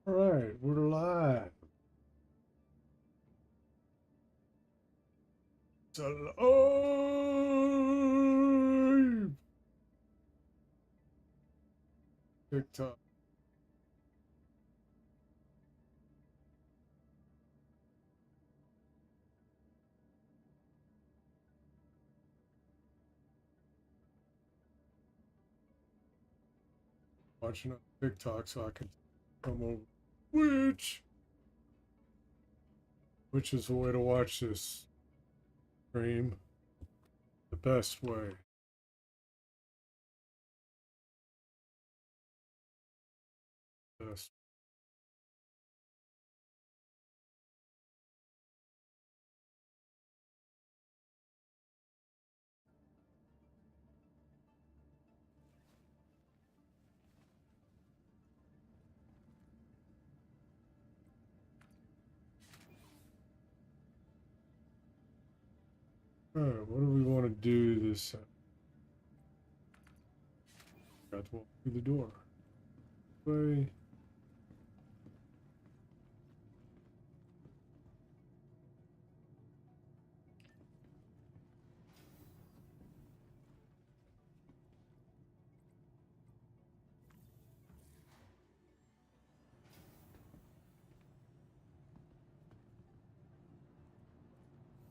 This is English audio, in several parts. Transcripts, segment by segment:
All right, we're live. It's alive. TikTok. Watching on TikTok so I can come over. Which is the way to watch this stream the best way. Best. All right, what do we want to do this? Got to walk through the door. Way.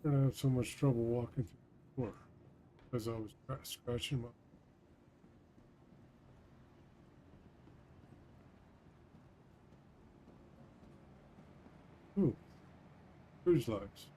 I'm gonna have so much trouble walking through the door because I was scratching my. Ooh, cruise lights.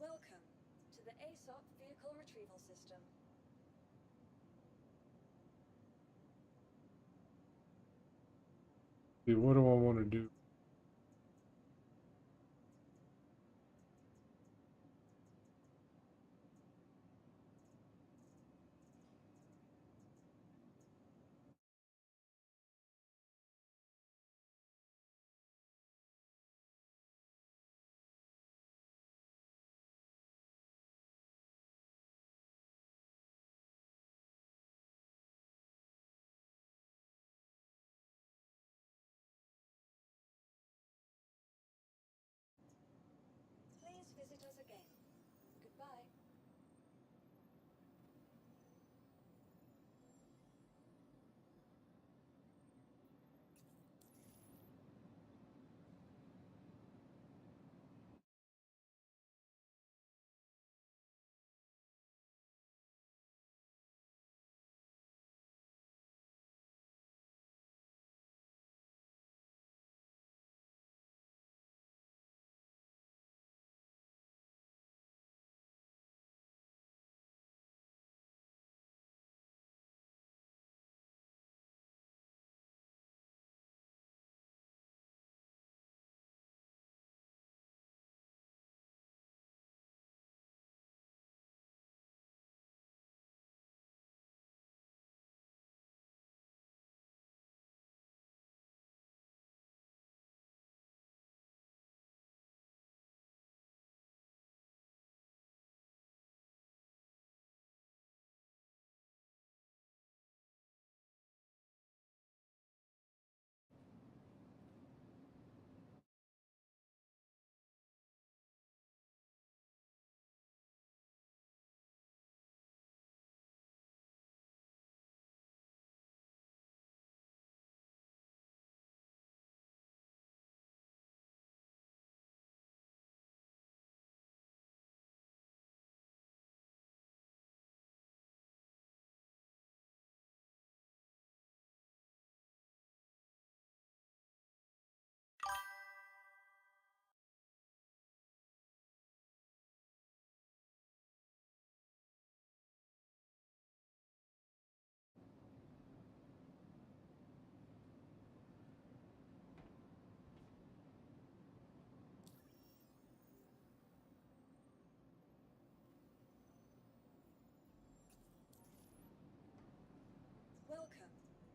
Welcome to the ASOP Vehicle Retrieval System. See, what do I want to do? Welcome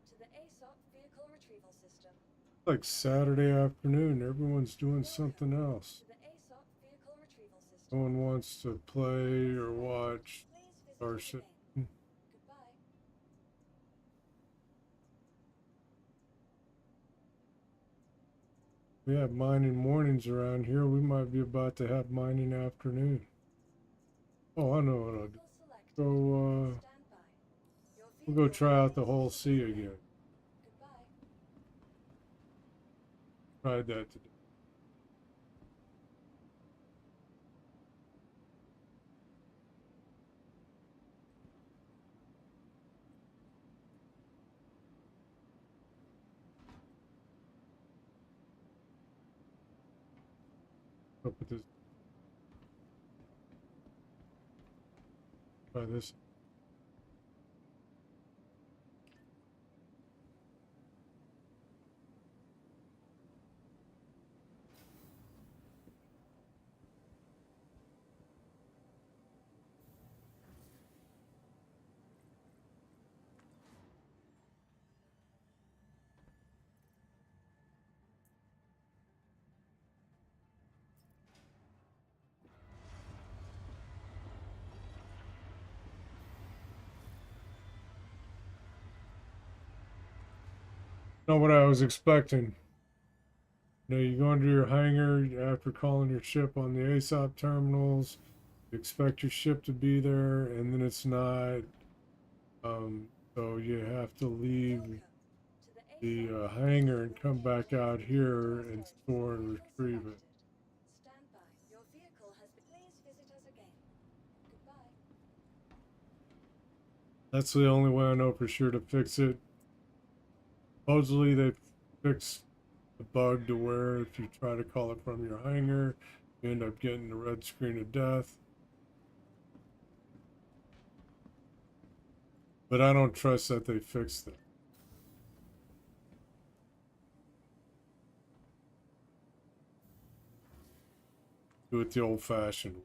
to the ASOP vehicle retrieval system. Like Saturday afternoon, everyone's doing something else. To the ASOP vehicle retrieval system. No one wants to play or watch Please visit us Starship. again. Goodbye. We have mining mornings around here. We might be about to have mining afternoon. Oh, I know what I'll do. Vehicle selected. Go, Stand by. Your we'll go vehicle try out the please whole visit sea us again. Goodbye. Tried that today. Up with this. Try this. Not what I was expecting. You know, you go into your hangar after calling your ship on the ASOP terminals. You expect your ship to be there, and then it's not. So you have to leave Welcome to the ASOP hangar and come vehicle back out here and selected. store and Vehicle retrieve it. selected. Stand by. Your vehicle has been. Please visit us again. Goodbye. That's the only way I know for sure to fix it. Supposedly they fixed the bug to where if you try to call it from your hangar, you end up getting the red screen of death. But I don't trust that they fixed it. Do it the old-fashioned way.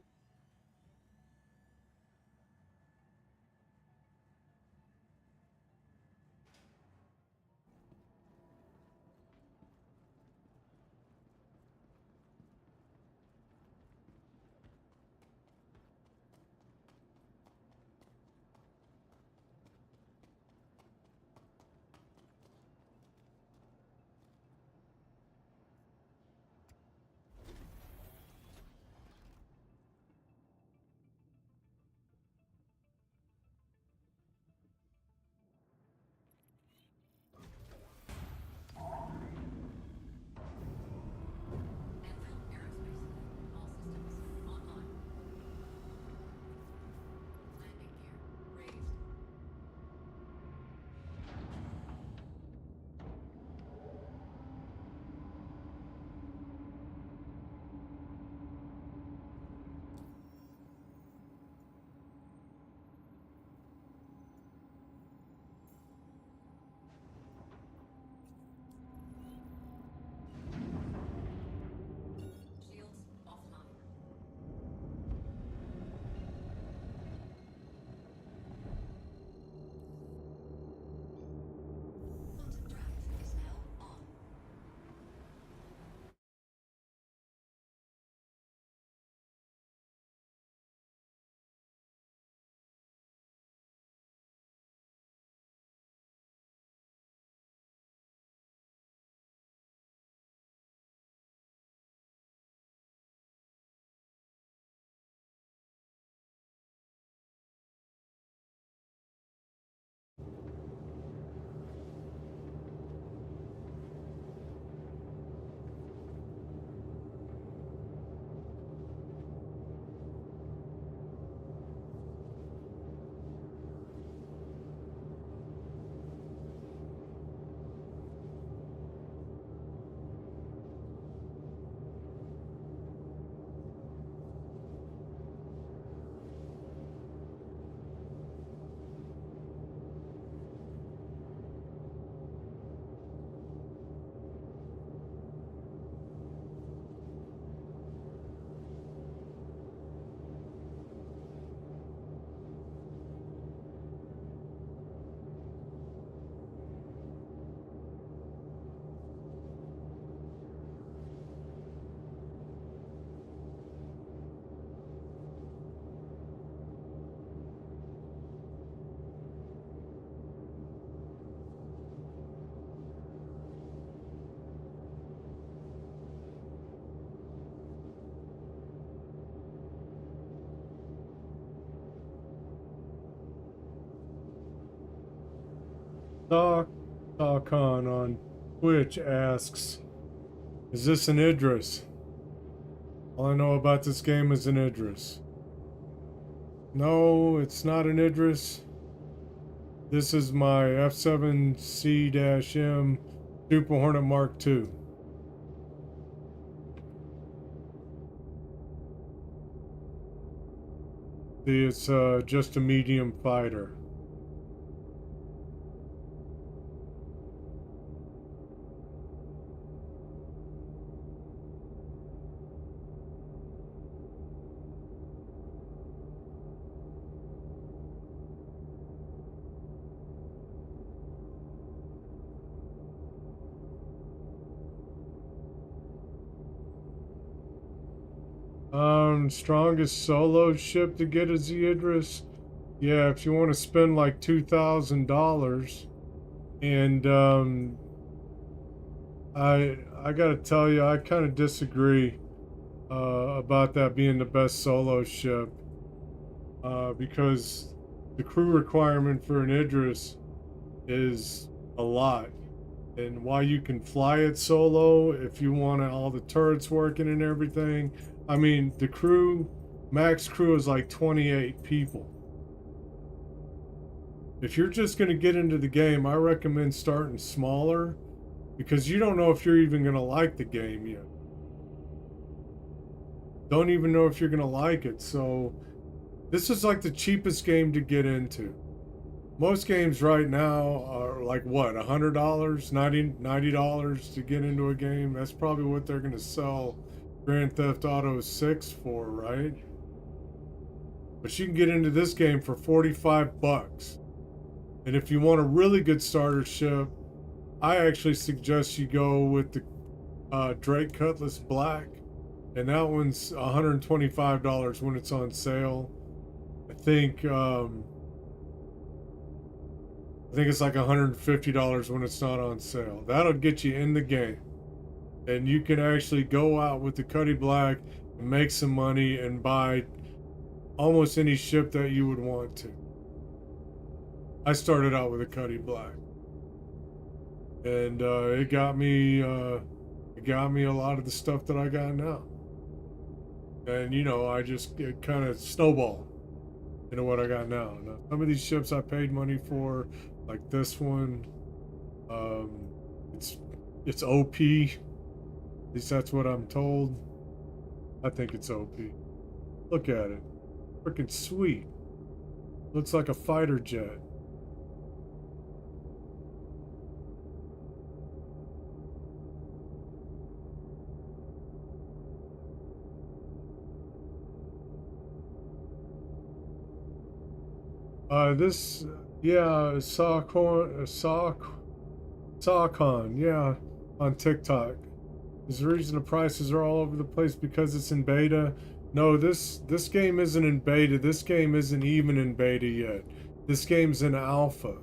Khan on Twitch asks, is this an Idris? All I know about this game is an Idris. No, it's not an Idris. This is my F7C-M Super Hornet Mark II. See, it's just a medium fighter. Strongest solo ship to get is the Idris. Yeah, if you want to spend like $2,000, and I gotta tell you, I kind of disagree about that being the best solo ship, because the crew requirement for an Idris is a lot. And while you can fly it solo, if you want all the turrets working and everything, I mean, the crew, max crew is like 28 people. If you're just going to get into the game, I recommend starting smaller, because you don't know if you're even going to like the game yet. Don't even know if you're going to like it. So this is like the cheapest game to get into. Most games right now are like what, $100, $90 to get into a game. That's probably what they're going to sell Grand Theft Auto 6 for, right? But you can get into this game for 45 bucks. And if you want a really good starter ship, I actually suggest you go with the Drake Cutlass Black. And that one's $125 when it's on sale. I think it's like $150 when it's not on sale. That'll get you in the game. And you can actually go out with the Cuddy Black and make some money and buy almost any ship that you would want to. I started out with a Cuddy Black. And it got me a lot of the stuff that I got now. And you know, it kind of snowballed into what I got now. Now, some of these ships I paid money for, like this one, it's OP. At least that's what I'm told. I think it's OP. Look at it. Freaking sweet. Looks like a fighter jet. Yeah, Sawcon, yeah, on TikTok. Is the reason the prices are all over the place because it's in beta? No, this game isn't in beta. This game isn't even in beta yet. This game's in alpha.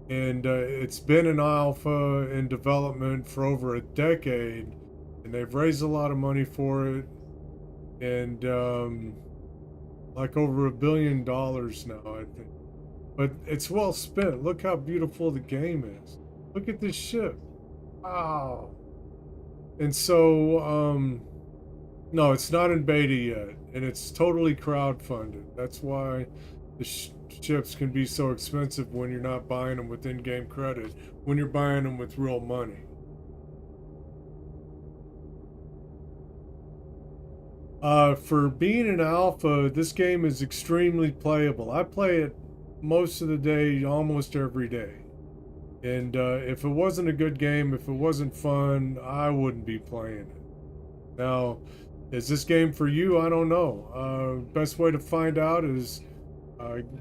And it's been in alpha in development for over a decade. And they've raised a lot of money for it. And like over $1 billion now, I think. But it's well spent. Look how beautiful the game is. Look at this ship. Wow. And so, no, it's not in beta yet, and it's totally crowdfunded. That's why the ships can be so expensive when you're not buying them with in-game credit, when you're buying them with real money. For being an alpha, this game is extremely playable. I play it most of the day, almost every day. And if it wasn't a good game, if it wasn't fun, I wouldn't be playing it. Now, is this game for you? I don't know. Best way to find out is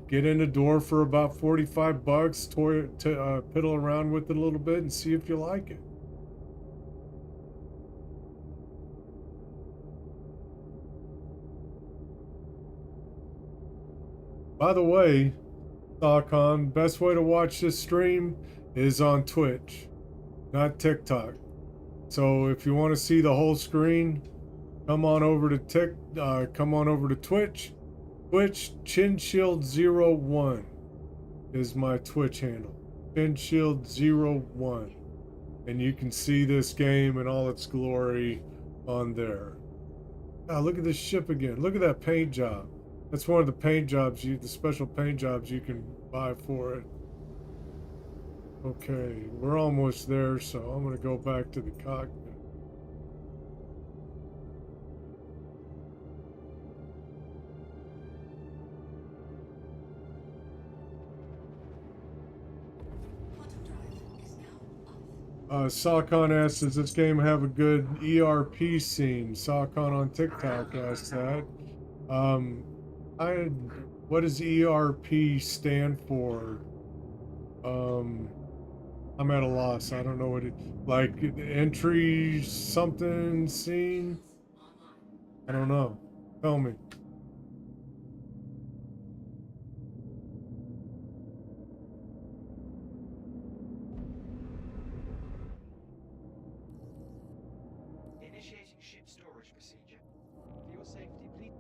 get in the door for about 45 bucks, piddle around with it a little bit and see if you like it. By the way, Talkon, best way to watch this stream is on Twitch, not TikTok. So if you want to see the whole screen, come on over to Twitch. Twitch ChinShield01 is my Twitch handle. Pin Shield 01. And you can see this game in all its glory on there. Ah, look at this ship again. Look at that paint job. That's one of the paint jobs the special paint jobs you can buy for it. Okay, we're almost there, so I'm gonna go back to the cockpit. Sakon asks, does this game have a good ERP scene? Sakon on TikTok asked that. Um, I, what does ERP stand for? I'm at a loss. I don't know what it, like entry something scene? I don't know. Tell me. Initiating ship storage procedure. For your safety, please.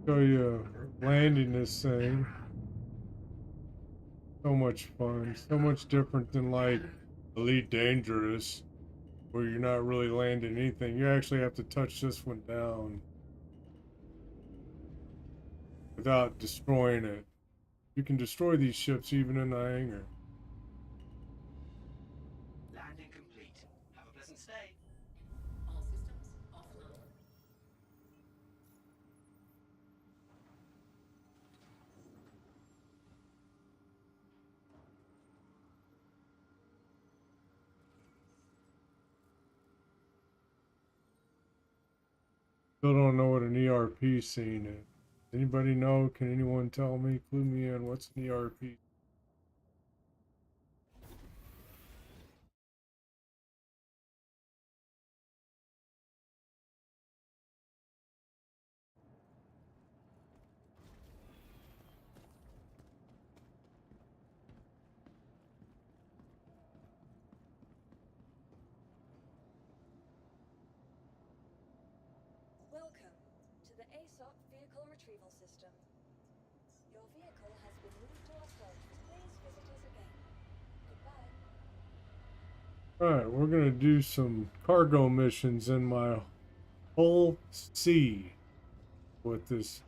Show you landing this thing. So much fun. So much different than like Elite Dangerous, where you're not really landing anything. You actually have to touch this one down without destroying it. You can destroy these ships even in the hangar. Landing complete. Have a pleasant stay. All systems offline. Still don't know what an ERP scene is. Anybody know? Can anyone tell me? Clue me in. What's an ERP? Welcome to the ASOP Vehicle Retrieval System. Your vehicle has been moved to our storage. Please visit us again. Goodbye. Alright, we're gonna do some cargo missions in my Hull C. What this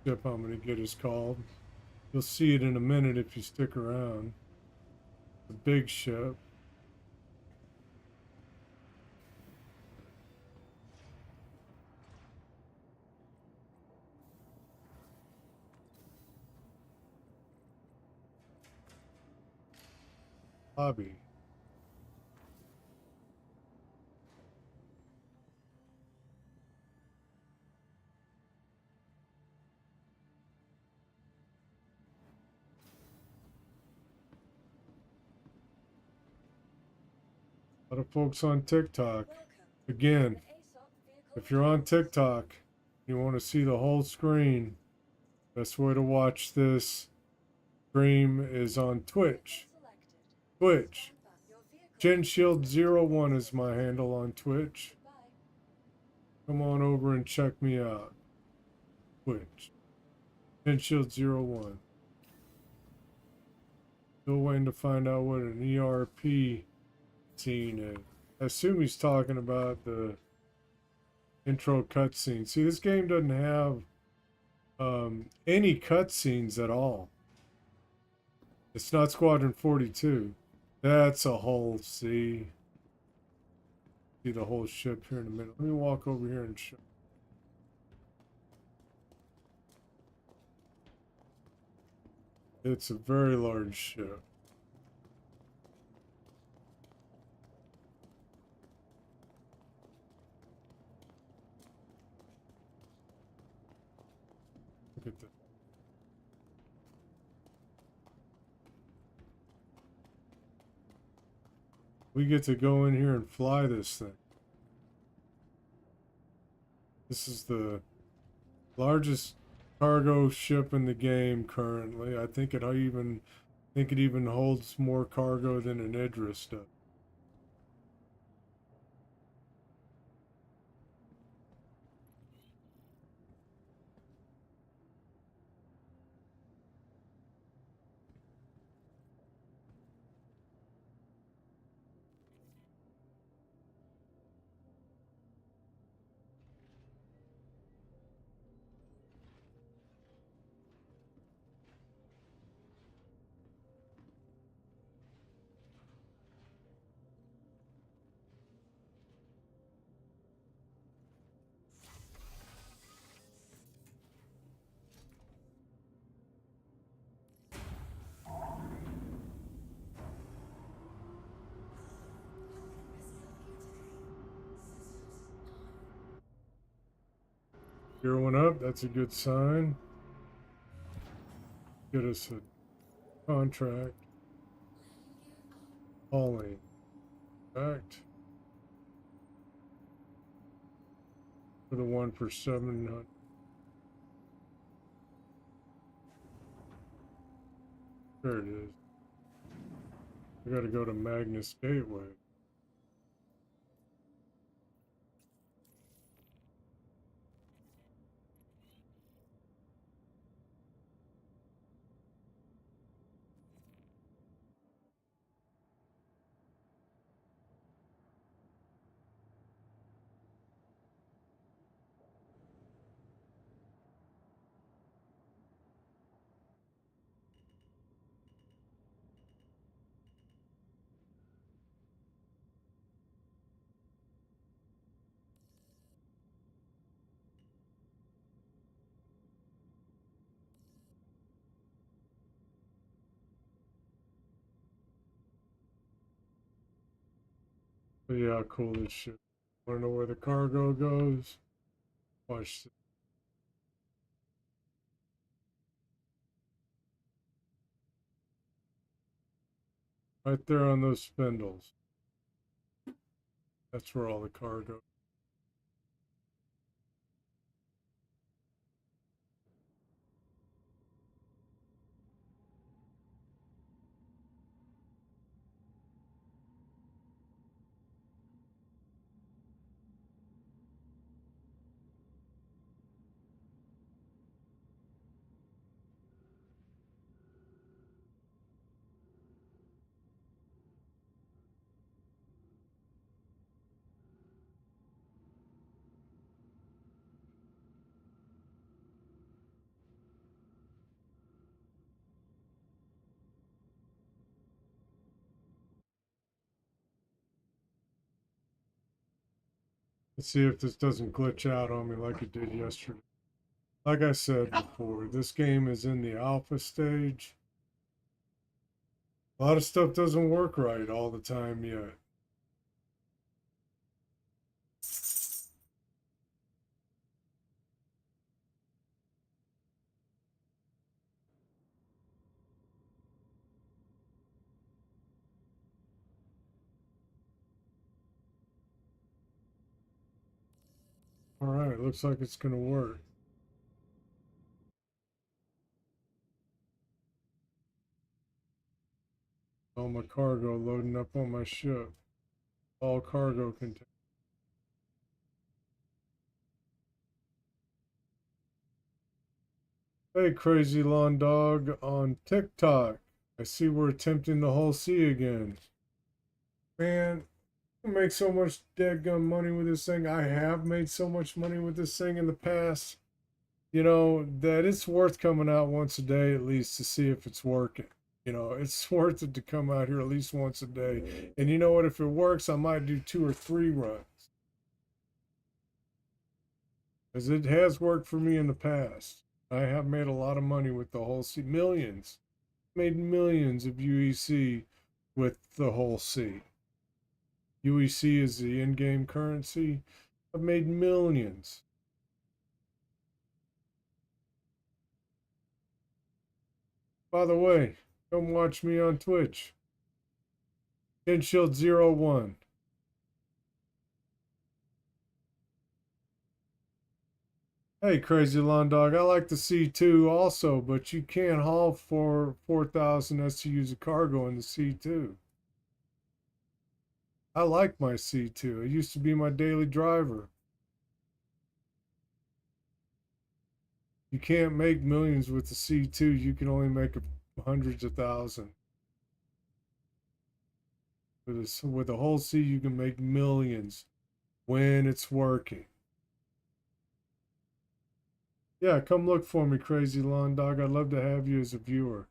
ship I'm gonna get is called. You'll see it in a minute if you stick around. The big ship. Lobby. A lot of folks on TikTok. Welcome Again, to the ASOP Vehicle if you're on Retrieval System. TikTok, you want to see the whole screen, best way to watch this stream is on Twitch. Selected. Twitch. Stand by. Your vehicle Gen has Shield been 01 is my handle on Twitch. Goodbye. Come on over and check me out. Twitch. Gen Shield 01. Still waiting to find out what an ERP scene is. I assume he's talking about the intro cutscene. See, this game doesn't have any cutscenes at all. It's not Squadron 42. That's a whole see the whole ship here in a minute. Let me walk over here and show. It's a very large ship. Look at that. We get to go in here and fly this thing. This is the largest cargo ship in the game currently. I think it even holds more cargo than an Idris does. Gear went up. That's a good sign. Get us a contract. Hauling. Fact. For the one for 700. There it is. I gotta go to Magnus Gateway. But yeah, how cool this shit. Wanna know where the cargo goes? Watch this. Right there on those spindles. That's where all the cargo. Let's see if this doesn't glitch out on me like it did yesterday. Like I said before, this game is in the alpha stage. A lot of stuff doesn't work right all the time yet. All right, looks like it's gonna work. All my cargo loading up on my ship. All cargo containers. Hey, Crazy Lawn Dog on TikTok. I see we're attempting the whole sea again. Man, I make so much deadgum money with this thing. I have made so much money with this thing in the past. You know, that it's worth coming out once a day at least to see if it's working. You know, it's worth it to come out here at least once a day. And you know what? If it works, I might do 2 or 3 runs. Because it has worked for me in the past. I have made a lot of money with the whole sea. Millions. Made millions of UEC with the whole sea. UEC is the in-game currency. I've made millions. By the way, come watch me on Twitch. Kinshield01. Hey, Crazy Lawn Dog, I like the C2 also, but you can't haul for 4,000 STUs of cargo in the C2. I like my C2. It used to be my daily driver. You can't make millions with the C2. You can only make hundreds of thousands. With the whole C, you can make millions when it's working. Yeah, come look for me, Crazy Lawn Dog. I'd love to have you as a viewer.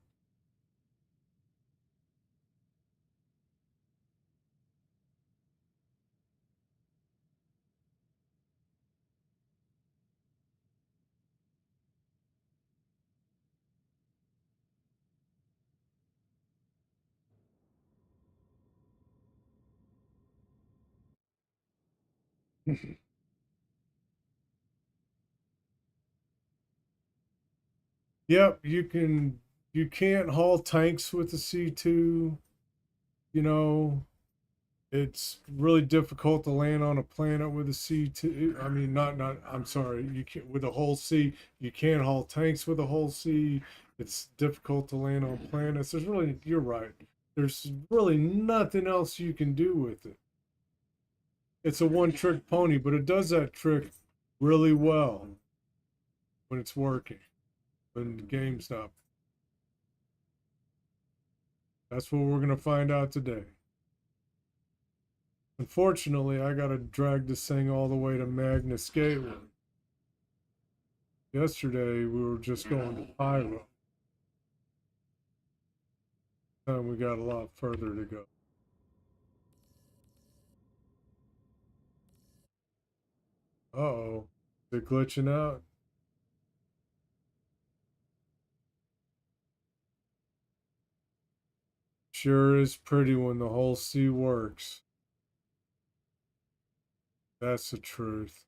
Yep, you can't haul tanks with the C2, you know. It's really difficult to land on a planet with a C2. I mean, not I'm sorry, you can't with a whole C. You can't haul tanks with a whole C. It's difficult to land on planets. There's really, you're right. There's really nothing else you can do with it. It's a one-trick pony, but it does that trick really well when it's working, when the game's not. That's what we're gonna find out today. Unfortunately, I gotta drag this thing all the way to Magnus Gateway. Yesterday we were just going to Pyro. And we got a lot further to go. Uh-oh. Is it glitching out? Sure is pretty when the whole sea works. That's the truth.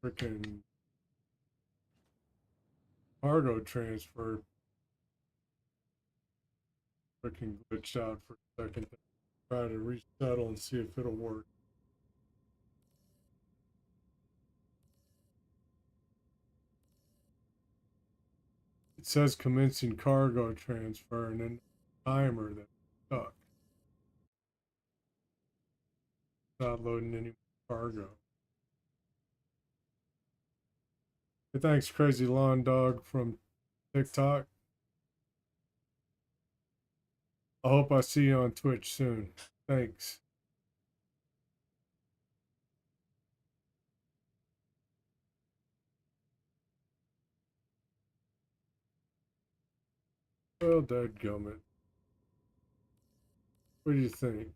Freaking cargo transfer freaking glitched out for a second. Try to resettle and see if it'll work. It says commencing cargo transfer and then timer that's stuck. Not loading any cargo. Hey, thanks, Crazy Lawn Dog from TikTok. I hope I see you on Twitch soon. Thanks. Well, dadgummit. What do you think?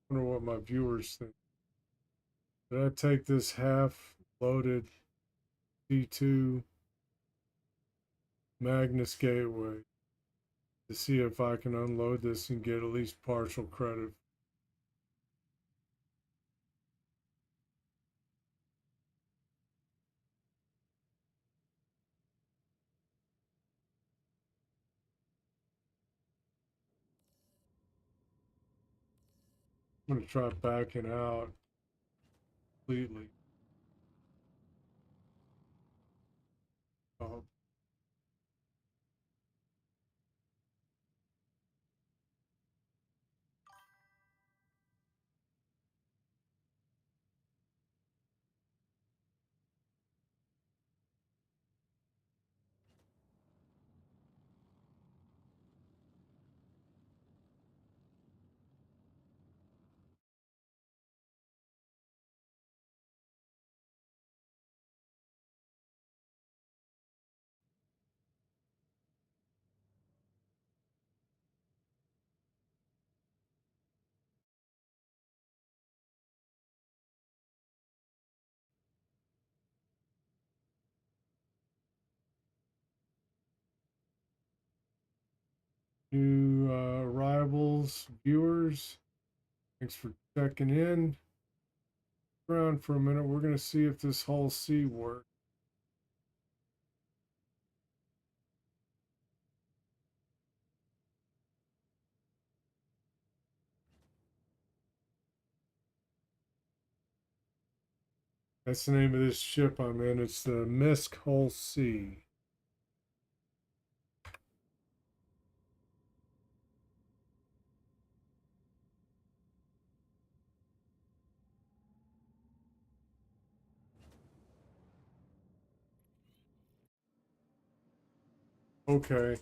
I wonder what my viewers think. Did I take this half loaded C2 Magnus Gateway to see if I can unload this and get at least partial credit? I'm going to try backing out completely. Oh, new arrivals, viewers. Thanks for checking in. Around for a minute. We're going to see if this whole C works. That's the name of this ship I'm in. It's the Misk Hull C. Okay.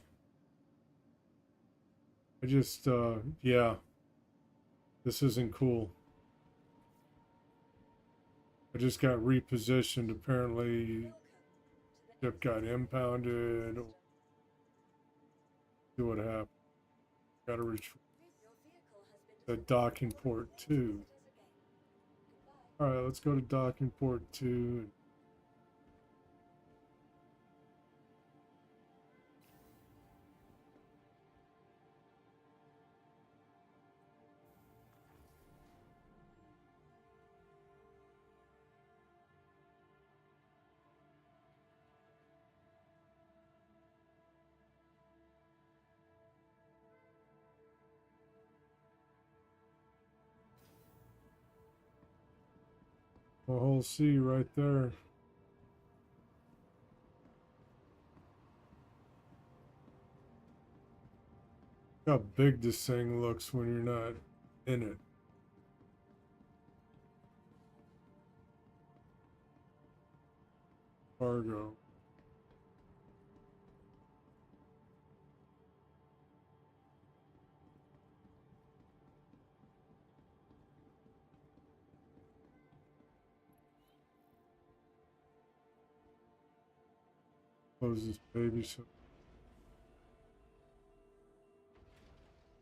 I just, yeah, this isn't cool. I just got repositioned. Apparently, ship got impounded. See what happened. Got to reach the docking port 2. All right, let's go to docking port 2. A whole sea right there. Look how big this thing looks when you're not in it. Cargo. Close this baby so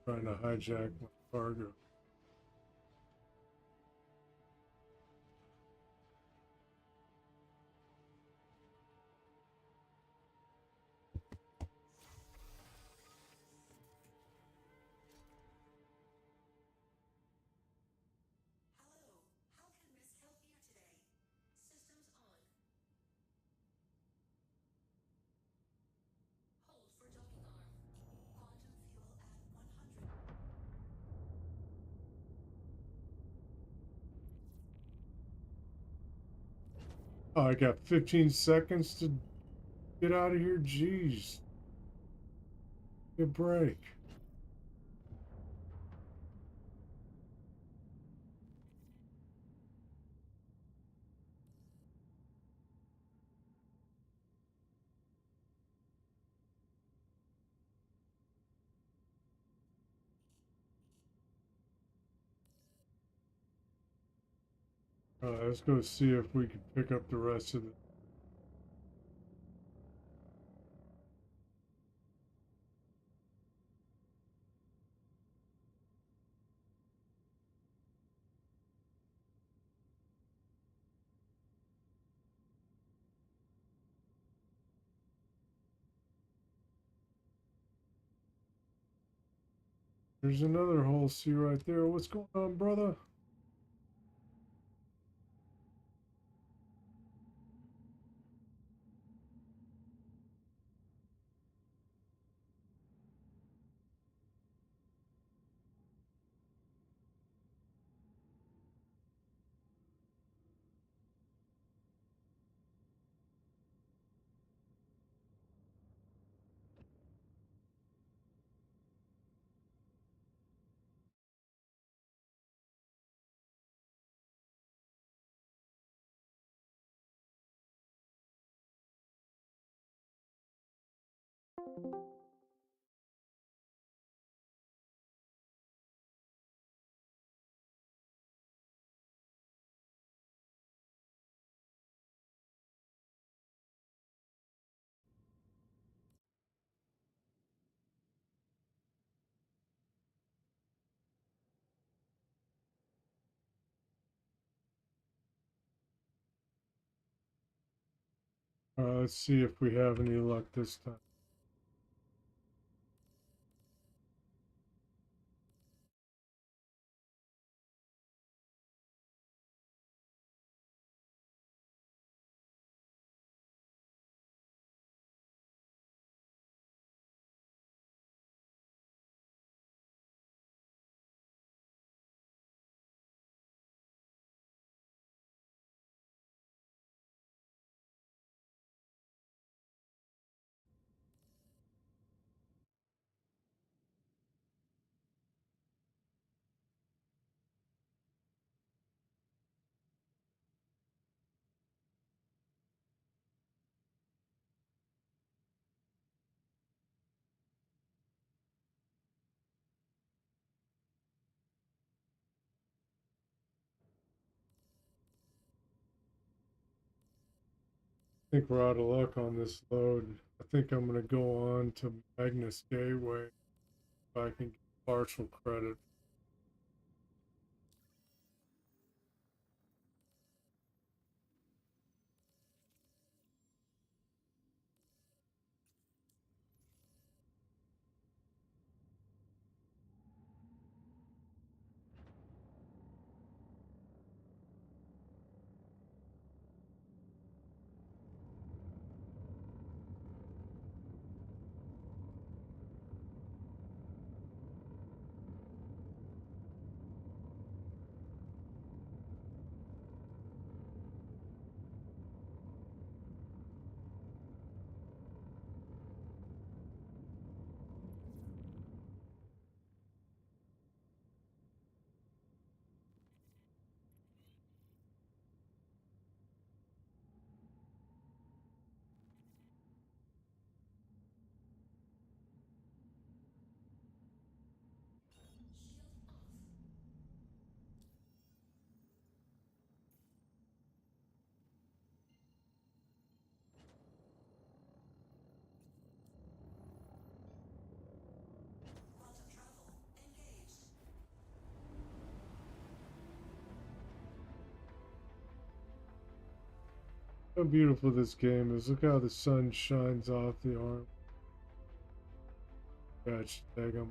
trying to hijack my cargo. Hello, how can Miss help you today? Systems on. Hold for docking arm. Quantum fuel at 100. Oh, I got 15 seconds to get out of here. Jeez. Give a break. Let's go see if we can pick up the rest of it. There's another whole sea right there. What's going on, brother? Let's see if we have any luck this time. I think we're out of luck on this load. I think I'm going to go on to Magnus Gateway if I can get partial credit. How beautiful this game is. Look how the sun shines off the arm. Gosh, daggum.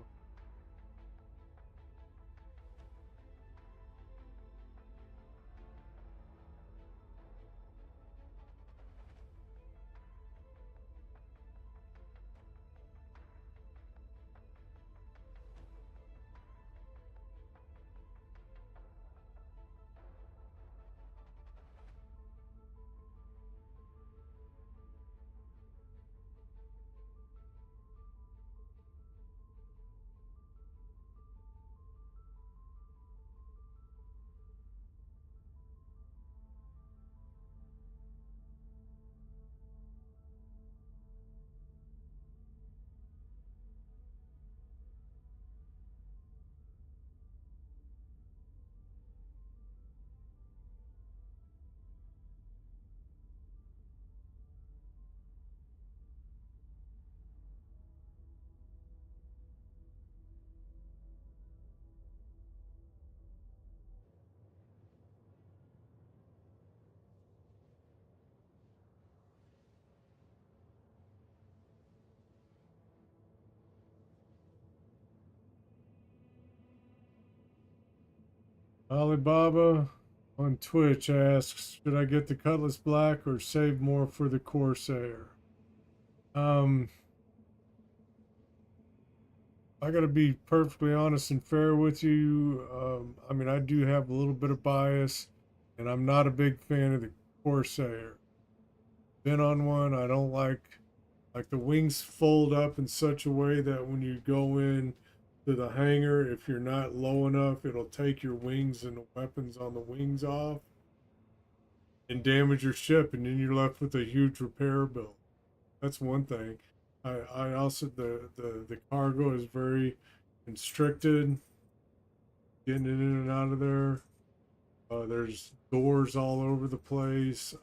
Alibaba on Twitch asks, should I get the Cutlass Black or save more for the Corsair? Um, I gotta be perfectly honest and fair with you. I mean, I do have a little bit of bias, and I'm not a big fan of the Corsair. Been on one. I don't like the wings fold up in such a way that when you go in to the hangar, if you're not low enough, it'll take your wings and the weapons on the wings off and damage your ship, and then you're left with a huge repair bill. That's one thing. I also the cargo is very constricted, getting in and out of there. There's doors all over the place.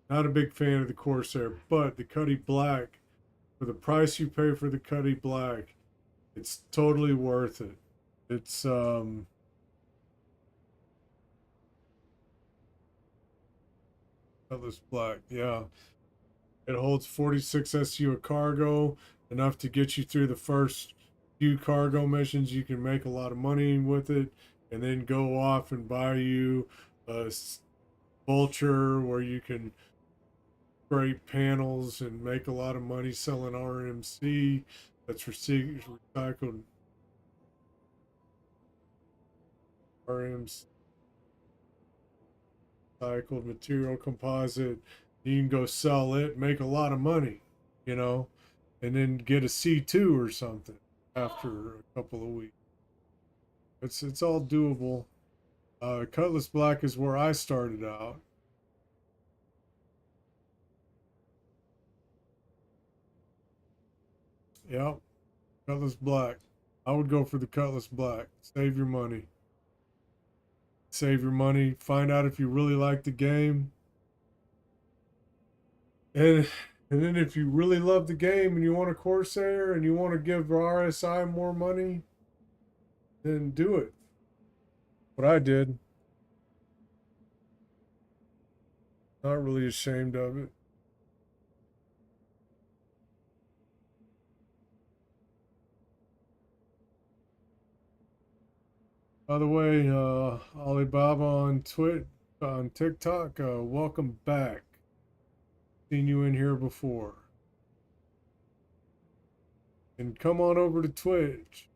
Not a big fan of the Corsair, but the Cuddy Black, for the price you pay for the Cuddy Black, it's totally worth it. It's Cutlass Black, yeah. It holds 46 SU of cargo, enough to get you through the first few cargo missions. You can make a lot of money with it, and then go off and buy you a Vulture where you can scrape panels and make a lot of money selling RMC. That's recycled RMC, recycled material composite. You can go sell it, make a lot of money, you know, and then get a C2 or something after a couple of weeks. It's all doable. Cutlass Black is where I started out. Yep, Cutlass Black. I would go for the Cutlass Black. Save your money. Save your money. Find out if you really like the game. And and then if you really love the game and you want a Corsair and you want to give RSI more money, then do it. What I did. Not really ashamed of it. By the way, Alibaba on on TikTok, welcome back. Seen you in here before. And come on over to Twitch.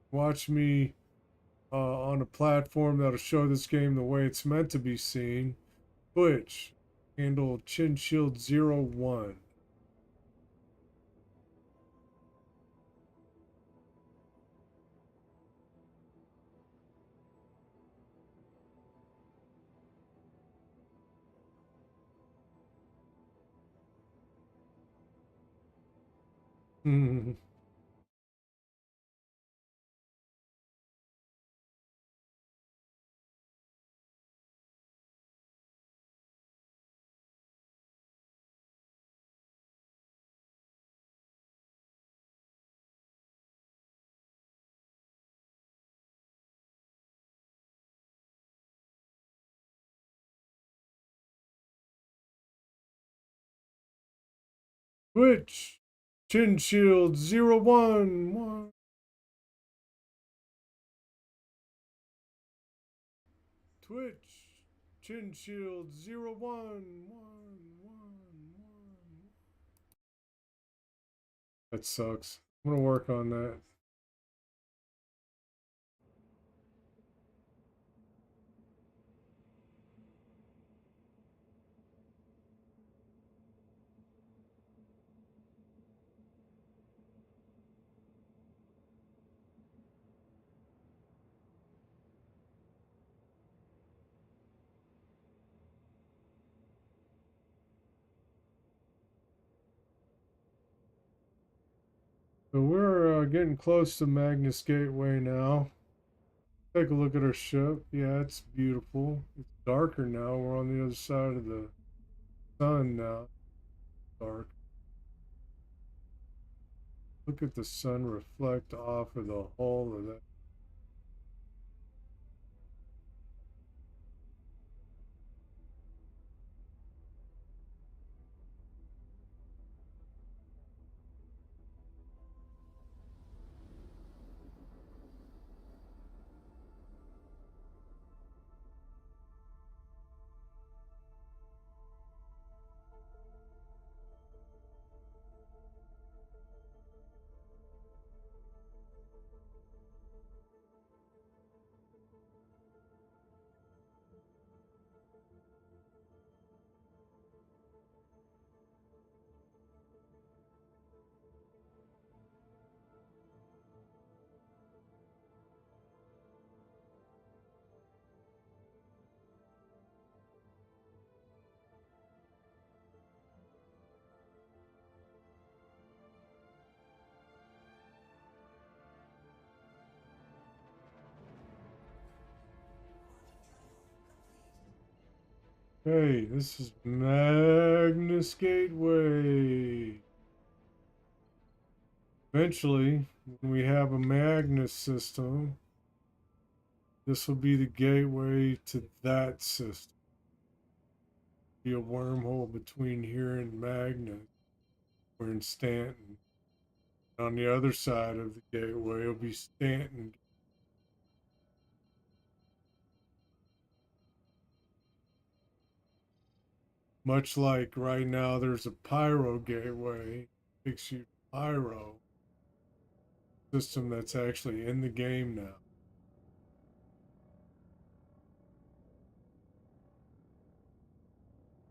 Watch me on a platform that'll show this game the way it's meant to be seen. Twitch, handle ChinShield01. Twitch, Chin Shield 011. Twitch, Chin Shield 01111. That sucks. I'm gonna work on that. So we're getting close to Magnus Gateway now. Take a look at our ship. Yeah, it's beautiful. It's darker now. We're on the other side of the sun now. Dark. Look at the sun reflect off of the hull of that. Hey, this is Magnus Gateway. Eventually, when we have a Magnus system, this will be the gateway to that system. Be a wormhole between here and Magnus. We're in Stanton. On the other side of the gateway will be Stanton. Much like right now, there's a Pyro gateway, takes you to Pyro system that's actually in the game now.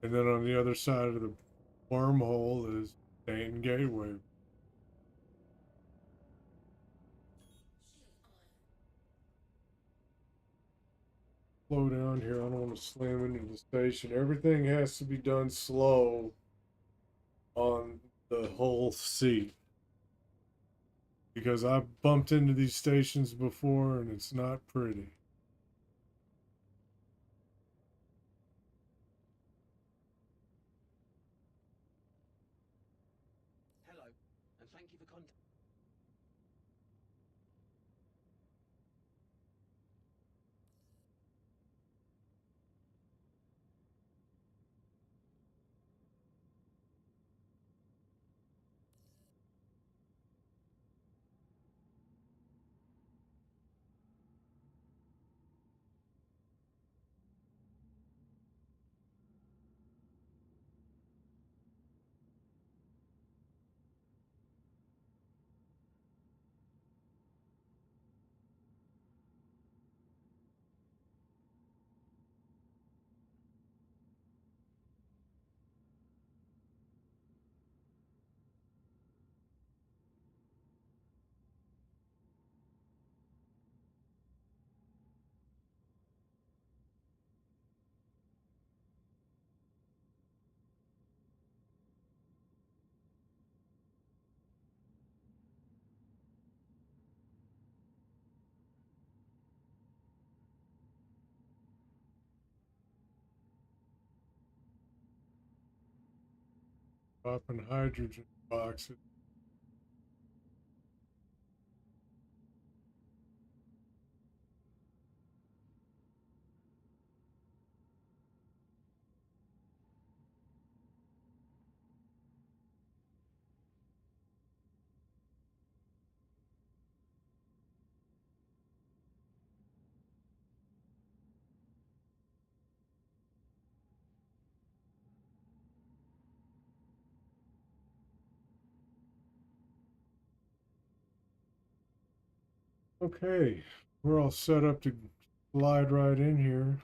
And then on the other side of the wormhole is Stanton Gateway. Slow down here. I don't want to slam into the station. Everything has to be done slow on the whole seat. Because I've bumped into these stations before and it's not pretty. Hello, and thank you for contacting. Dropping hydrogen boxes. Okay, we're all set up to slide right in here.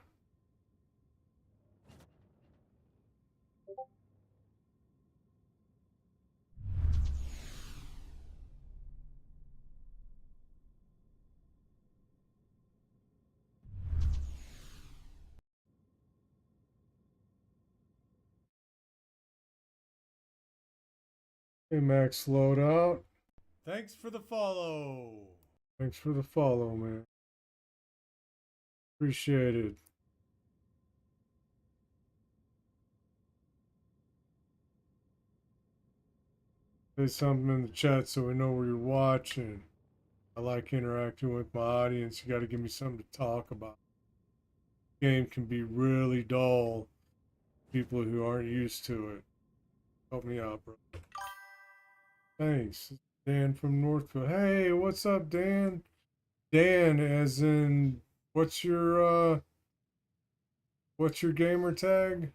Hey, Max, load out. Thanks for the follow. Thanks for the follow, man. Appreciate it. Say something in the chat so we know where you're watching. I like interacting with my audience. You got to give me something to talk about. Game can be really dull. People who aren't used to it. Help me out, bro. Thanks. Dan from Northfield. Hey, what's up, Dan? Dan, as in, what's your gamer tag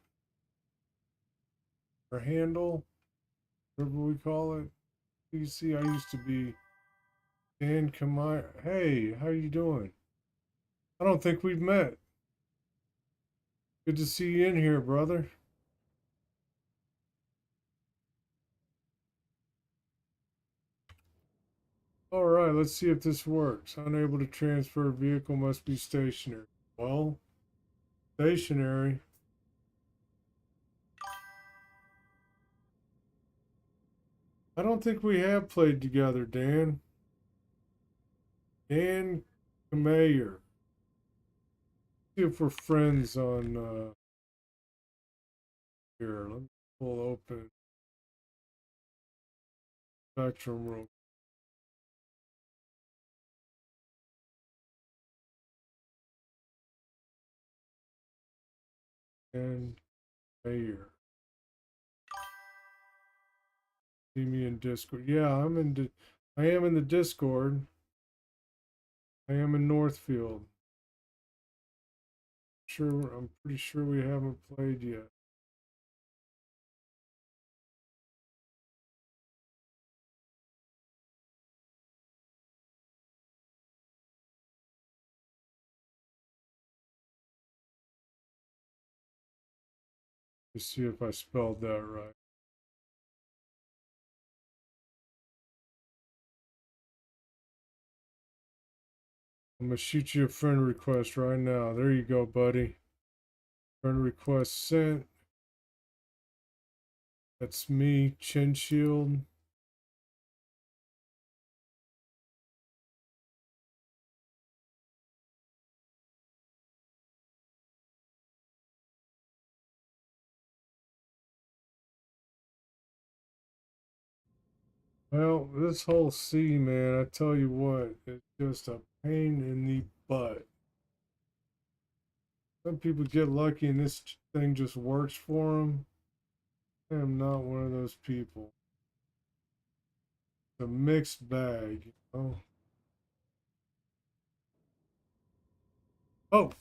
or handle, whatever we call it? PC. I used to be Dan Kamai. Hey, how you doing? I don't think we've met. Good to see you in here, brother. All right, let's see if this works. Unable to transfer vehicle must be stationary. Well, stationary. I don't think we have played together, Dan. Dan Kamayer. See if we're friends on here. Let me pull open Spectrum real. Dan Kamayer. See me in Discord. Yeah, I am in the Discord. I am in Northfield. I'm pretty sure we haven't played yet. Let's see if I spelled that right. I'm gonna shoot you a friend request right now. There you go, buddy. Friend request sent. That's me, Chin Shield. Well, this whole sea, man, I tell you what, it's just a pain in the butt. Some people get lucky and this thing just works for them. I am not one of those people. It's a mixed bag, you know. Oh,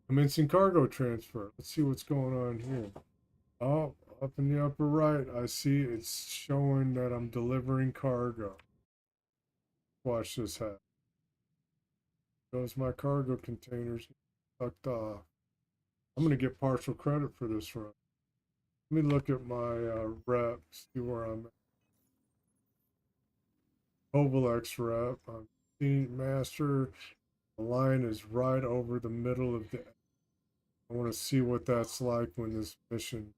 commencing cargo transfer. Let's see what's going on here. Oh, up in the upper right, I see it's showing that I'm delivering cargo. Watch this happen. Those my cargo containers tucked off. I'm gonna get partial credit for this run. Let me look at my rep, see where I'm at. Ovalex rep. I'm team master. The line is right over the middle of the. I want to see what that's like when this mission.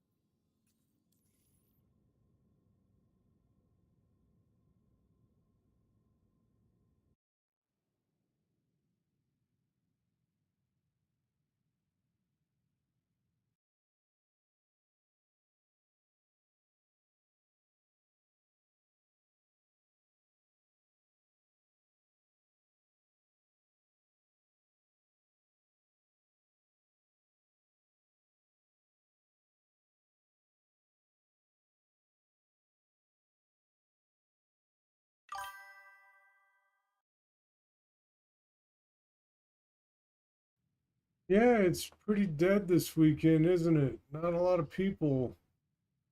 Yeah, it's pretty dead this weekend, isn't it? Not a lot of people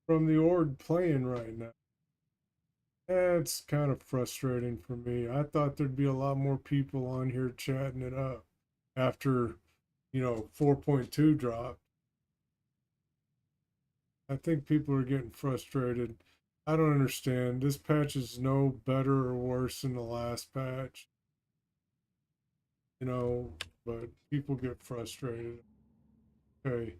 from the Ord playing right now. It's kind of frustrating for me. I thought there'd be a lot more people on here chatting it up after, 4.2 dropped. I think people are getting frustrated. I don't understand. This patch is no better or worse than the last patch, you know, but people get frustrated. Okay.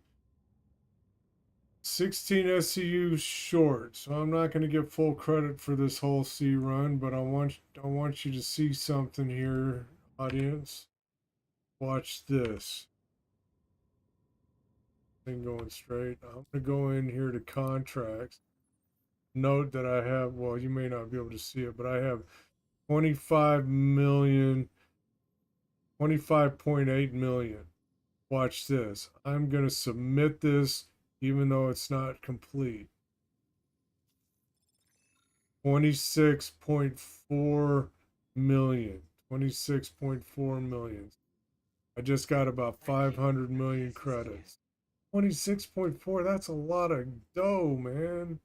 16 SCU short, so I'm not going to get full credit for this whole C run, but I want you to see something here, audience. Watch this. Thing going straight. I'm going to go in here to contracts. Note that I have, well, you may not be able to see it, but I have 25 million, 25.8 million. Watch this. I'm going to submit this even though it's not complete. 26.4 million. 26.4 million. I just got about 500 million credits. 26.4, that's a lot of dough, man.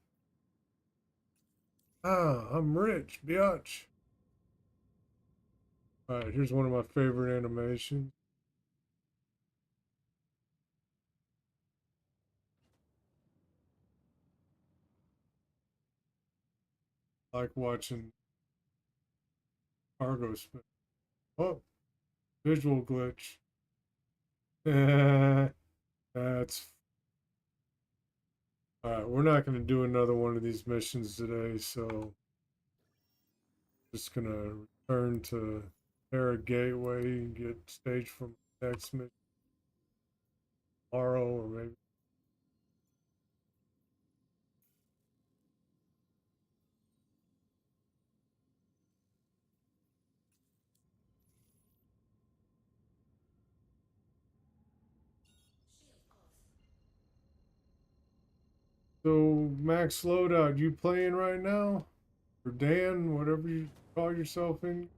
Ah, I'm rich, biatch. All right, here's one of my favorite animations. I like watching cargo spin. Oh, visual glitch. That's all right. We're not going to do another one of these missions today, so just gonna return to Terra Gateway and get stage from next mission tomorrow or maybe. So Max Loadout, you playing right now? Or Dan, whatever you call yourself in?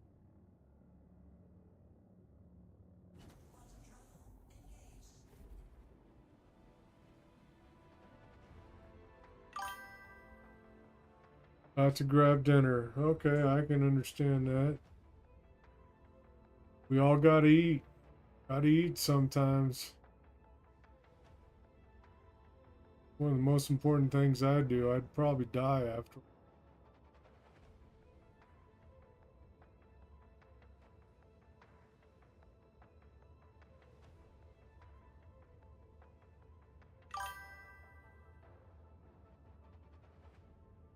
About to grab dinner. Okay, I can understand that. We all gotta eat. Gotta eat sometimes. One of the most important things I do. I'd probably die after.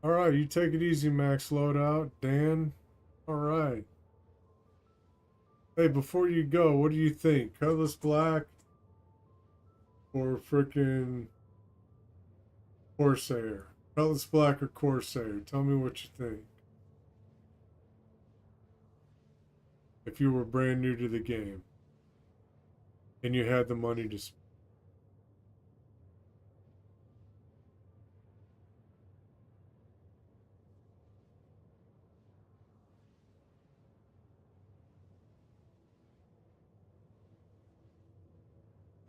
All right, you take it easy, Max Loadout. Dan. All right. Hey, before you go, what do you think? Cutlass Black or frickin' Corsair? Cutlass Black or Corsair? Tell me what you think. If you were brand new to the game and you had the money to spend.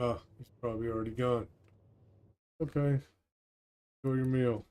Ah, he's probably already gone. Okay, enjoy your meal.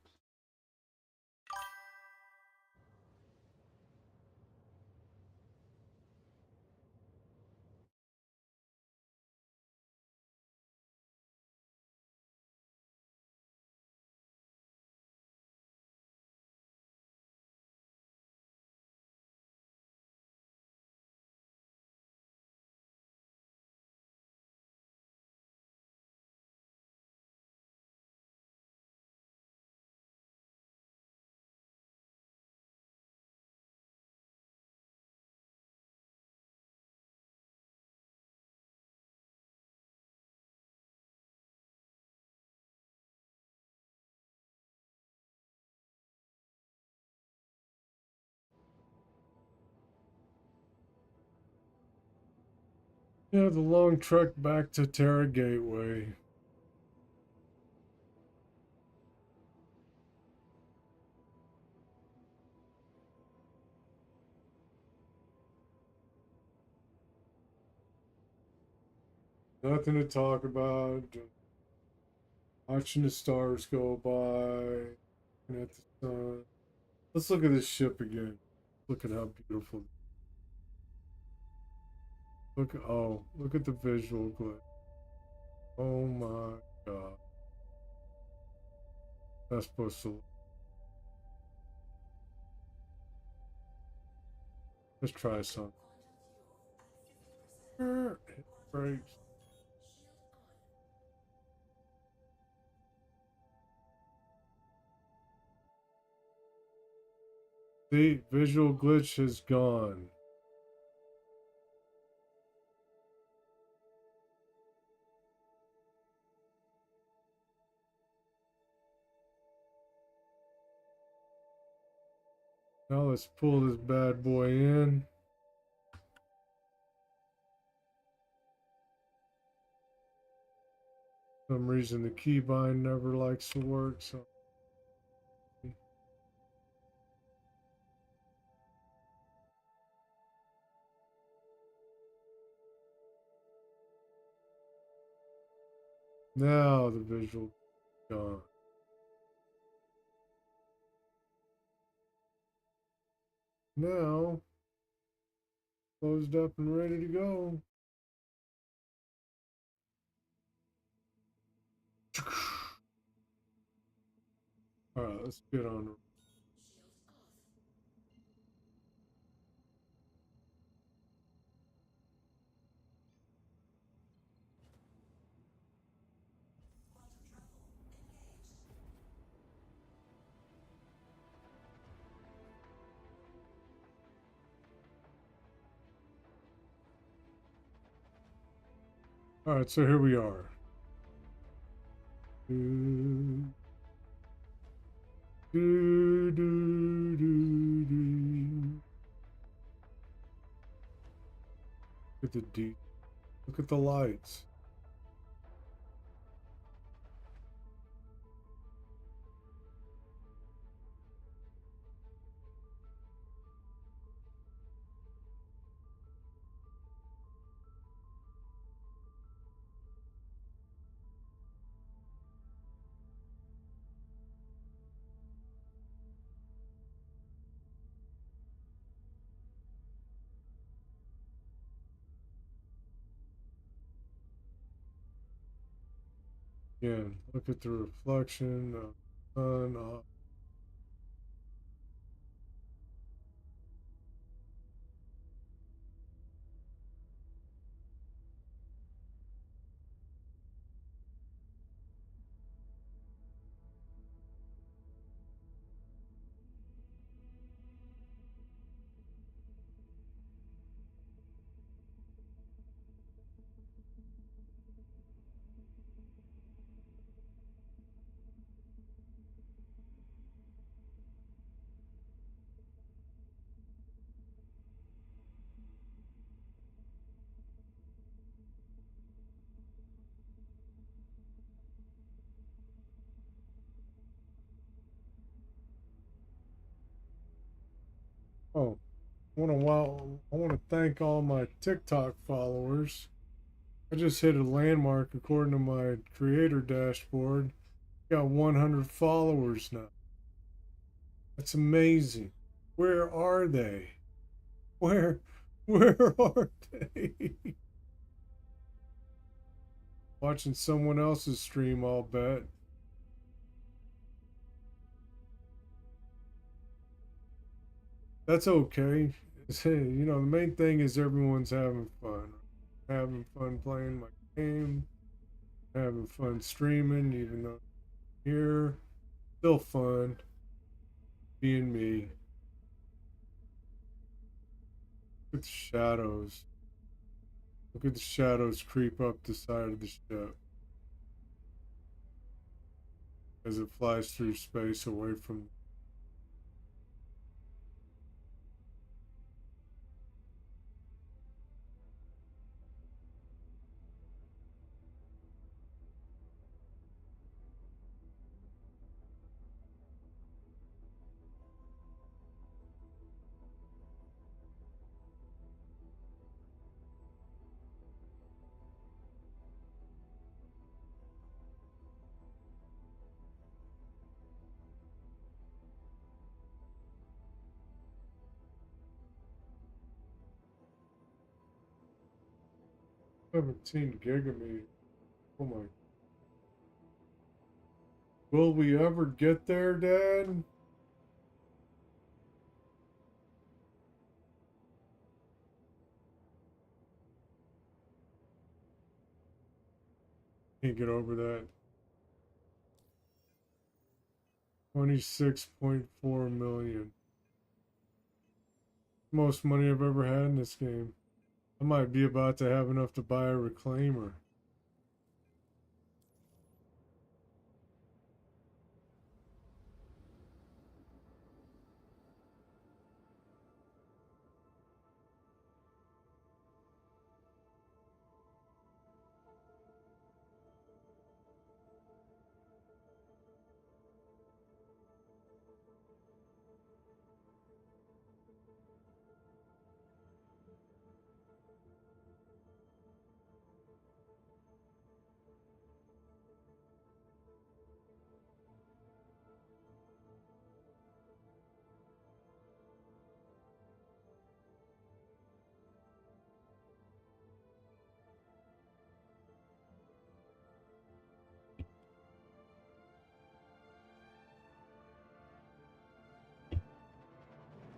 Yeah, the long trek back to Terra Gateway. Nothing to talk about. Watching the stars go by, looking at the sun. Let's look at this ship again. Look at how beautiful. Look at the visual glitch. Oh my god. That's supposed to. Let's try something. Hit brakes. See, visual glitch is gone. Now let's pull this bad boy in. For some reason the keybind never likes to work, so now the visual gone. Now closed up and ready to go. Alright, let's get on. Alright, so here we are. Do, do, do, do, do. Look at the deep. Look at the lights. Again, look at the reflection of the sun. Oh, I want to thank all my TikTok followers. I just hit a landmark according to my creator dashboard. Got 100 followers now. That's amazing. Where are they? Where where are they? Watching someone else's stream, I'll bet. That's okay. You know, the main thing is everyone's having fun. Having fun playing my game, having fun streaming, even though I'm here. Still fun being me. Look at the shadows. Look at the shadows creep up the side of the ship as it flies through space away from. 17 gigameters. Oh my. Will we ever get there, Dad? Can't get over that. 26.4 million. Most money I've ever had in this game. I might be about to have enough to buy a reclaimer.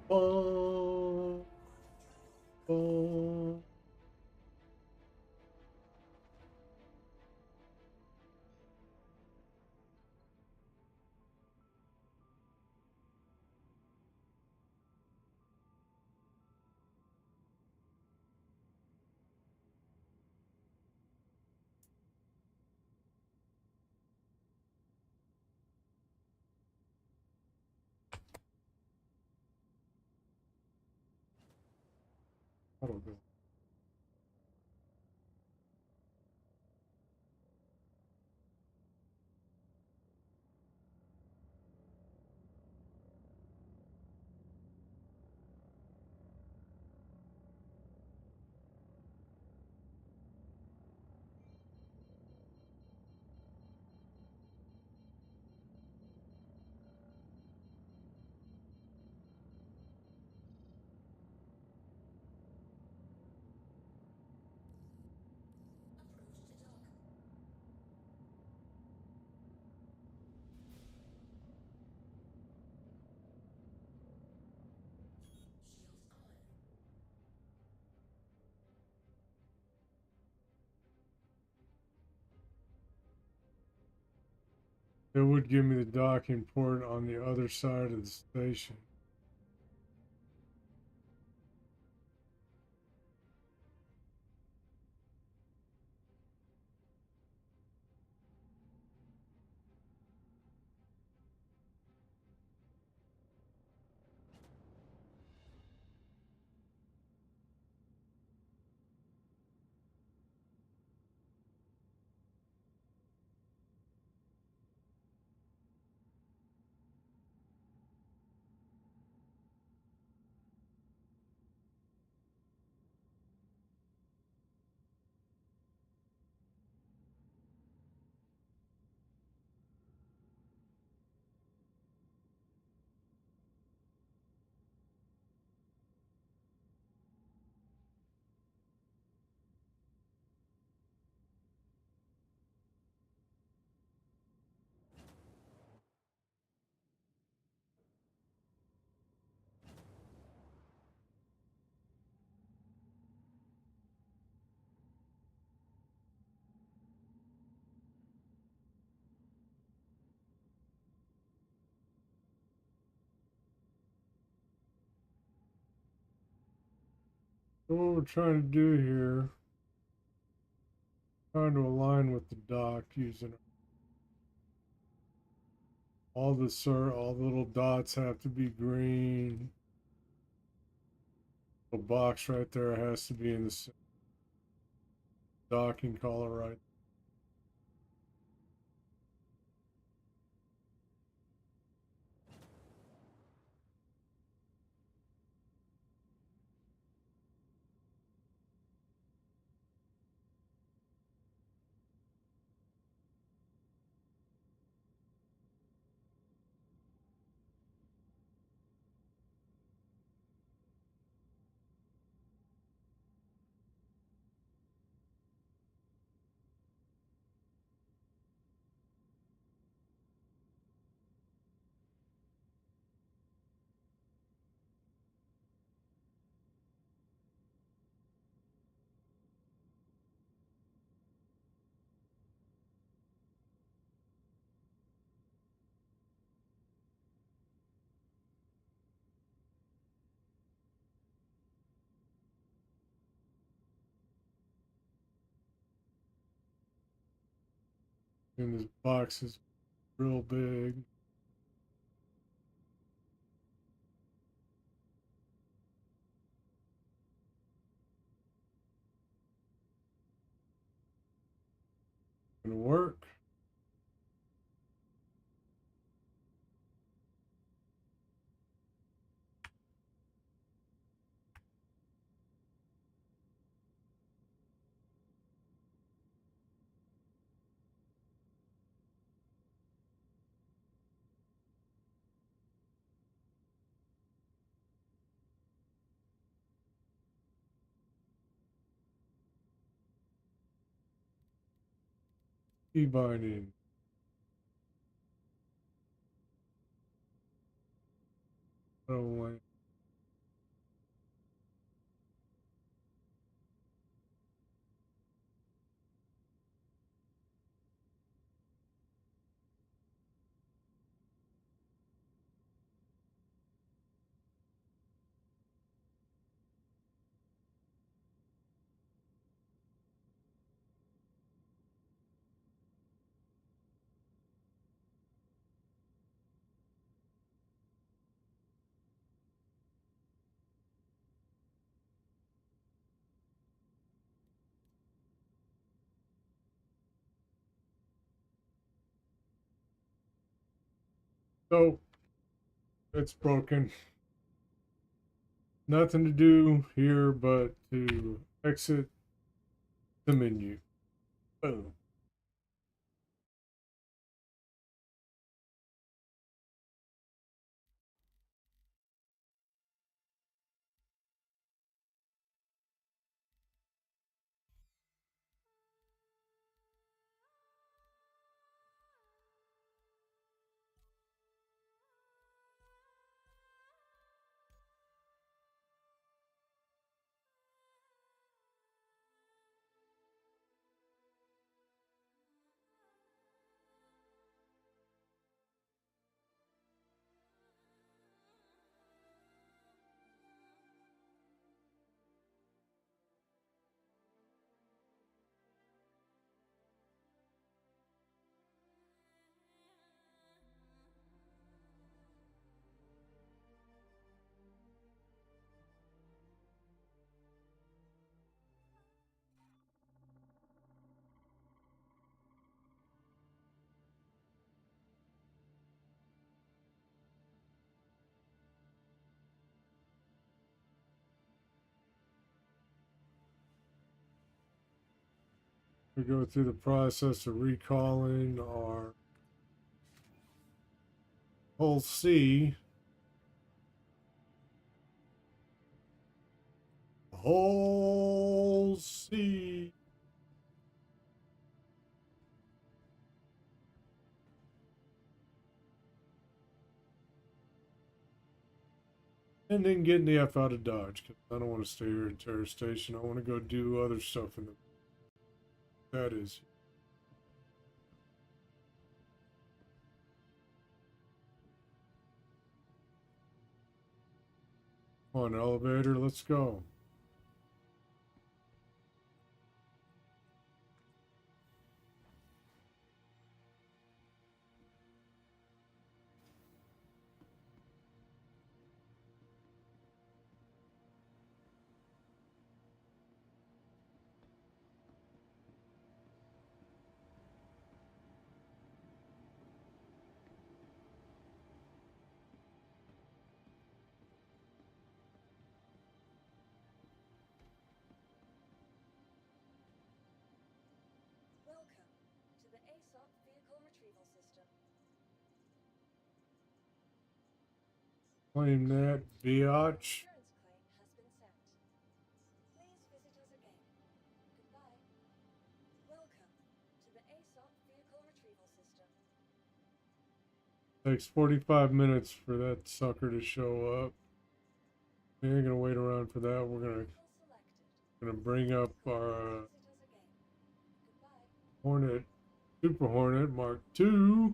Oh, oh. I don't know. Approach to dock. Shields on. It would give me the docking port on the other side of the station. So what we're trying to do here, trying to align with the dock using all the little dots have to be green. The box right there has to be in the docking color right. And this box is real big. Gonna work. Key binding. Oh, so it's broken. Nothing to do here but to exit the menu. Boom. We go through the process of recalling our whole C. Whole C. And then getting the F out of Dodge, because I don't want to stay here at Terror Station. I want to go do other stuff in the... That is... On elevator, let's go. Welcome to the ASOP Vehicle Retrieval System. Claim that, biatch. Insurance claim has been sent. Please visit us again. Goodbye. Welcome to the ASOP Vehicle Retrieval System. Takes 45 minutes for that sucker to show up. We ain't gonna wait around for that. We're Vehicle selected. gonna bring up our Visit us again. Goodbye. Hornet, Super Hornet Mark II.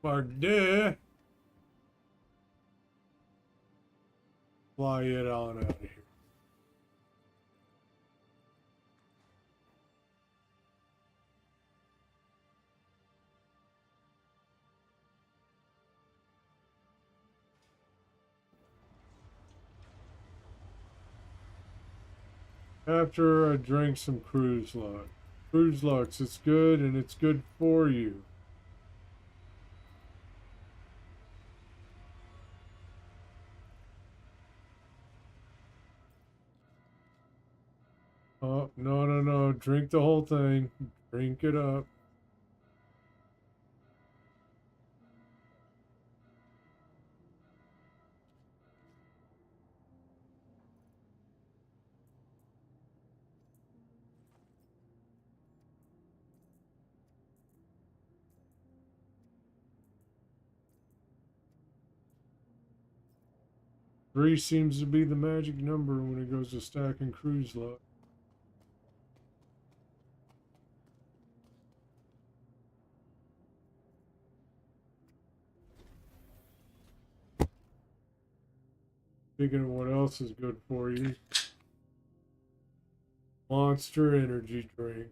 Mark II. Fly it on out of here. After I drank some Cruise Luck. Cruise Lux, it's good and it's good for you. Oh, no, no, no. Drink the whole thing. Drink it up. Three seems to be the magic number when it goes to stacking Cruise Luck. Speaking of what else is good for you, Monster Energy Drink.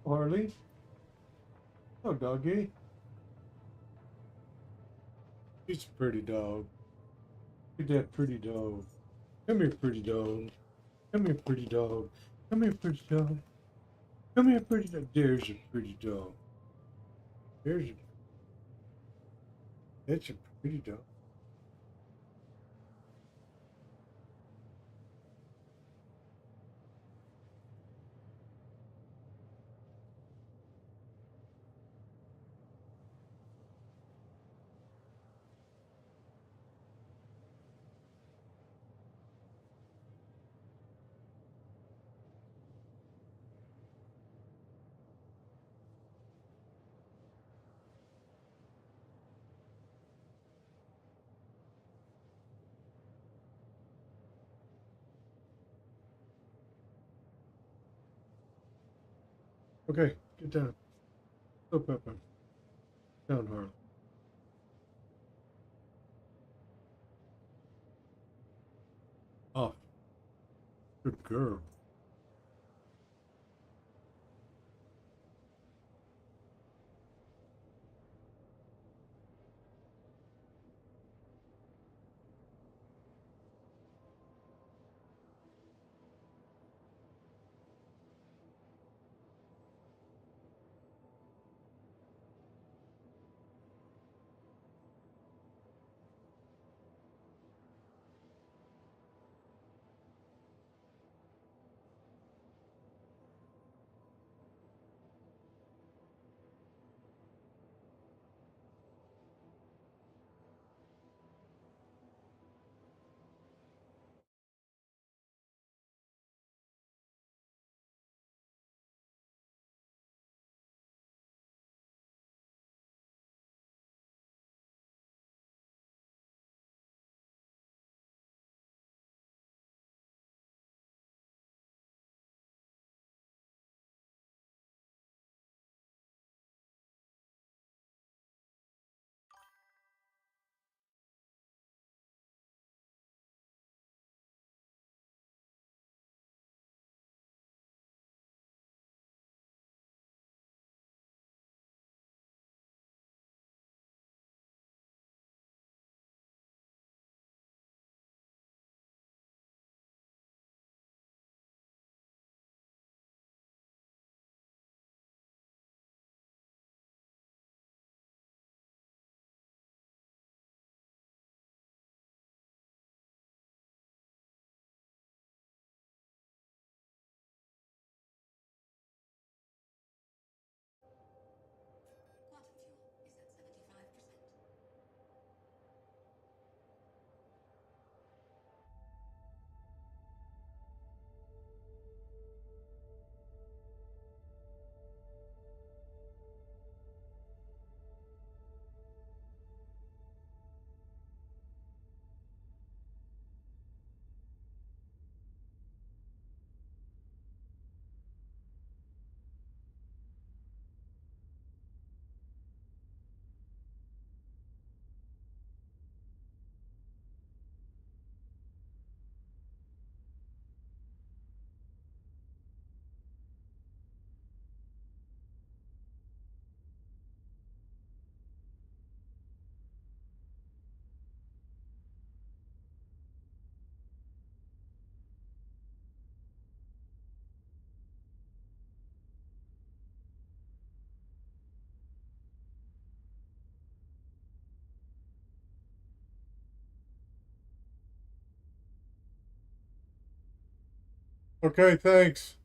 Harley? Oh, doggy. She's a pretty dog. Look at that pretty dog. Come here, pretty dog. Come here, pretty dog. Come here, pretty dog. Come here, pretty dog. There's a pretty dog. There's a. That's a pretty dog. Okay, get down. Go, Pepper. Down, Harley. Off. Good girl. Okay, thanks.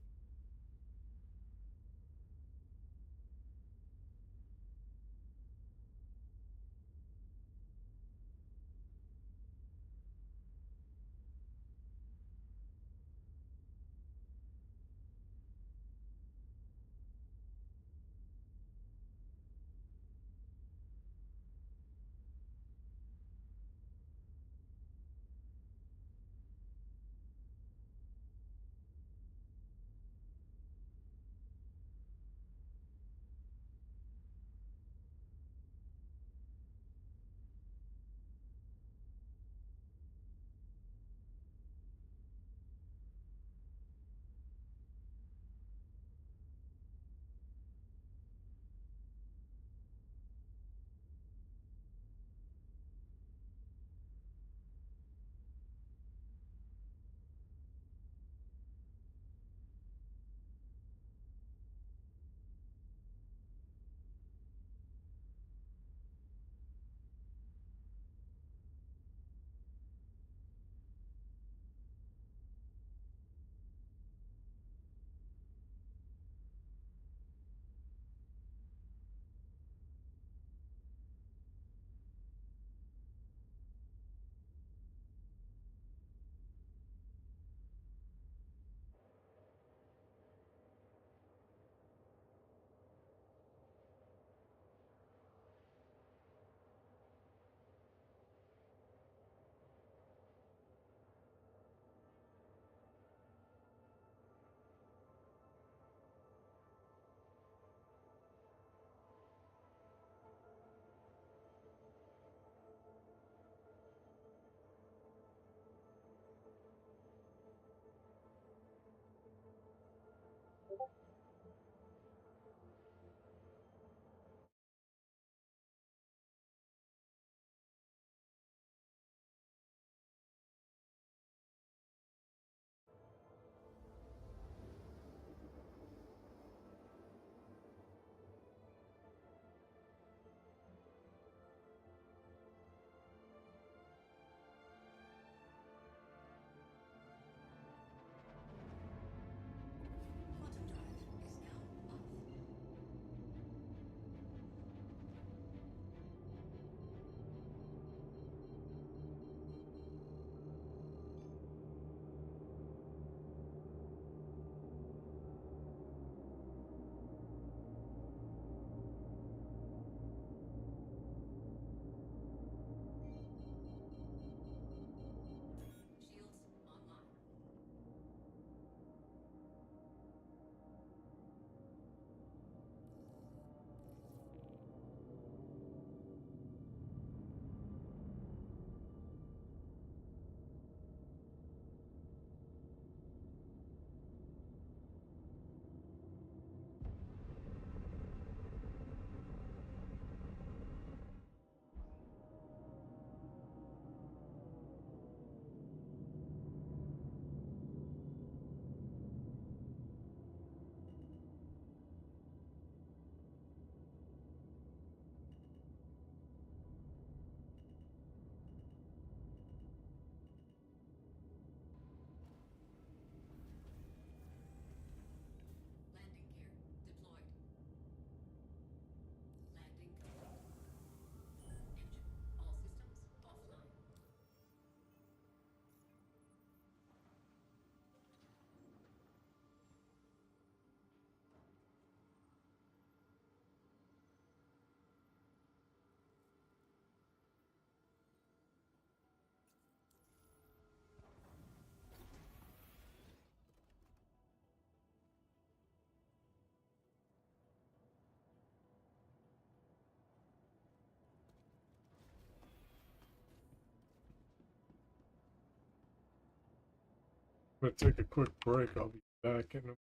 Quantum drive is now off. Shields online. Landing gear deployed. Landing complete. Engine, all systems offline. I'm gonna take a quick break. I'll be back in a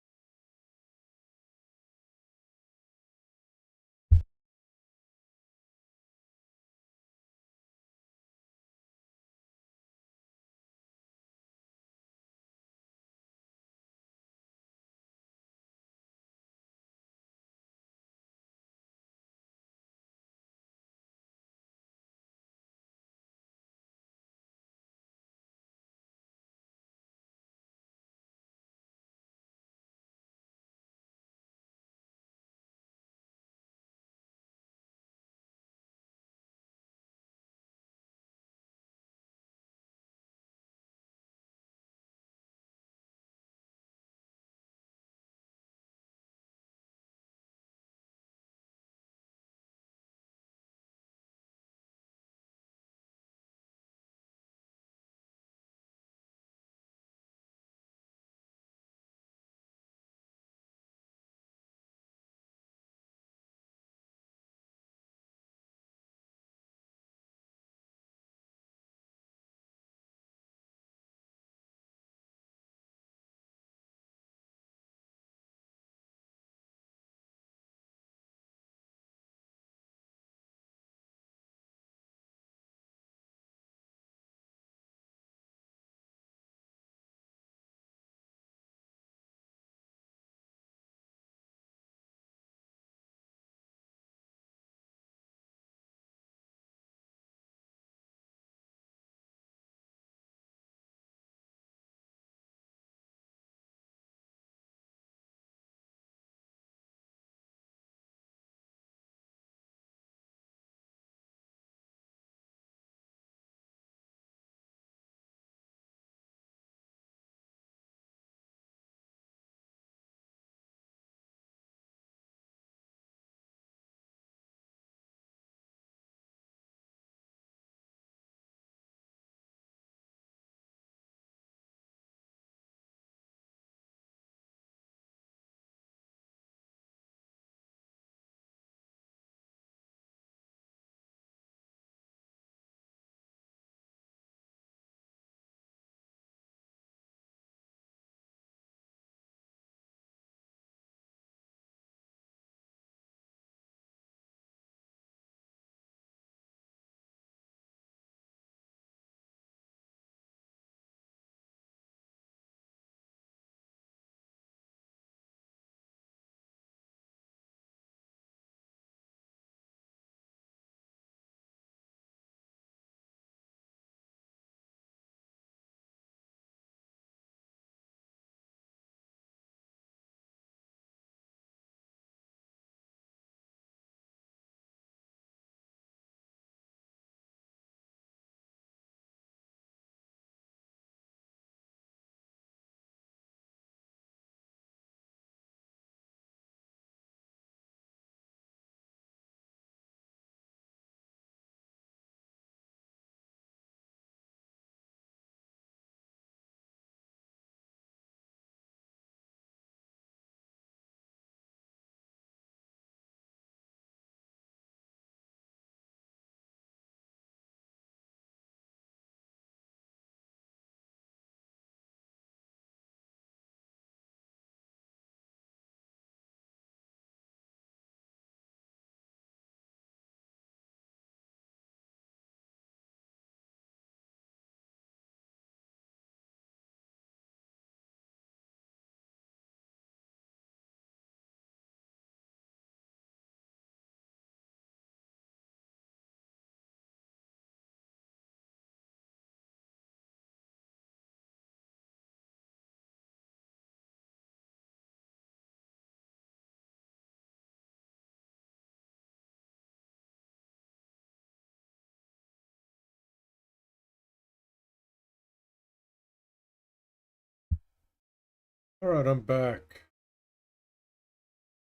All right, I'm back.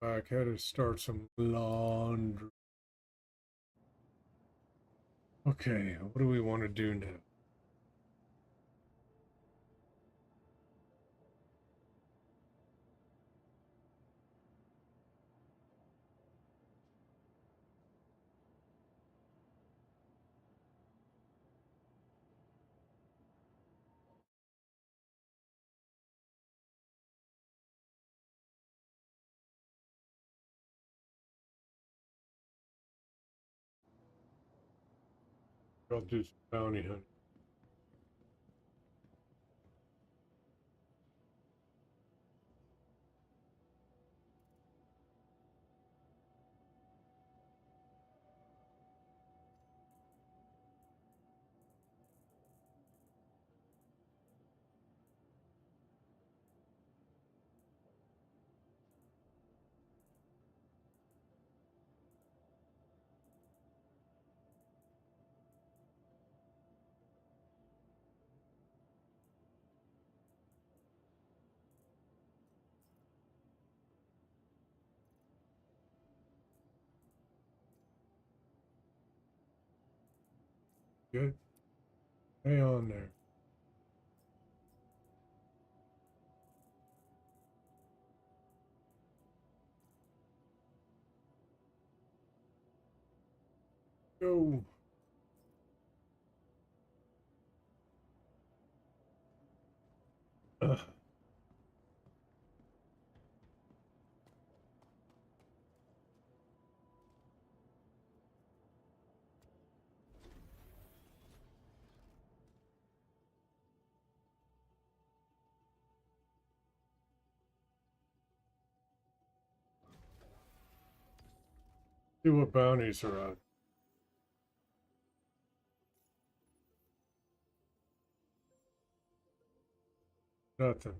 Back. Had to start some laundry. Okay, what do we want to do now? I'll do some bounty hunting. Good. Hang on there. Go. Ugh. See what bounties are on. Nothing.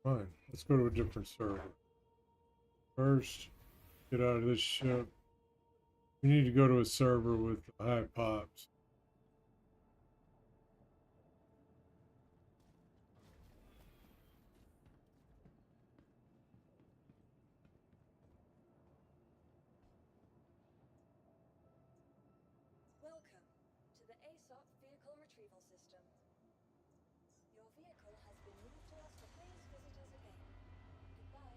Fine. Let's go to a different server. First, get out of this ship. We need to go to a server with high pops. Welcome to the ASOP Vehicle Retrieval System. Your vehicle has been moved to us, so please visit us again. Goodbye.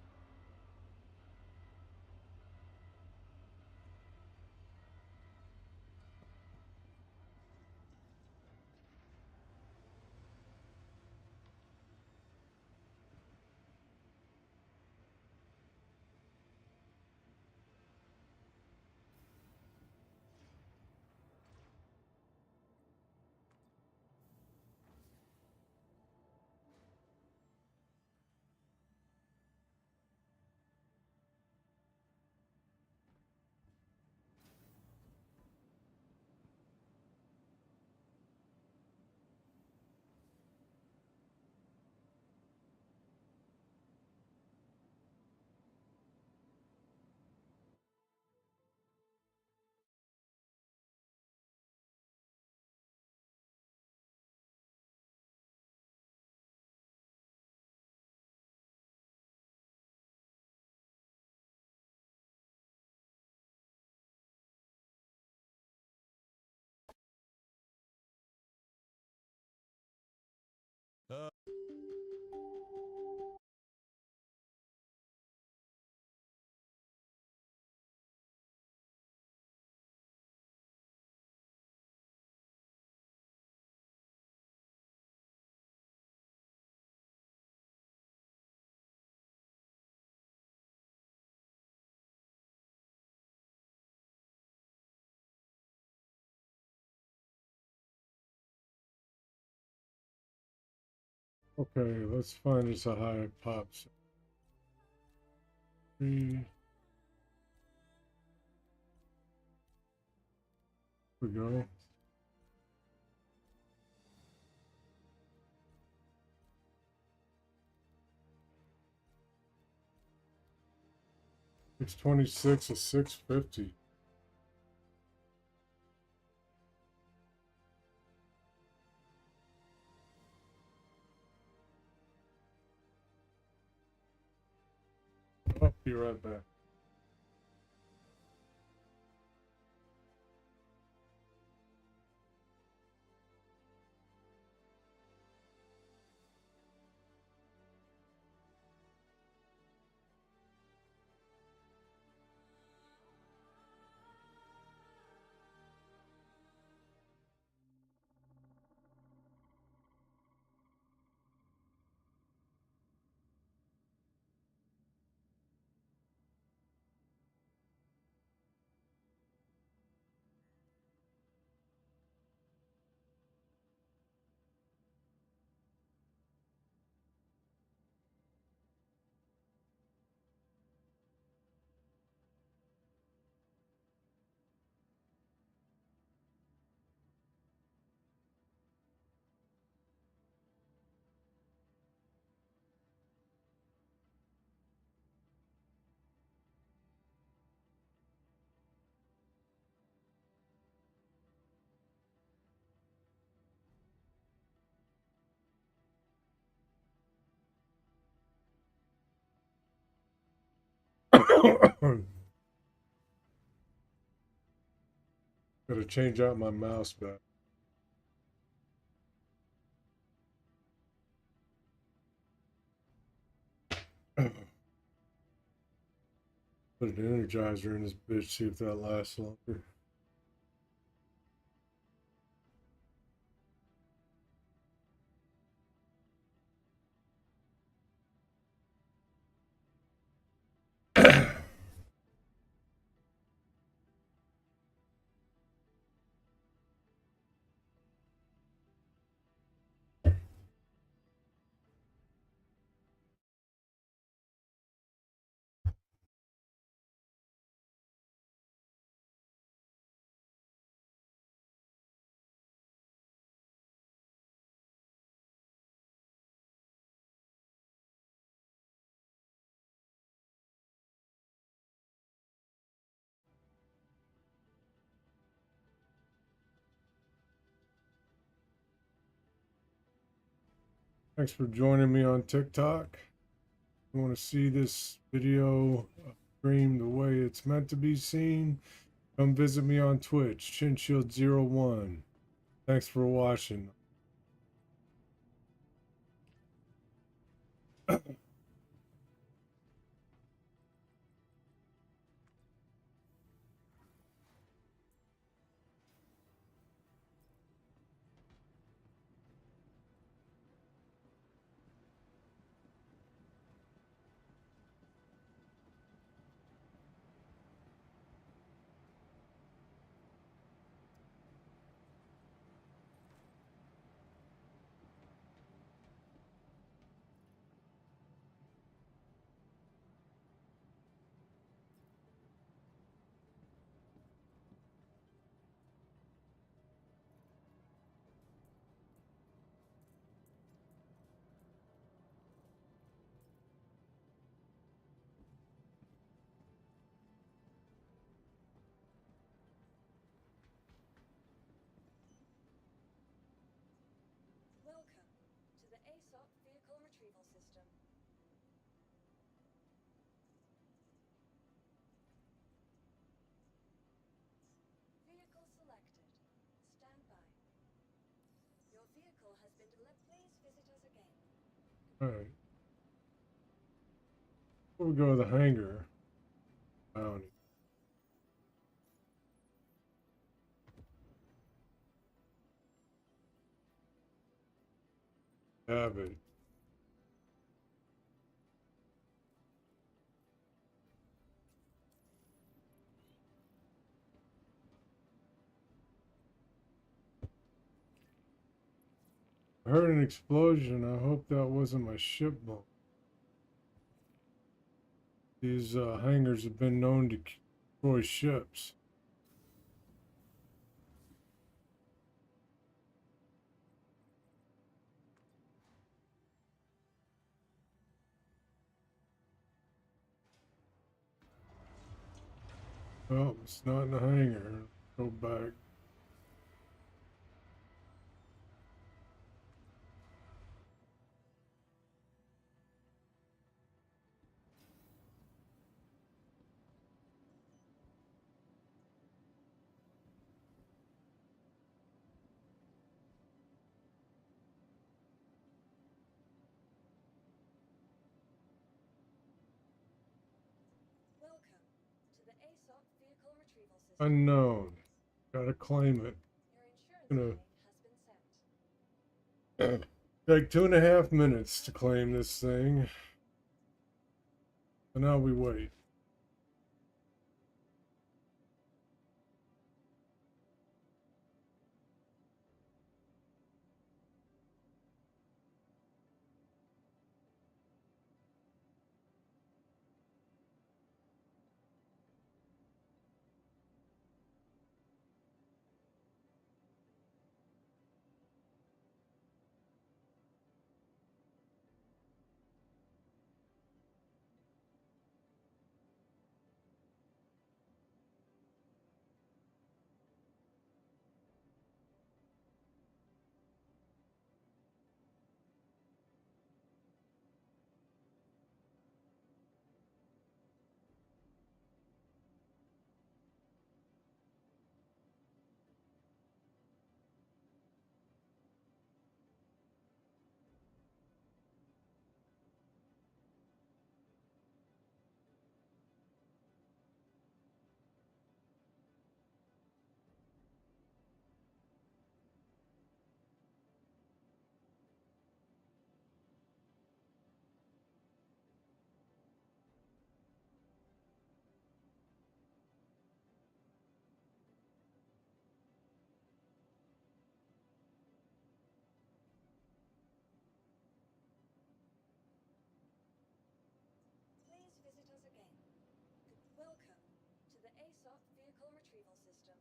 Okay, let's find us a high pops. Here we go. $626 is $650. Be right back. Gotta change out my mouse back. Put an energizer in this bitch, see if that lasts longer. Thanks for joining me on TikTok. If you want to see this video streamed the way it's meant to be seen, come visit me on Twitch, ChinShield01. Thanks for watching. Welcome to the ASOP Vehicle Retrieval System. Vehicle selected. Stand by. Your vehicle has been delivered. Please visit us again. Alright. Before we go to the hangar, bounty. Cabbage. I heard an explosion. I hope that wasn't my ship bomb. These hangars have been known to destroy ships. Well, it's not in the hangar. Go back. Unknown. Gotta claim it. Your Gonna insurance rating has been sent. take 2.5 minutes to claim this thing. So now we wait. Please visit us again. Welcome to the ASOP Vehicle Retrieval System.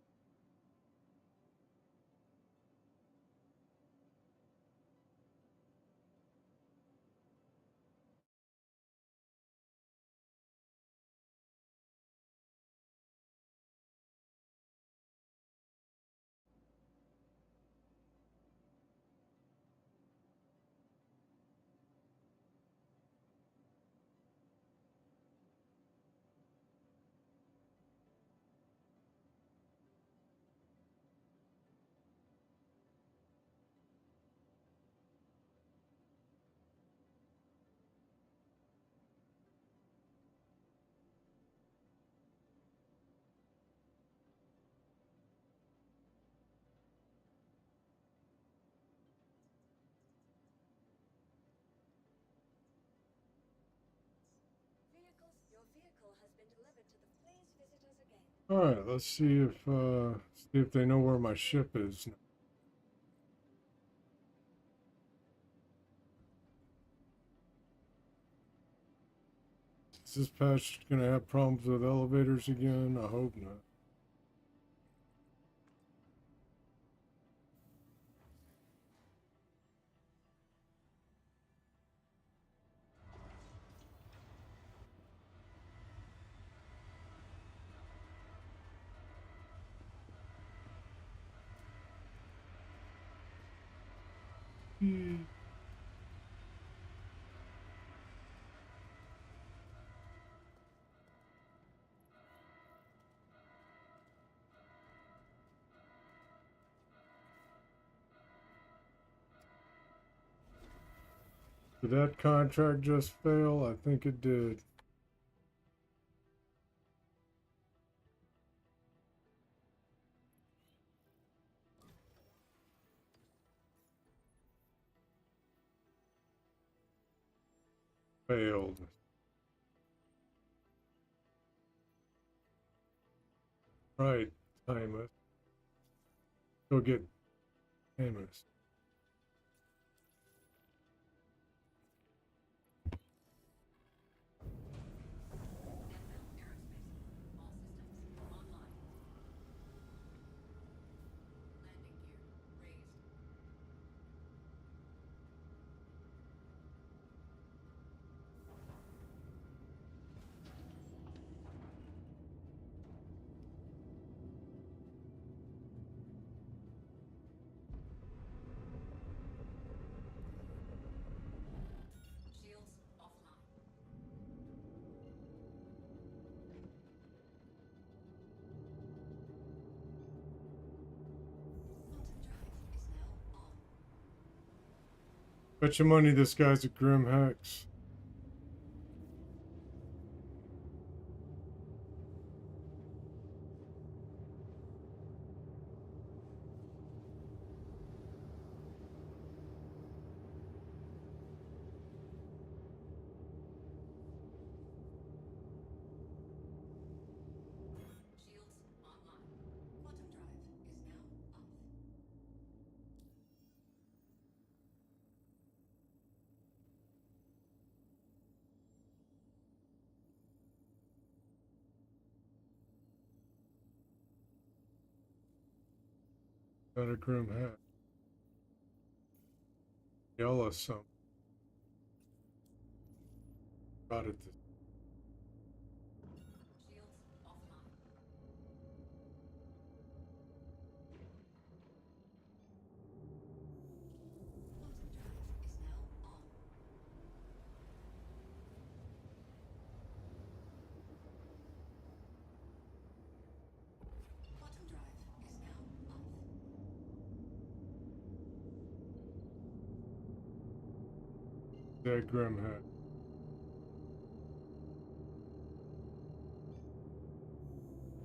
Your vehicle has been delivered to the. Please visit us again. All right, let's see if they know where my ship is. Is this patch gonna have problems with elevators again? I hope not. Did that contract just fail? I think it did. Failed. Right, Timus. Go get Timus. Shields offline. Quantum drive is now on. Bet your money this guy's a Grim Hex. Got a grim hat. Yell us some. Got it. Shields offline. Quantum drive is now on. Quantum drive is now off. That grim hat.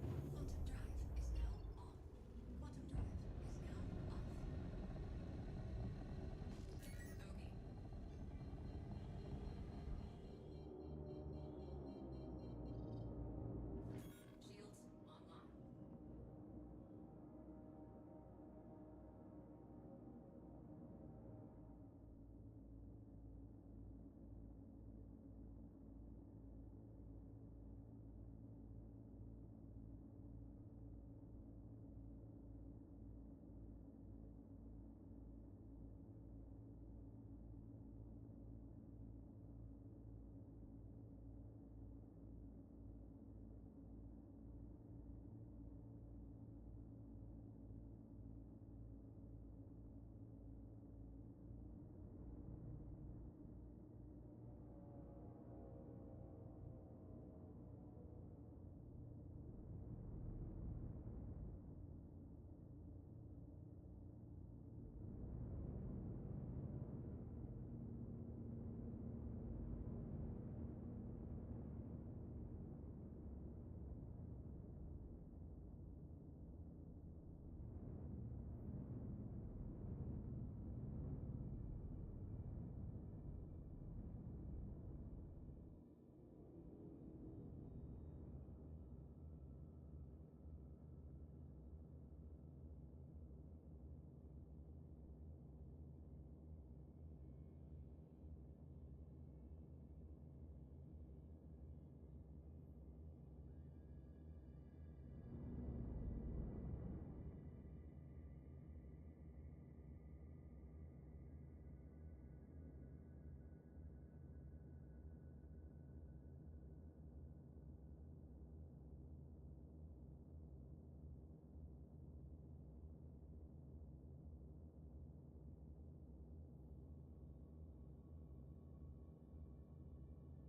Quantum drive is now on. Quantum drive is now off. Bogey. Shields online.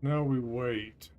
Now we wait.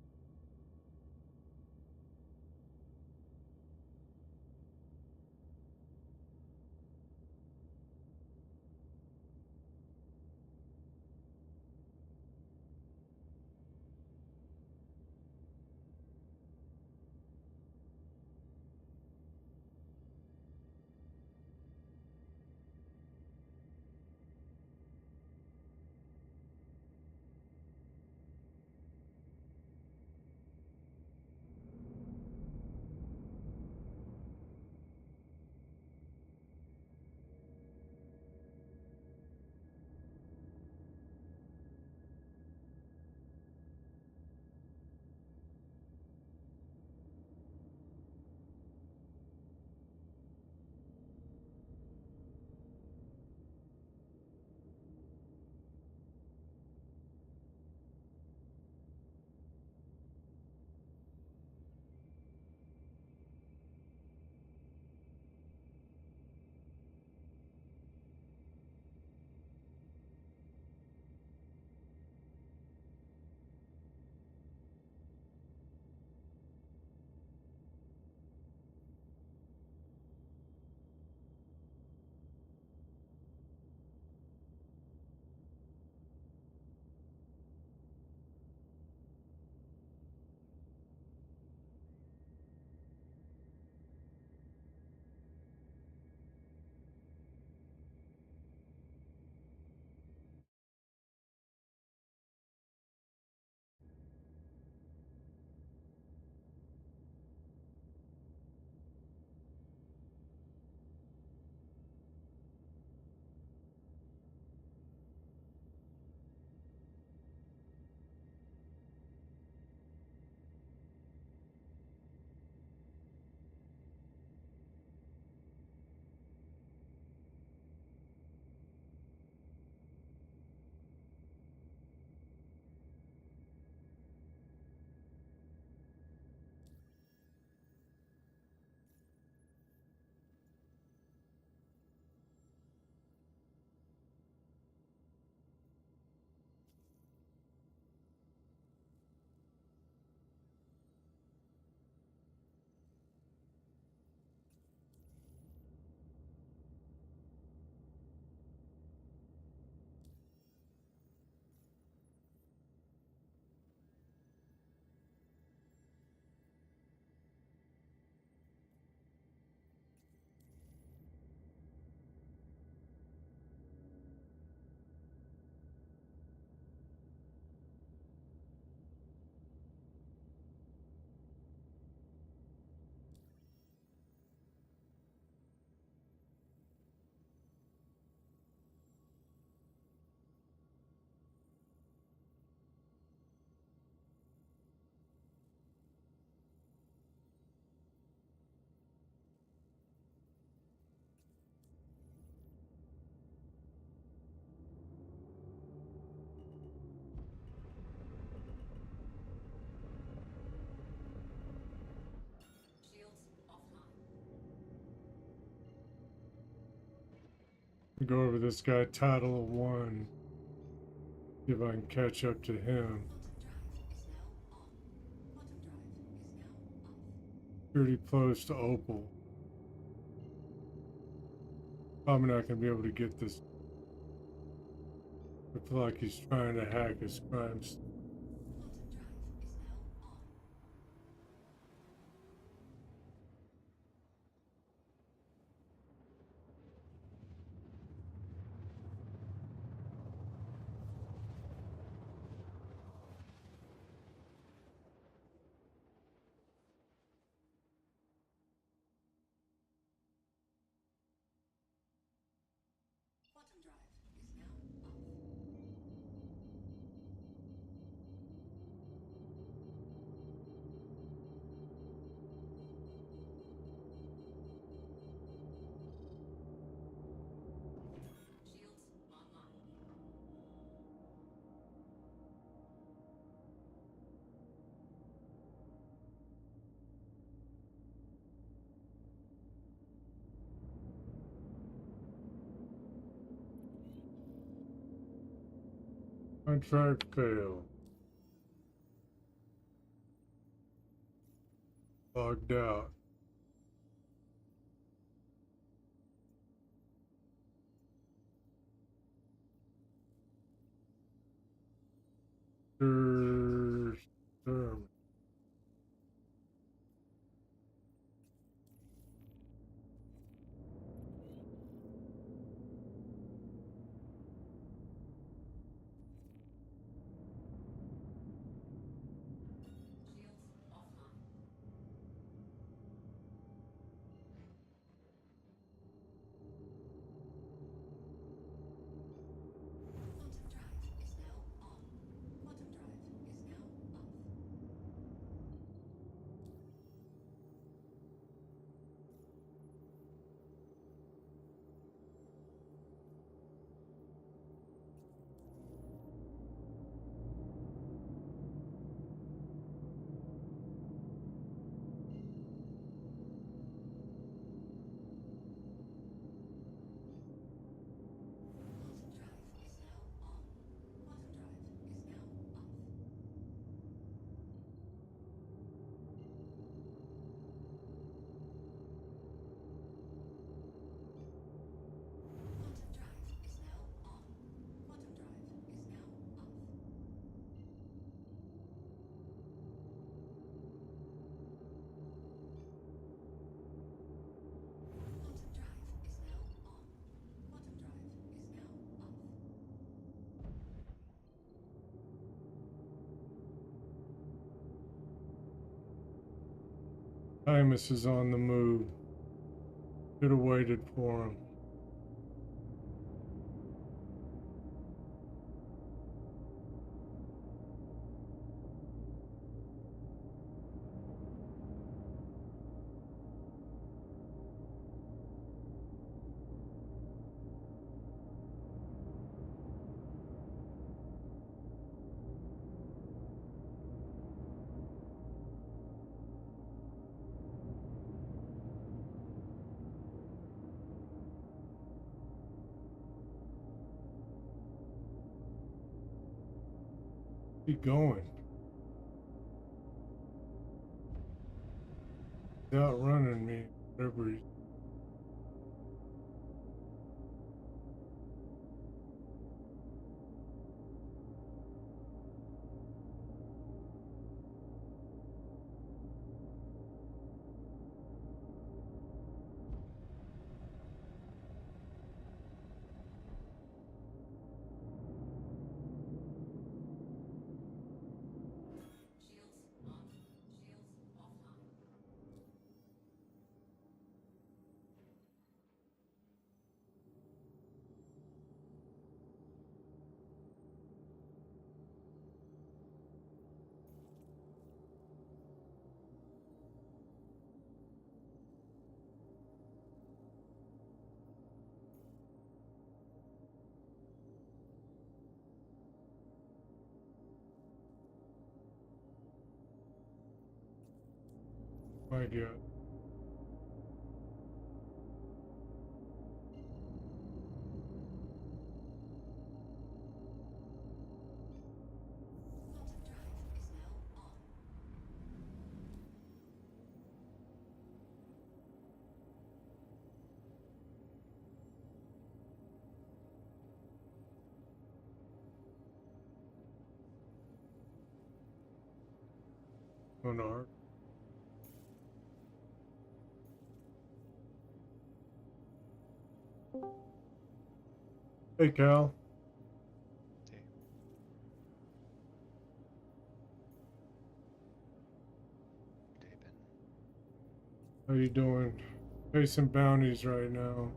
Go over this guy, Title of One. See if I can catch up to him. Security post Opal. Probably not gonna be able to get this. Looks like he's trying to hack his crimes. Quantum drive is now off. Shields online. Contract failed. Logged out. Term. Shields offline. Quantum drive is now on. Quantum drive is now off. Quantum drive is now on. Quantum drive is now off. Quantum drive is now on. Quantum drive is now off. Quantum drive is now on. Quantum drive is now off. Imus is on the move. Should have waited for him. Keep going. He's outrunning me. Whatever he. Shields on. Shields offline. My God. Sonar. Hey, Cal. Hey. Day Ben. How you doing? Facing bounties right now.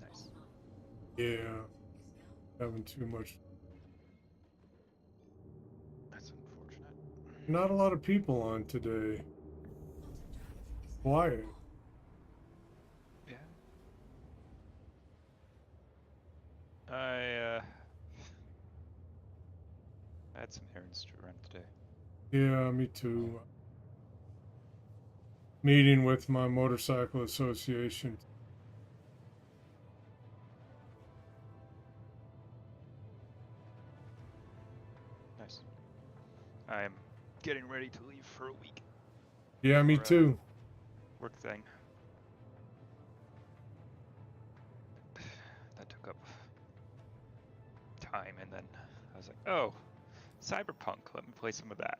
Nice. Yeah, having too much. That's unfortunate. Not a lot of people on today. Quiet. Yeah. I had some errands to run today. Yeah, me too. Meeting with my motorcycle association. Nice. I'm getting ready to leave for a week Yeah, me for a too. work thing. That took up time, and then I was like, oh, Cyberpunk, let me play some of that.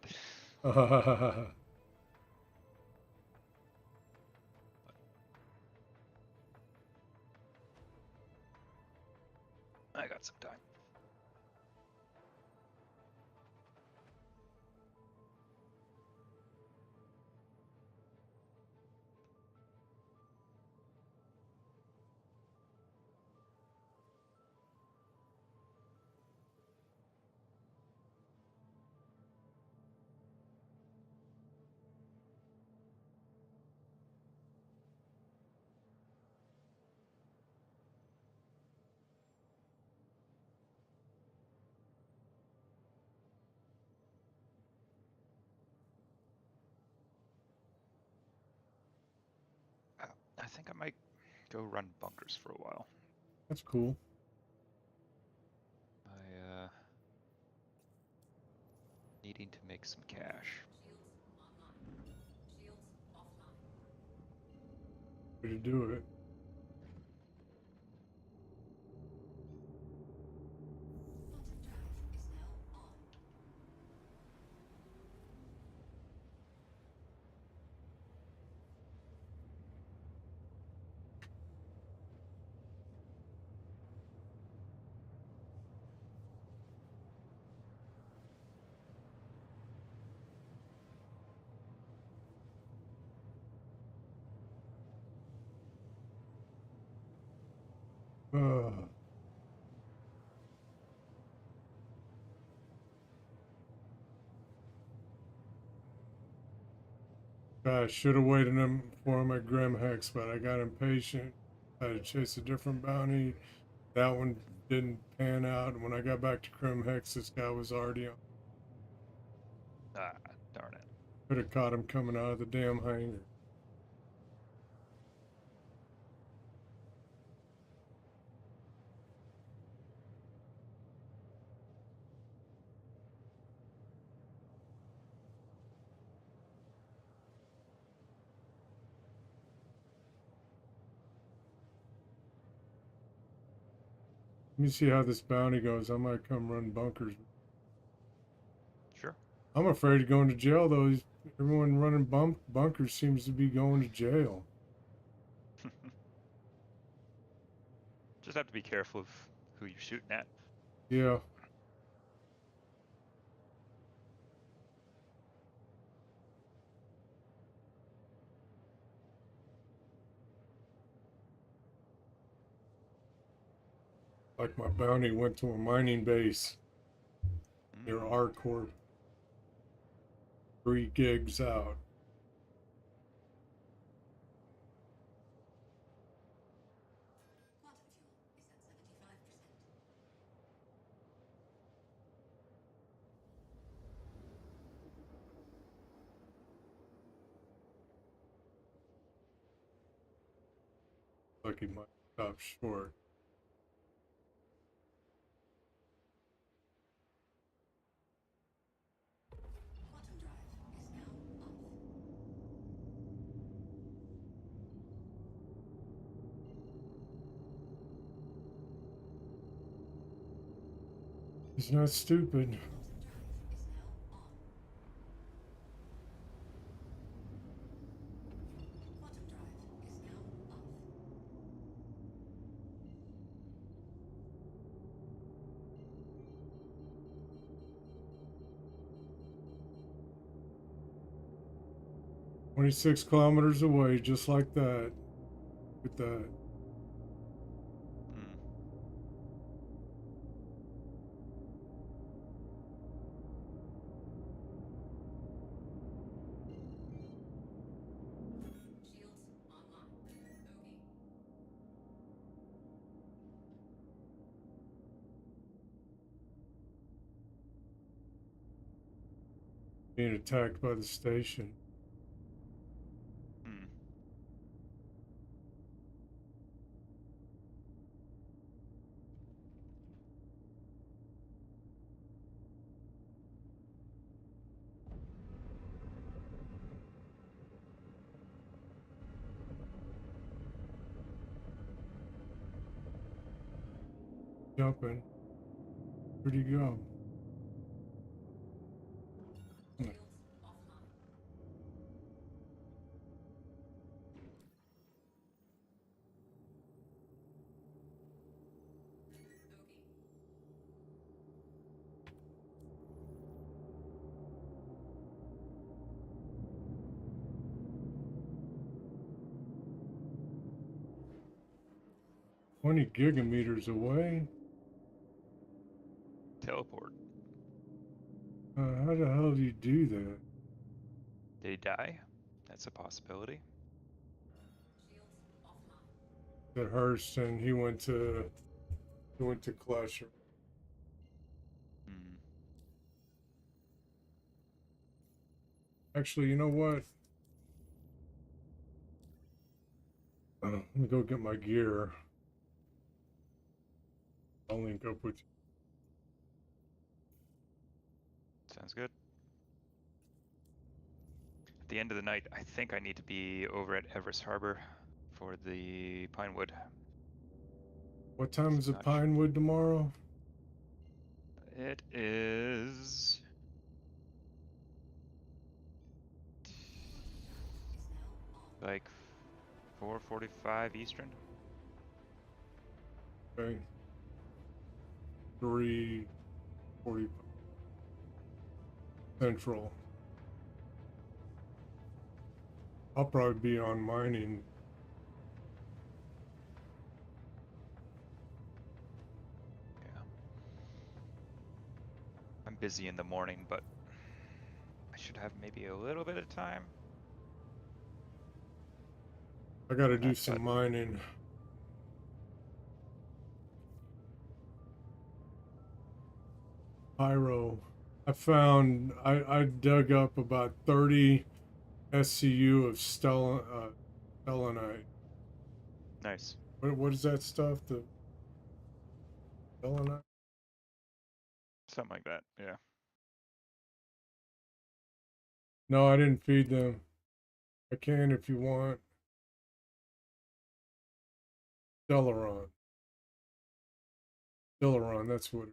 I got some time. I think I might go run bunkers for a while. That's cool. I needing to make some cash. Way to do it. Uh, I should have waited for him at Grim Hex, but I got impatient. I had to chase a different bounty. That one didn't pan out. And when I got back to Grim Hex, this guy was already on. Ah, darn it. Could have caught him coming out of the damn hangar. Let me see how this bounty goes. I might come run bunkers. Sure. I'm afraid of going to jail, though. Everyone running bunkers seems to be going to jail. Just have to be careful of who you're shooting at. Yeah. Like my bounty went to a mining base near Mm. Arcorp. 3 gigs out. Quantum fuel is at 75%. Like he might stop short. Quantum drive is now off. He's not stupid. Quantum drive is now on. 26 kilometers away, just like that. With that. Hmm. Shields online. Bogey. Being attacked by the station. Hmm. 'Jumping. Where'd he go? Shields offline. Bogey. 20 gigameters away? Teleport. How the hell do you do that? Did he die? That's a possibility. Shields offline. That Hurst, and he went to Clutcher. Hmm. Actually, you know what? Let me go get my gear. I'll link up with you. Sounds good. At the end of the night, I think I need to be over at Everest Harbor for the Pinewood. What time is the Not sure. Pinewood tomorrow? It is Is now on. like 4:45 Eastern. Okay. 3:45 Central. I'll probably be on mining. Yeah. I'm busy in the morning, but I should have maybe a little bit of time. I gotta on do that some side. mining. Pyro. I dug up about 30 SCU of stellanite. Nice. What is that stuff? The stellanite? Something like that. Yeah. No, I didn't feed them. I can if you want. Stellaron. Stellaron, that's what.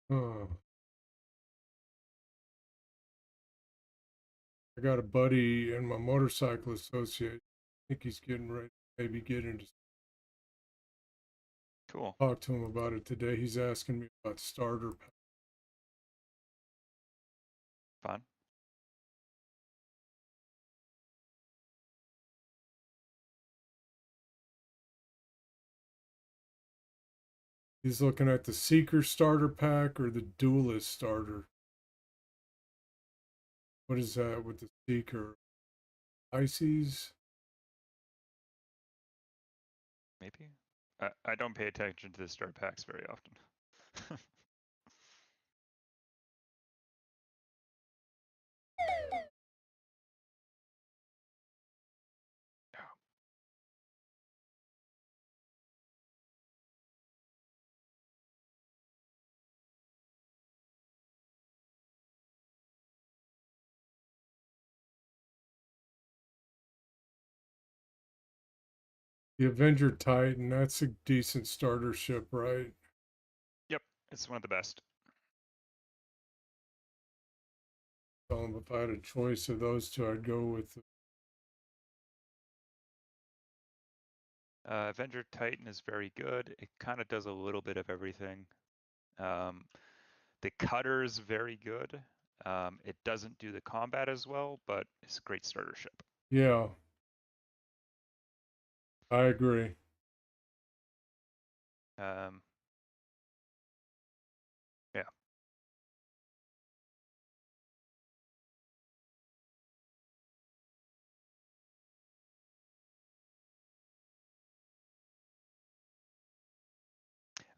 Oh, I got a buddy in my motorcycle association. I think he's getting ready, maybe get into Cool. talk to him about it today. He's asking me about starter pack. Fun. He's looking at the Seeker starter pack or the Duelist starter. What is that with the Seeker? Ices? Maybe. I don't pay attention to the start packs very often. The Avenger Titan, that's a decent starter ship, right? Yep, it's one of the best. If I had a choice of those two, I'd go with Avenger Titan is very good. It kind of does a little bit of everything. The cutter's very good. It doesn't do the combat as well, but it's a great starter ship. yeah. I agree. Um, yeah.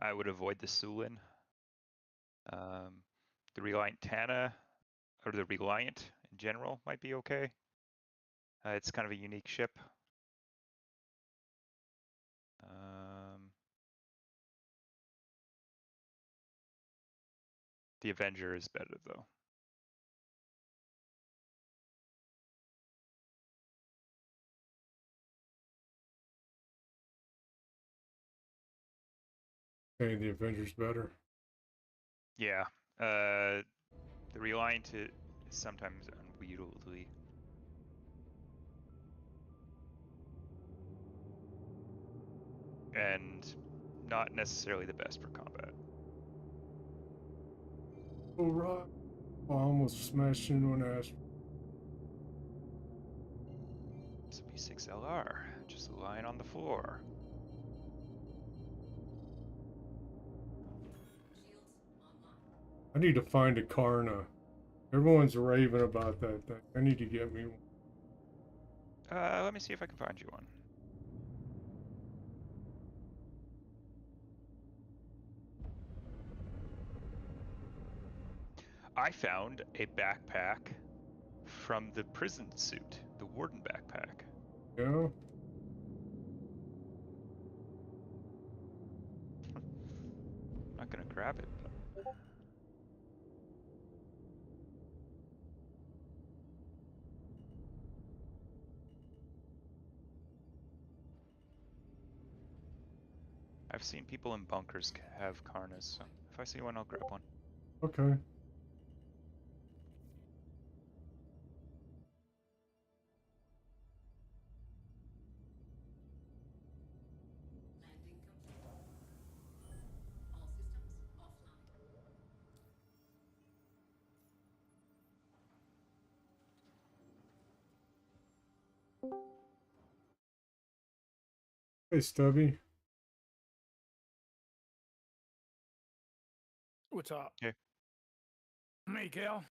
I would avoid the Toolin. The Reliant Tana, or the Reliant in general, might be okay. It's kind of a unique ship. The Avenger is better though. Okay, the Avenger's better. Yeah. The Reliant is sometimes unwieldy. And not necessarily the best for combat. Oh, right. Oh, I almost smashed into an ass. It's a B6LR, just lying on the floor. Shields online. I need to find a Karna. Everyone's raving about that thing. I need to get me one. Let me see if I can find you one. I found a backpack from the prison suit, the warden backpack. Yeah? I'm not gonna grab it, but I've seen people in bunkers have Karnas, so if I see one, I'll grab one. Okay. Landing complete. All systems offline. Hey, Stubby. What's up? Okay. Hey, Cal.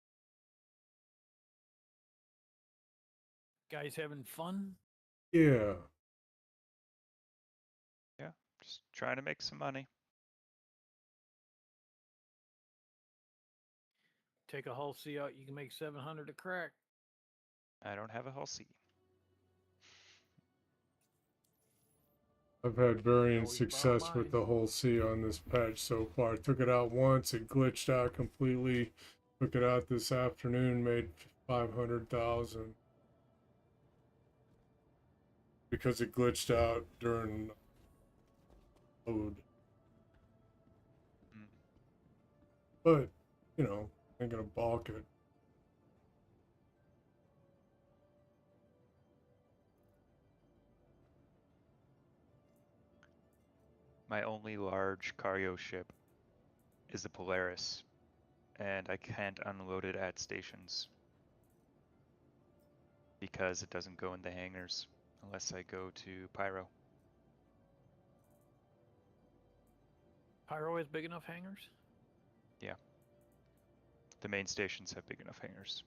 Guys having fun? Yeah. Yeah, just trying to make some money. Take a hull C out, you can make 700 a crack. I don't have a hull C. I've had varying Always borrow success with mine. the whole C on this patch so far. I took it out once, it glitched out completely. Took it out this afternoon, made 500,000 because it glitched out during load. Mm. But, you know, ain't gonna balk it. My only large cargo ship is the Polaris, and I can't unload it at stations because it doesn't go in the hangars unless I go to Pyro. Pyro has big enough hangars? Yeah. The main stations have big enough hangars.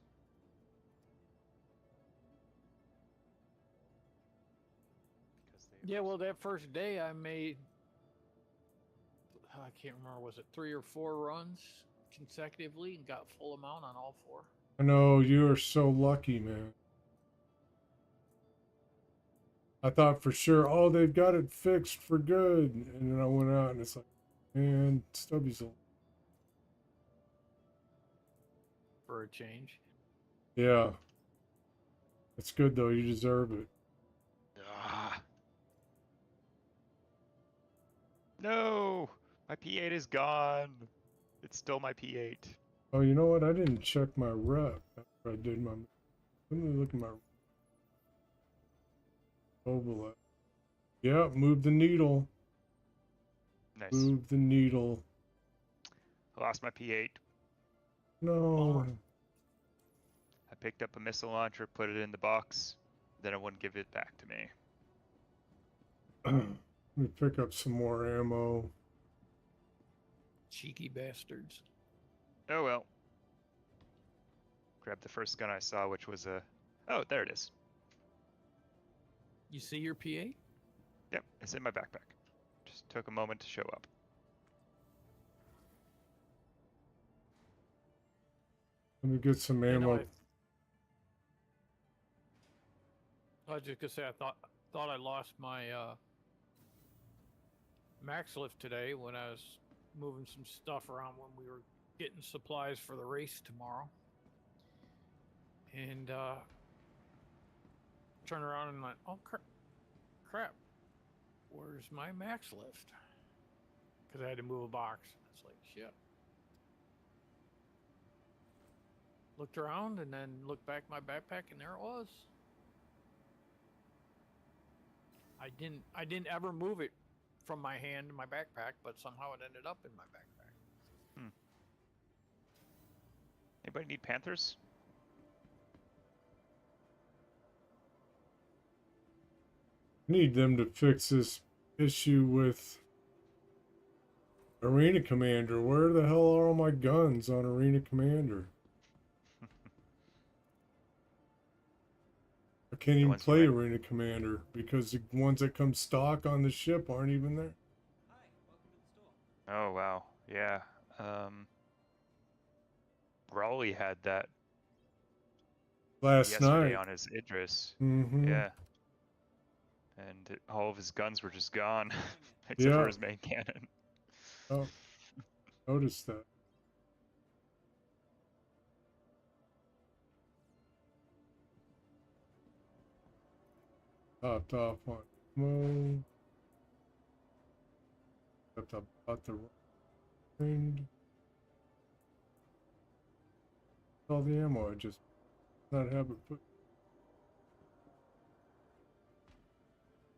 Yeah, well, that first day I made, I can't remember, was it 3 or 4 runs consecutively and got full amount on all 4? I know, you are so lucky, man. I thought for sure, oh, they've got it fixed for good. And then I went out and it's like, man, Stubby's a. For a change. Yeah. It's good though, you deserve it. Ah. No! My P8 is gone. It's still my P8. Oh, you know what? I didn't check my rep after I did my. Let me look at my overlay. Yeah, move the needle. Nice. Move the needle. I lost my P8. No. I picked up a missile launcher, put it in the box, then it wouldn't give it back to me. Let me pick up some more ammo. Cheeky bastards. Oh well. Grabbed the first gun I saw, which was a... Oh, there it is. You see your P8? Yep, it's in my backpack. Just took a moment to show up. Let me get some You know, ammo. I was just gonna say I thought I lost my max lift today when I was moving some stuff around when we were getting supplies for the race tomorrow. And turn around and like, oh crap, where's my max lift? Because I had to move a box. It's like shit. Looked around and then looked back in my backpack and there it was. I didn't ever move it from my hand to my backpack, but somehow it ended up in my backpack. Anybody need Panthers? Need them to fix this issue with Arena Commander. Where the hell are all my guns on Arena Commander? I can't even ones you play might- Arena Commander because the ones that come stock on the ship aren't even there. Hi, welcome to the store. Oh wow, yeah. Raleigh had that Last yesterday night. on his Idris. Mm-hmm. Yeah. And all of his guns were just gone, except for his main cannon. Oh, noticed that. Topped off on ammo. Got the right. All the ammo I just not have it put.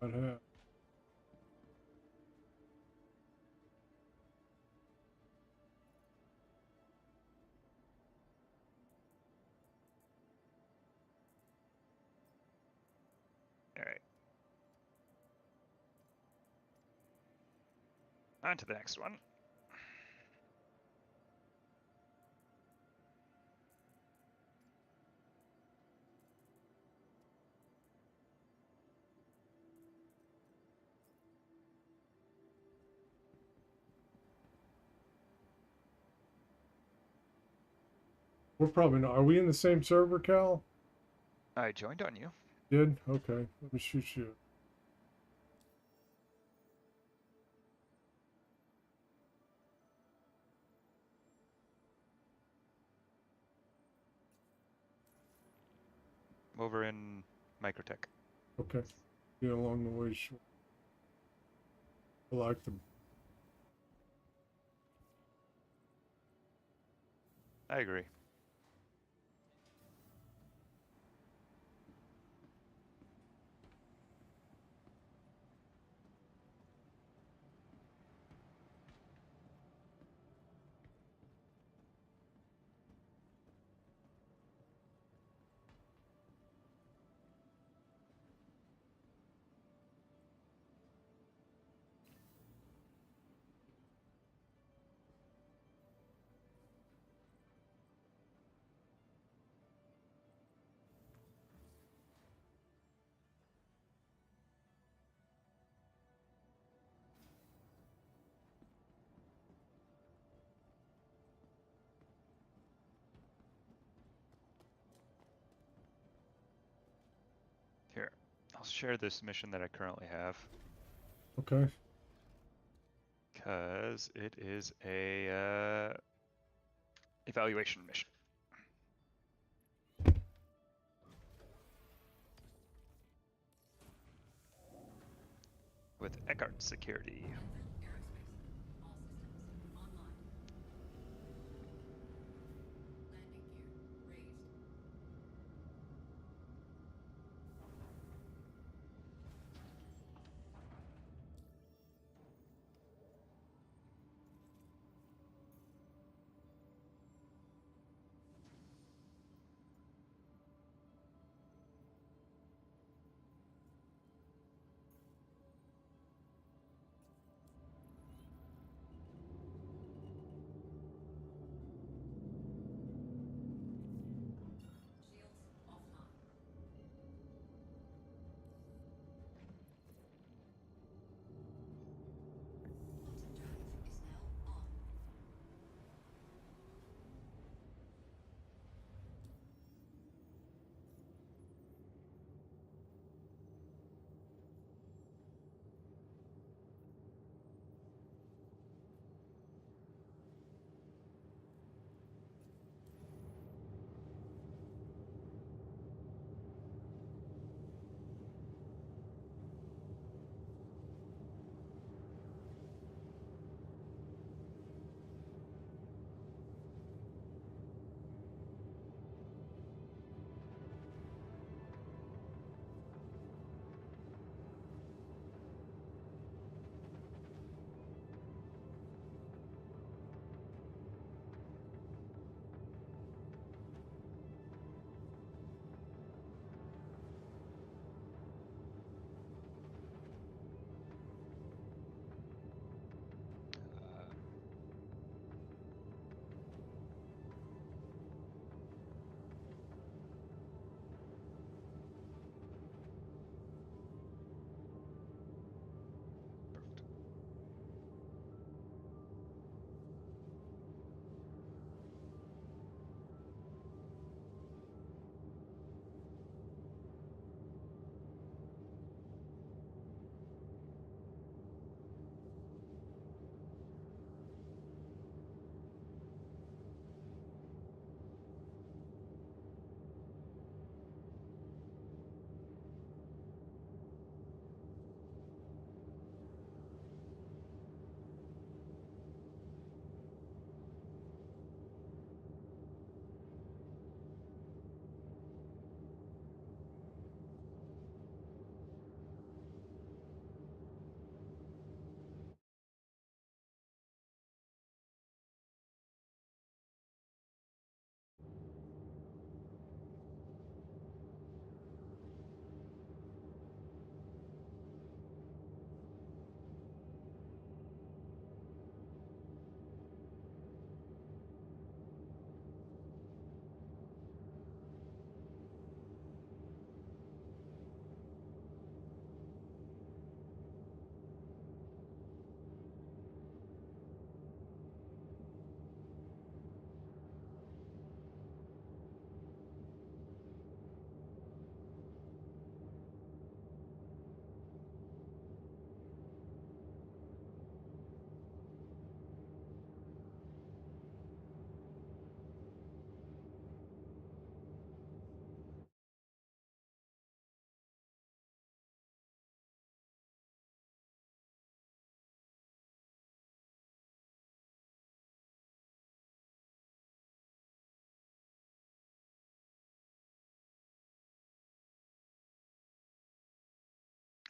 Not have. All right. On to the next one. We're probably not. Are we in the same server, Cal? I joined on you. Did? Okay. Let me shoot you. Over in Microtech. Okay. Get along the way short. I like them. I agree. Here, I'll share this mission that I currently have. Okay. Because it is a evaluation mission. With Eckhart Security.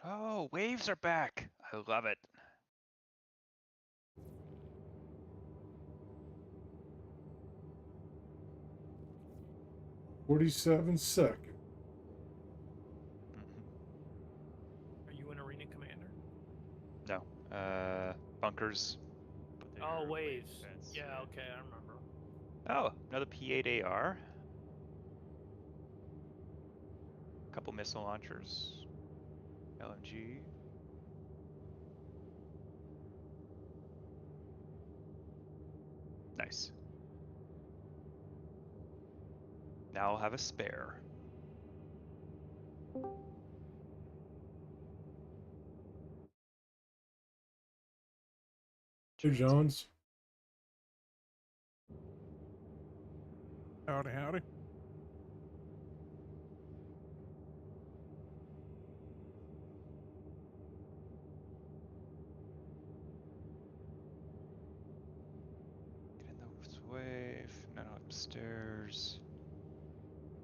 Oh, waves are back. I love it. $47 Mhm. Are you an arena commander? No. Bunkers. But they Oh, are wave waves. defense, Yeah, okay, I remember. Oh, another P8AR. Couple missile launchers. LMG. Nice. Now I'll have a spare. Hey, Jones. Howdy, howdy. Get in the wave. Not upstairs.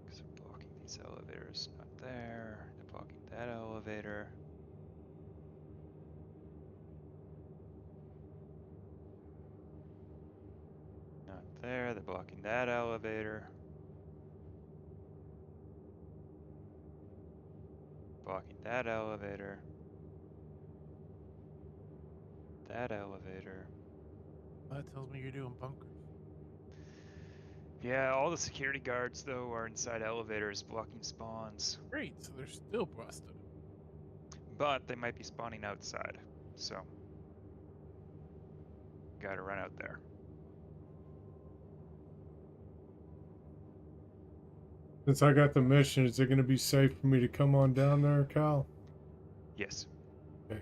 Because they're blocking these elevators. Not there. They're blocking that elevator. Not there. They're blocking that elevator. Blocking that elevator. That elevator. That tells me you're doing bunkers. Yeah, all the security guards, though, are inside elevators blocking spawns. Great, so they're still busted. But they might be spawning outside. So, gotta run out there. Since I got the mission, is it going to be safe for me to come on down there, Cal? Yes. Okay.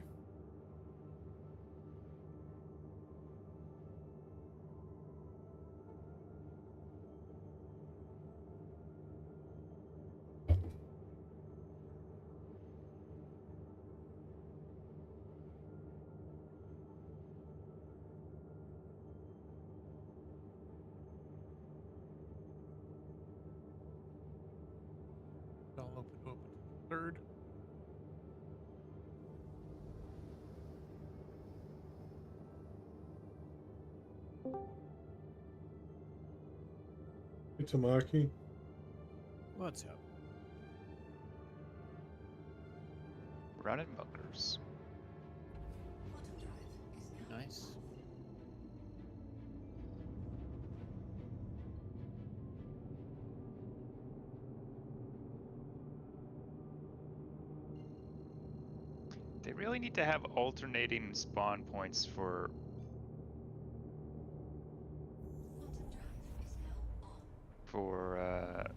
I'll open third. Hey, Tamaki. What's up? Running bunkers. Quantum drive is now Nice. They really need to have alternating spawn points for quantum drive is now on. for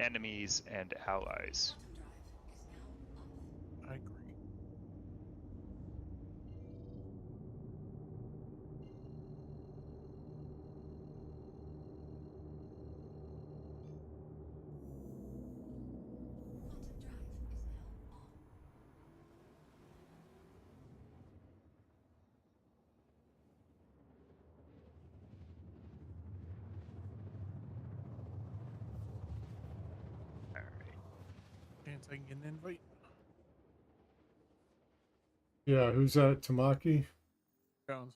enemies and allies. Quantum drive is now off. I agree. Quantum drive is now on. All right. Chance I can get an invite. Yeah, who's that? Tamaki? Jones.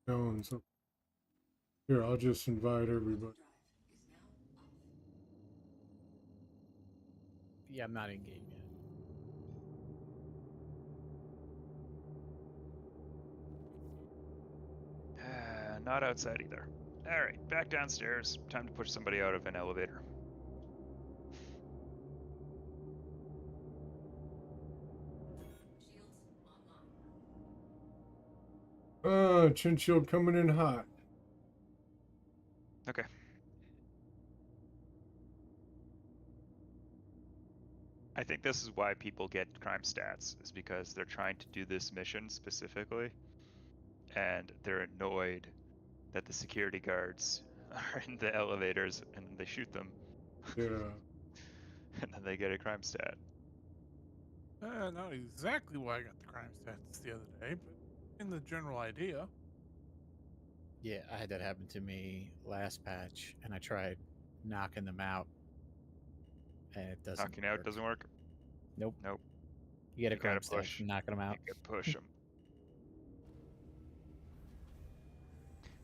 Jones. Here, I'll just invite everybody. Drive is now off. Yeah, I'm not in game yet. Not outside either. All right, back downstairs. Time to push somebody out of an elevator. Shields online. Chin Shield coming in hot. Okay. I think this is why people get crime stats, is because they're trying to do this mission specifically, and they're annoyed that the security guards are in the elevators and they shoot them, Yeah. and then they get a crime stat. Not exactly why I got the crime stats the other day, but in the general idea. Yeah, I had that happen to me last patch, and I tried knocking them out, and it doesn't Knocking out work. doesn't work. Nope. Nope. You get a You gotta crime stat push. for knocking them You out. can push them.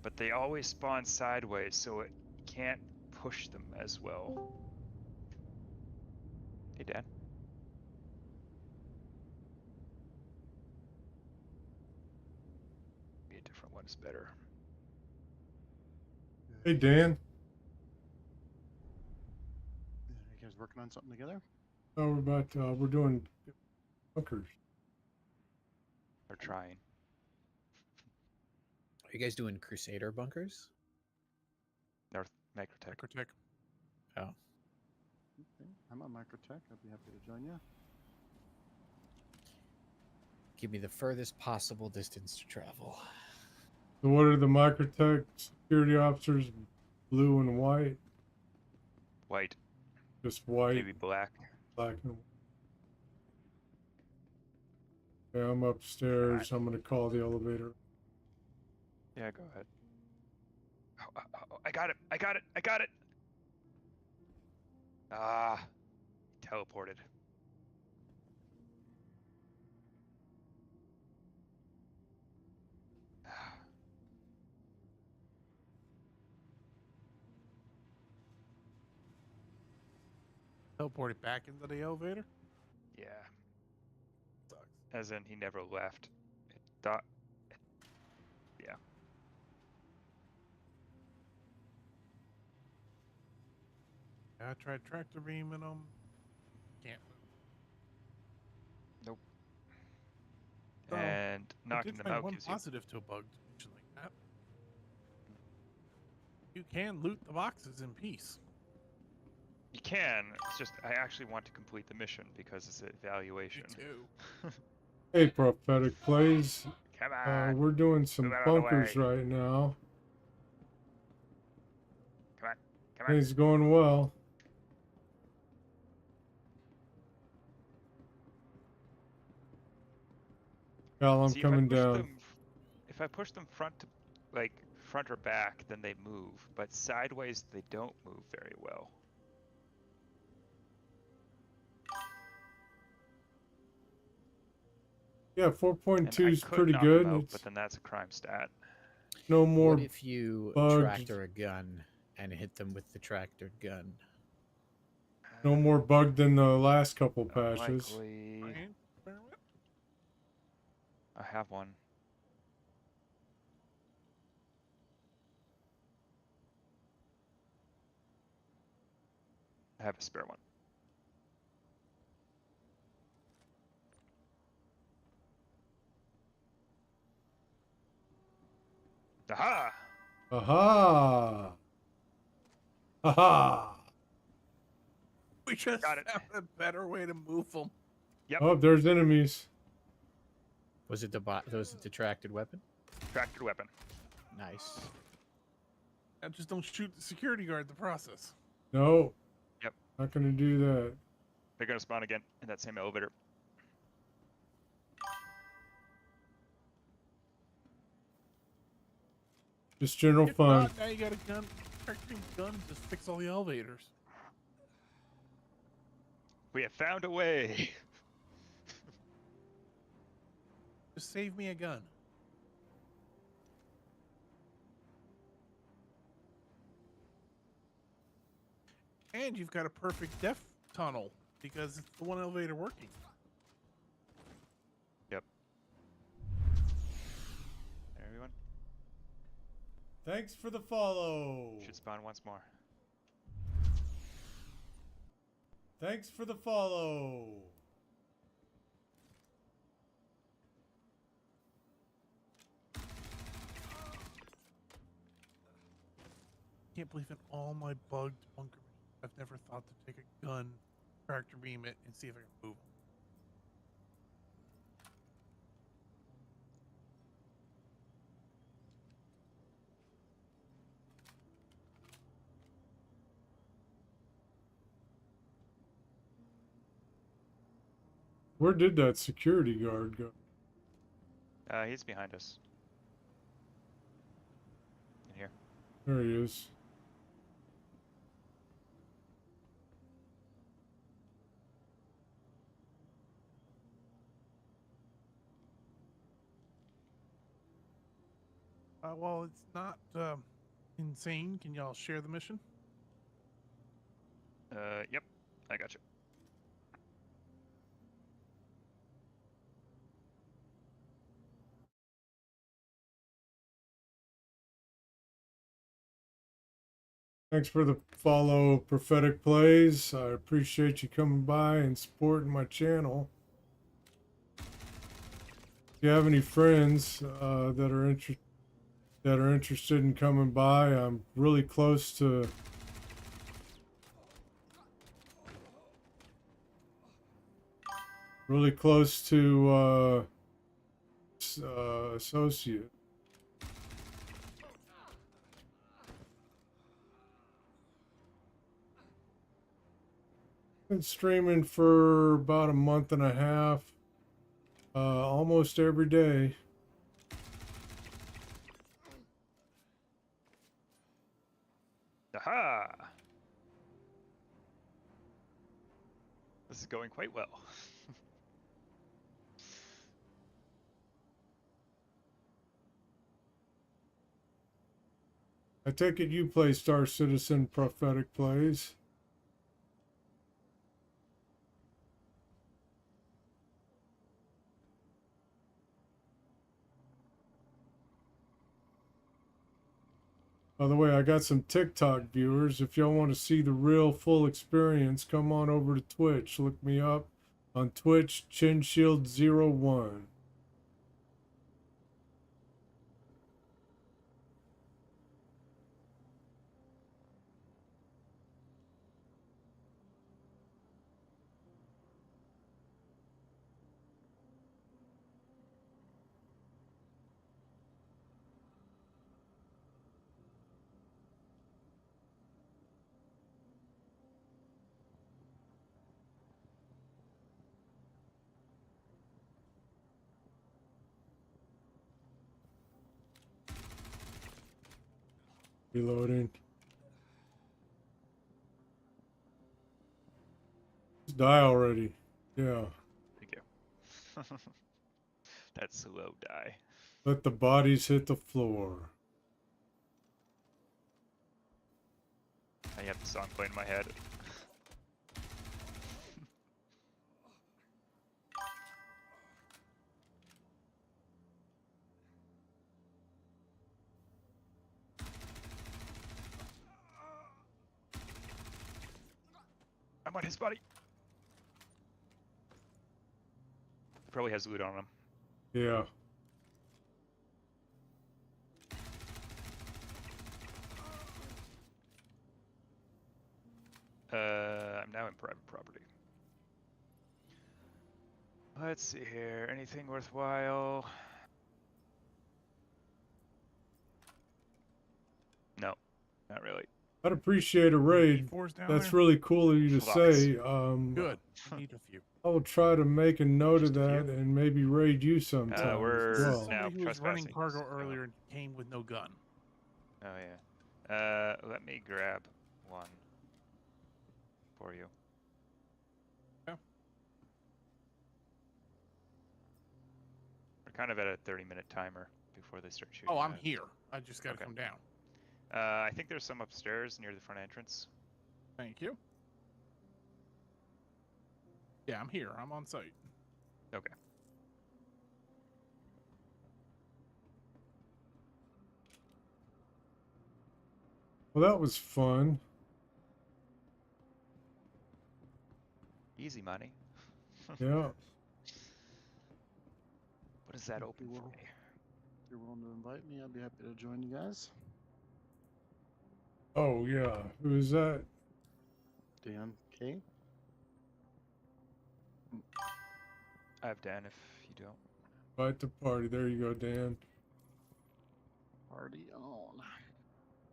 But they always spawn sideways, so it can't push them as well. Hey, Dan. Maybe a different one is better. Hey, Dan. You guys working on something together? Oh, we're doing bunkers. They're trying. Are you guys doing Crusader bunkers? North Microtech. Microtech. Oh, Okay. I'm on Microtech. I'd be happy to join you. give me the furthest possible distance to travel. So what are the Microtech security officers? Blue and white? White. Just white, Maybe black. black and white. Yeah, I'm upstairs. I'm gonna call the elevator. Yeah, go ahead. I got it. I got it. I got it. Ah, teleported. Teleport it back into the elevator. Yeah, Sucks. as in he never left. It thought. Yeah. I tried tractor beaming them. Can't move. Nope. So, And I knocking did them find out one gives you. positive to a bug dimension like that. You can loot the boxes in peace. You can. It's just I actually want to complete the mission because it's an evaluation. Me too. Hey, prophetic plays. Come on. We're doing some Move out of the bunkers way. right now. Come on. Come on. Things going well. Cal, I'm See, coming down. If I push them front to, like, front or back, then they move. But sideways, they don't move very well. Yeah, And 4.2 I is could pretty knock good. them out, It's but then that's a crime stat. no more What if you bugs. tractor a gun and hit them with the tractored gun? No more bug than the last couple patches. Unlikely. Right? Experiment? I have one. I have a spare one. Aha! Aha! Aha! We just Got it. found a better way to move them. Yep. Oh, there's enemies. Was it the tractored weapon? Tractor weapon. Nice. Now just don't shoot the security guard in the process. No. Yep. Not gonna do that. They're gonna spawn again in that same elevator. Just general If fun. not, now you got a gun. Tractoring gun just fix all the elevators. We have found a way. Just save me a gun. And you've got a perfect depth tunnel because it's the one elevator working. Yep. Everyone Thanks for the follow. should spawn once more. Thanks for the follow. Can't believe in all my bugged bunker missions, I've never thought to take a gun, tractor beam it, and see if I can move them. Where did that security guard go? He's behind us. In here. There he is. Well, it's not insane. Can y'all share the mission? Yep, I got you. Thanks for the follow, Prophetic Plays. I appreciate you coming by and supporting my channel. If you have any friends that are interested in coming by, I'm really close to associate. Been streaming for about a month and a half, almost every day. Aha! This is going quite well. I take it you play Star Citizen Prophetic Plays. By the way, I got some TikTok viewers. If y'all want to see the real full experience, come on over to Twitch. Look me up on Twitch, ChinShield01. Reloading. Just die already. Yeah. Thank you. That slow die. Let the bodies hit the floor. I have the song playing in my head. I'm on his body. He probably has loot on him. Yeah. I'm now in private property. Let's see here. Anything worthwhile? No, not really. I'd appreciate a raid. D4's down That's there? really cool of you to Lots. say. Good. I need a few. I will try to make a note of Just a few? that and maybe raid you sometime as we're well. now Somebody who was running trespassing, cargo so- earlier and came with no gun. Oh yeah. Let me grab one for you. Yeah. We're kind of at a 30-minute timer before they start shooting. Oh, I'm at us. here. I just gotta Okay. come down. I think there's some upstairs near the front entrance. Thank you. Yeah, I'm here. I'm on site. Okay. Well, that was fun. Easy money. Yeah. What is that If open you for will. me? If you're willing to invite me, I'd be happy to join you guys. Oh, yeah. Who is that? Dan K. I have Dan if you don't. Invite the party. There you go, Dan. Party on.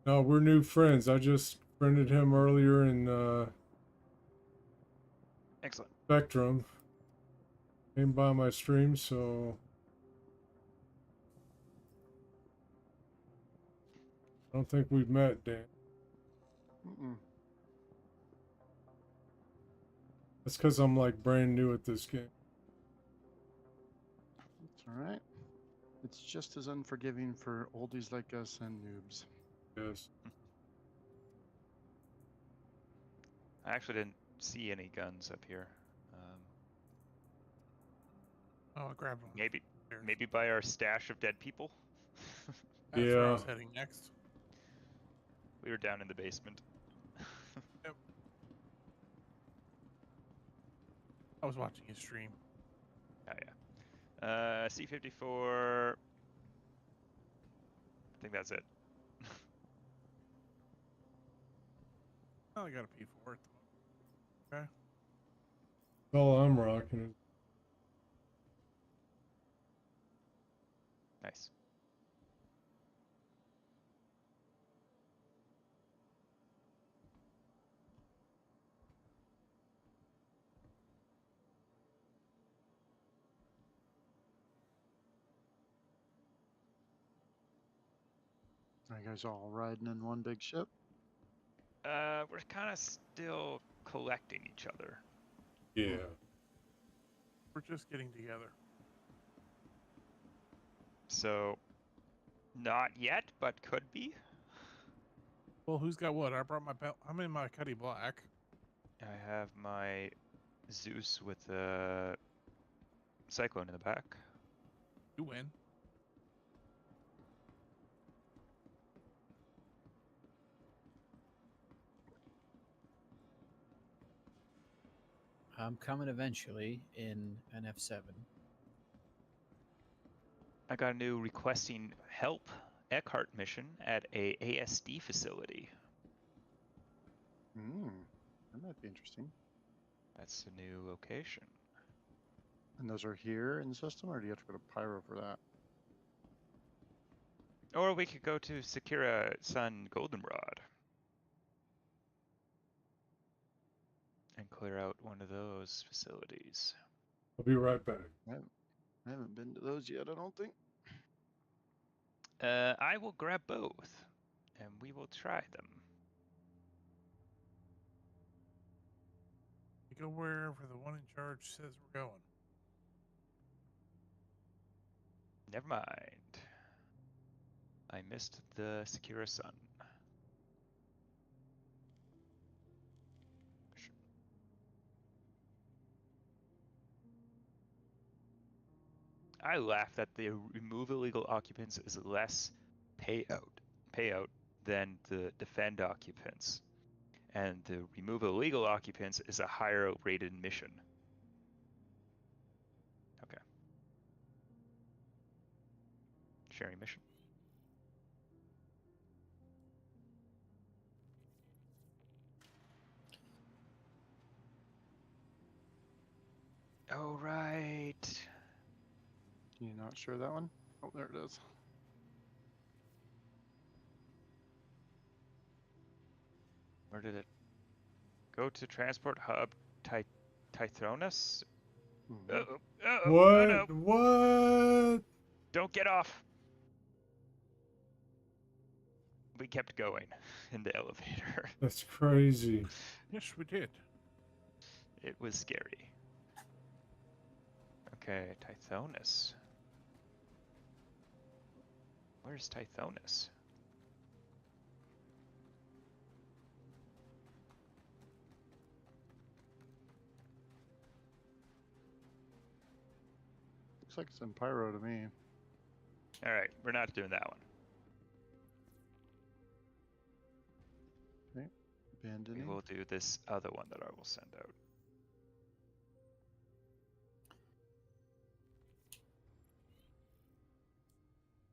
No, we're new friends. I just friended him earlier in Excellent. Spectrum. Came by my stream, so I don't think we've met, Dan. Mm-mm. That's because I'm like brand new at this game. That's all right. It's just as unforgiving for oldies like us and noobs. Yes. I actually didn't see any guns up here. Oh, I grabbed one. Maybe There's- maybe by our stash of dead people. That's where I Yeah. was heading next. We were down in the basement. I was watching his stream. Oh yeah. C-54. I think that's it. Oh, I got a P4 at the moment. Okay. All I'm rocking is Nice. Are you guys all riding in one big ship? We're kind of still collecting each other. yeah. We're just getting together. So, not yet, but could be. Well, who's got what? I brought my belt. I'm in my Cuddy Black. I have my Zeus with the Cyclone in the back. You win. I'm coming eventually in an F7. I got a new requesting help Eckhart mission at a ASD facility. That might be interesting. That's a new location. And those are here in the system, or do you have to go to Pyro for that? Or we could go to Sakura Sun Goldenrod and clear out one of those facilities. I'll be right back. I haven't been to those yet, I don't think. I will grab both, and we will try them. We go wherever the one in charge says we're going. Never mind. I missed the Sakura Sun. I laugh that the remove illegal occupants is less payout than the defend occupants, and the remove illegal occupants is a higher rated mission. Okay. Sharing mission. Oh right. You not sure that one? Oh, there it is. Where did it go? To transport hub Tithronus? Mhm. Uh-oh. What? Oh no. What? Don't get off. We kept going in the elevator. That's crazy. Yes, we did. It was scary. Okay, Tithonus. Where's Tithonus? Looks like it's in Pyro to me. Alright, we're not doing that one. Okay. We Abandoning. will do this other one that I will send out.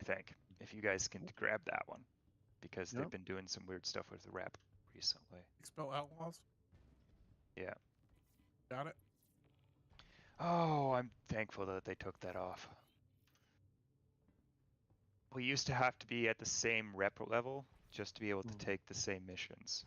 I think. If you guys can grab that one. Because they've Yep. been doing some weird stuff with the rep recently. Expel outlaws. Yeah. Got it. Oh, I'm thankful that they took that off. We used to have to be at the same rep level just to be able to take the same missions.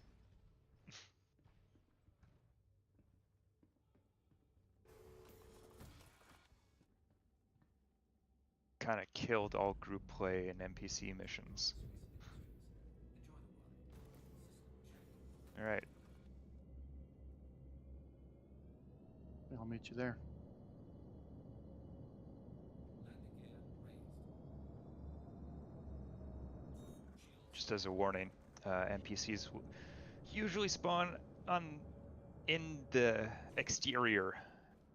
Kind of killed all group play and NPC missions. Alright. I'll meet you there. just as a warning, NPCs usually spawn in the exterior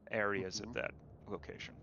areas of that location.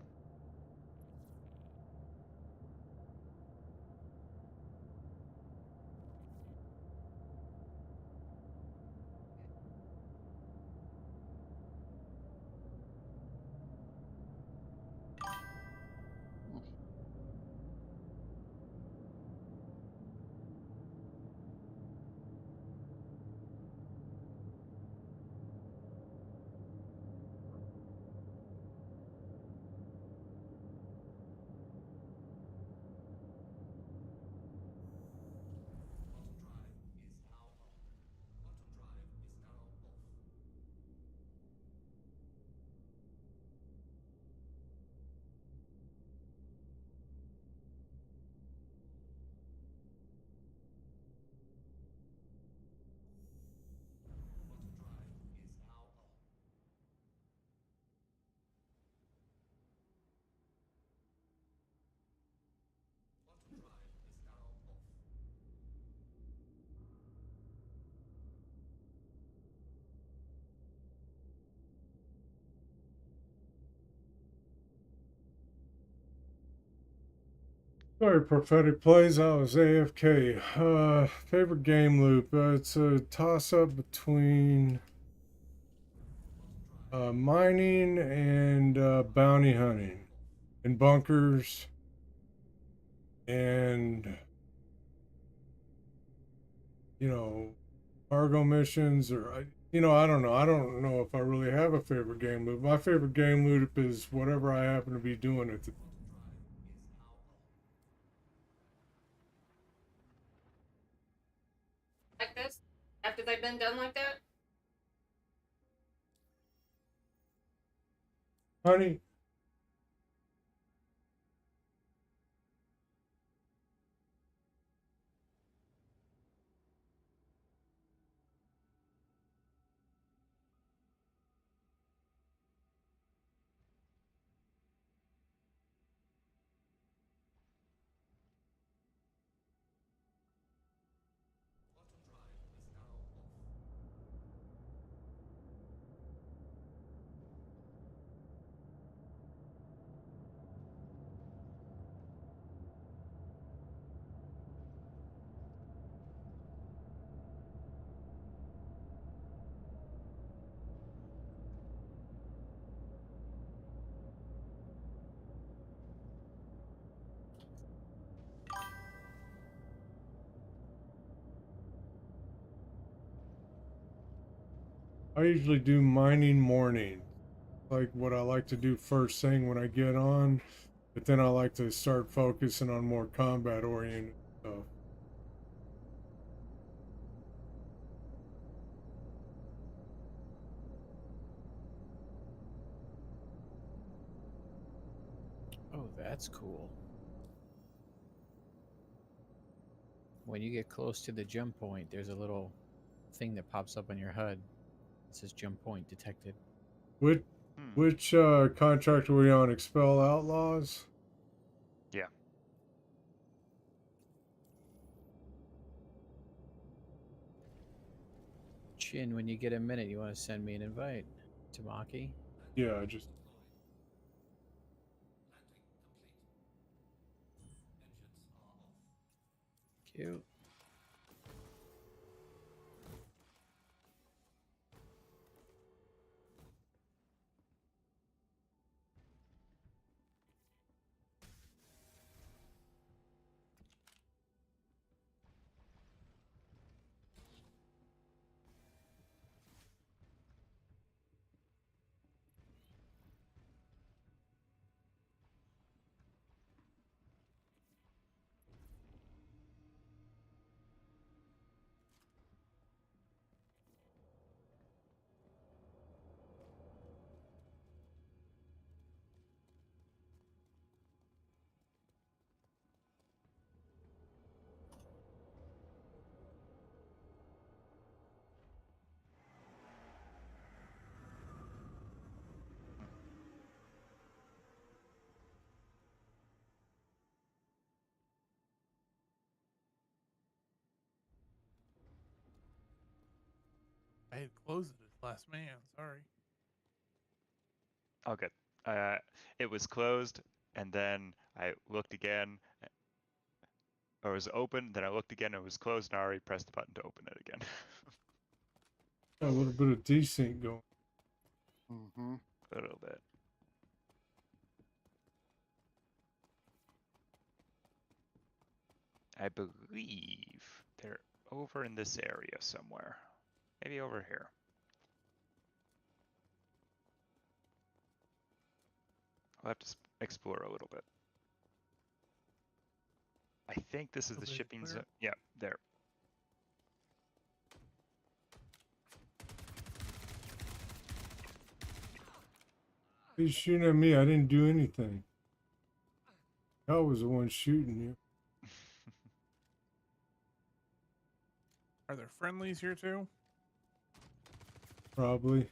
Sorry, prophetic plays. I was AFK. Favorite game loop. It's a toss up between mining and bounty hunting, and bunkers, and cargo missions, or I don't know. I don't know if I really have a favorite game loop. My favorite game loop is whatever I happen to be doing at the. Like this? After they've been done like that? Honey, I usually do mining morning, like what I like to do first thing when I get on, but then I like to start focusing on more combat oriented stuff. Oh, that's cool. When you get close to the jump point, there's a little thing that pops up on your HUD. It says jump point detected. Which Hmm. which contract are we on? Expel Outlaws? Yeah. Chin, when you get a minute, you want to send me an invite. Tamaki? Yeah, just Cute. had closed it as last man. Sorry. Oh, good. It was closed, and then I looked again, or it was open. Then I looked again, and it was closed, and I already pressed the button to open it again. A little bit of desync going. Mm-hmm. A little bit. I believe they're over in this area somewhere. Maybe over here. I'll have to explore a little bit. I think this is the Okay, shipping clear. zone. Yeah, there. He's shooting at me. I didn't do anything. I was the one shooting you. Are there friendlies here too? Probably.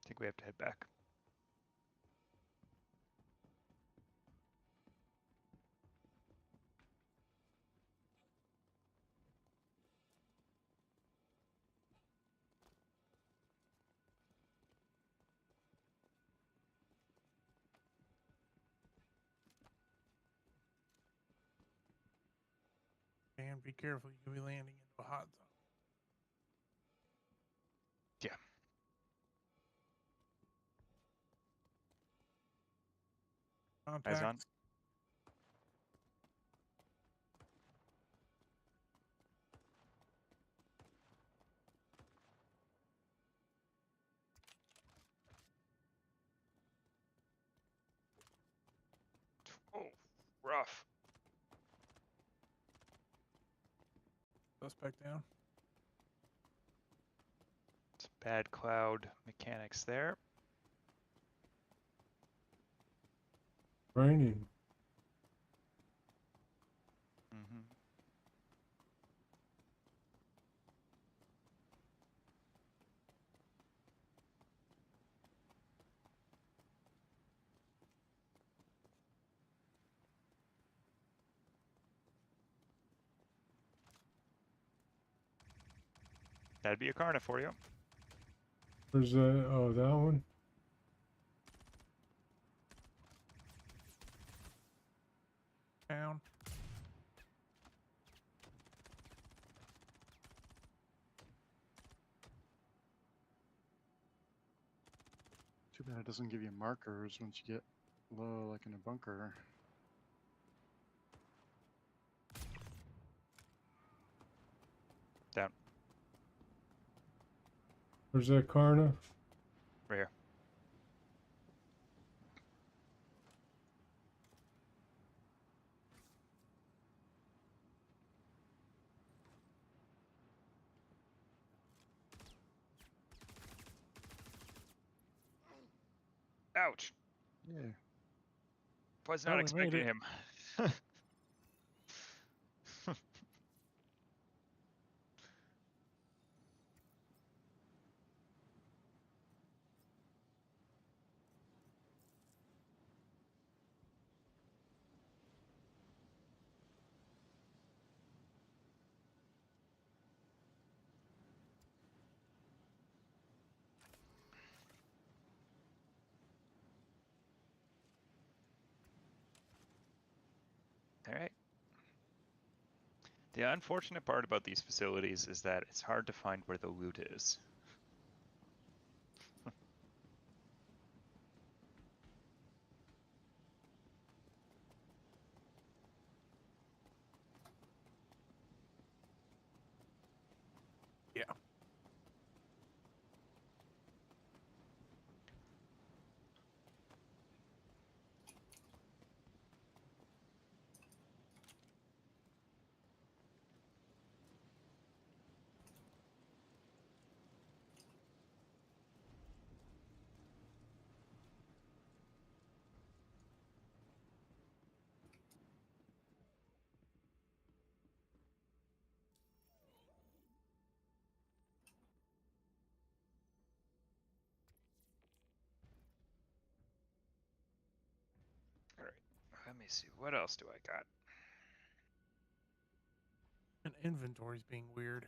I think we have to head back. And be careful, you could be landing into a hot zone. Yeah. Eyes on. Contacts. Oh, rough. Suspect down. It's bad cloud mechanics there. Raining. Mm-hmm. That'd be a Karna for you. Where's that? Oh, that one? Down. Too bad it doesn't give you markers once you get low, like in a bunker. Down. Where's that Karna? Right here. Ouch. Yeah. Was Oh, not we made expecting it. him. All right. The unfortunate part about these facilities is that it's hard to find where the loot is. Yeah. All right. Let me see. What else do I got? And inventory's being weird.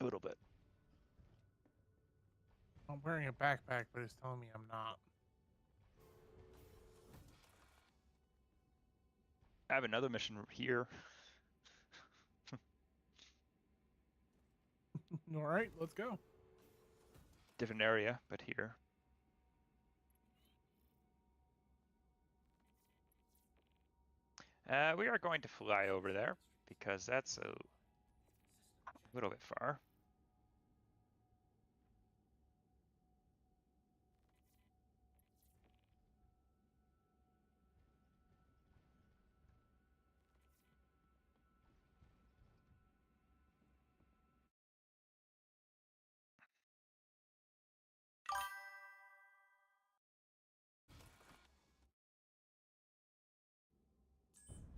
A little bit. I'm wearing a backpack, but it's telling me I'm not. I have another mission here. All right, let's go. Different area, but here. We are going to fly over there because that's a little bit far.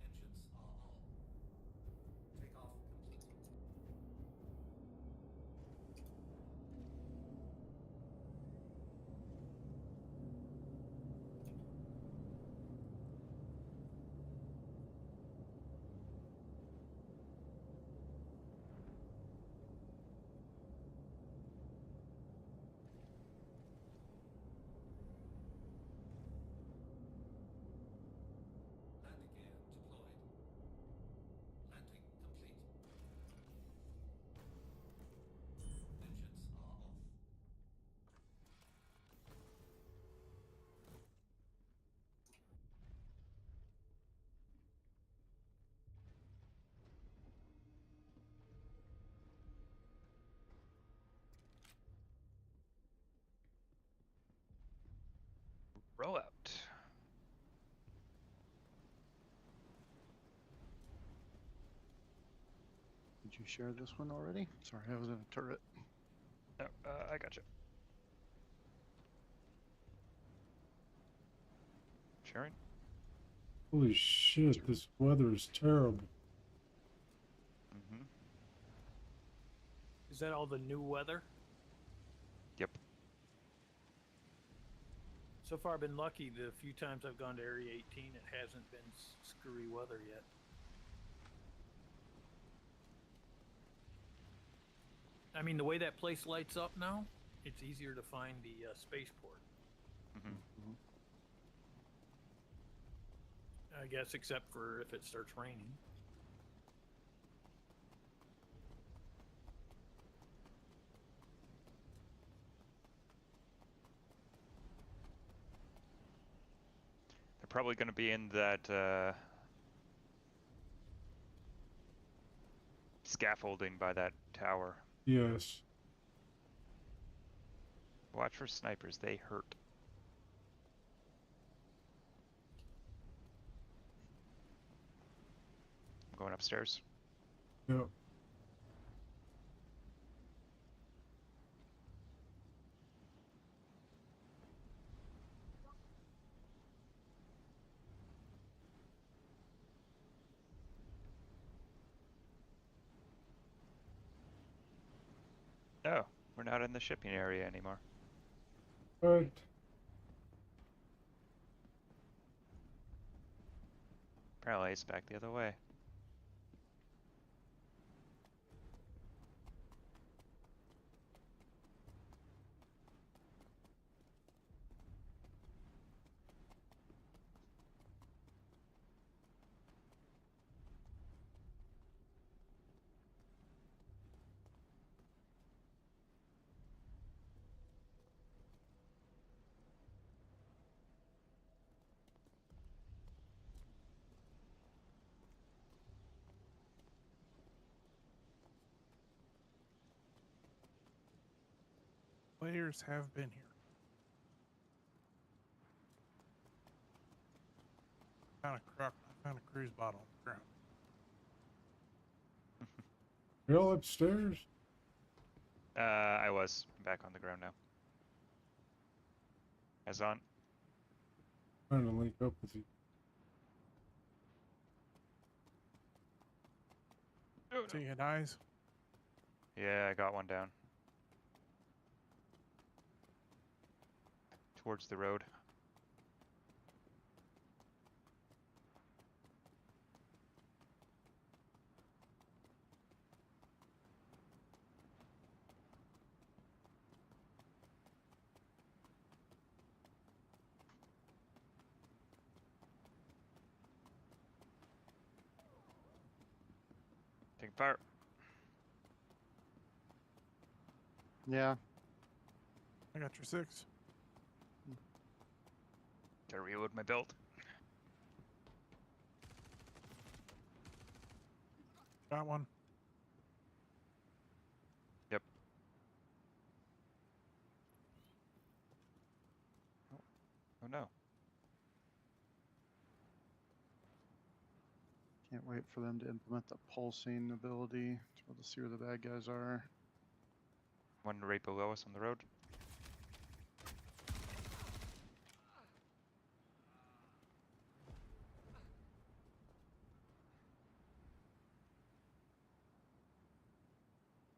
Engines are on. Takeoff complete. Landing gear deployed. Landing complete. Engines are off. Roll out. Did you share this one already? Sorry, I was in a turret. No, I gotcha. Sharon? Holy shit, this weather is terrible. Mm-hmm. Is that all the new weather? Yep. So far, I've been lucky. The few times I've gone to Area 18, it hasn't been screwy weather yet. I mean, the way that place lights up now, it's easier to find the spaceport. Hmm. Mhm. I guess, except for if it starts raining. They're probably going to be in that scaffolding by that tower. Yes. Watch for snipers, they hurt. I'm going upstairs. Yep. No, we're not in the shipping area anymore. But Apparently it's back the other way. Players have been here. I found a cruise bottle on the ground. you're all upstairs? I was back on the ground now. As on. Trying to link up with you. So you had eyes? Yeah, I got one down. Towards the road. Taking fire. Yeah. I got your 6. Gotta reload my belt. Got one. Yep. Oh no. Can't wait for them to implement the pulsing ability to be able to see where the bad guys are. One right below us on the road.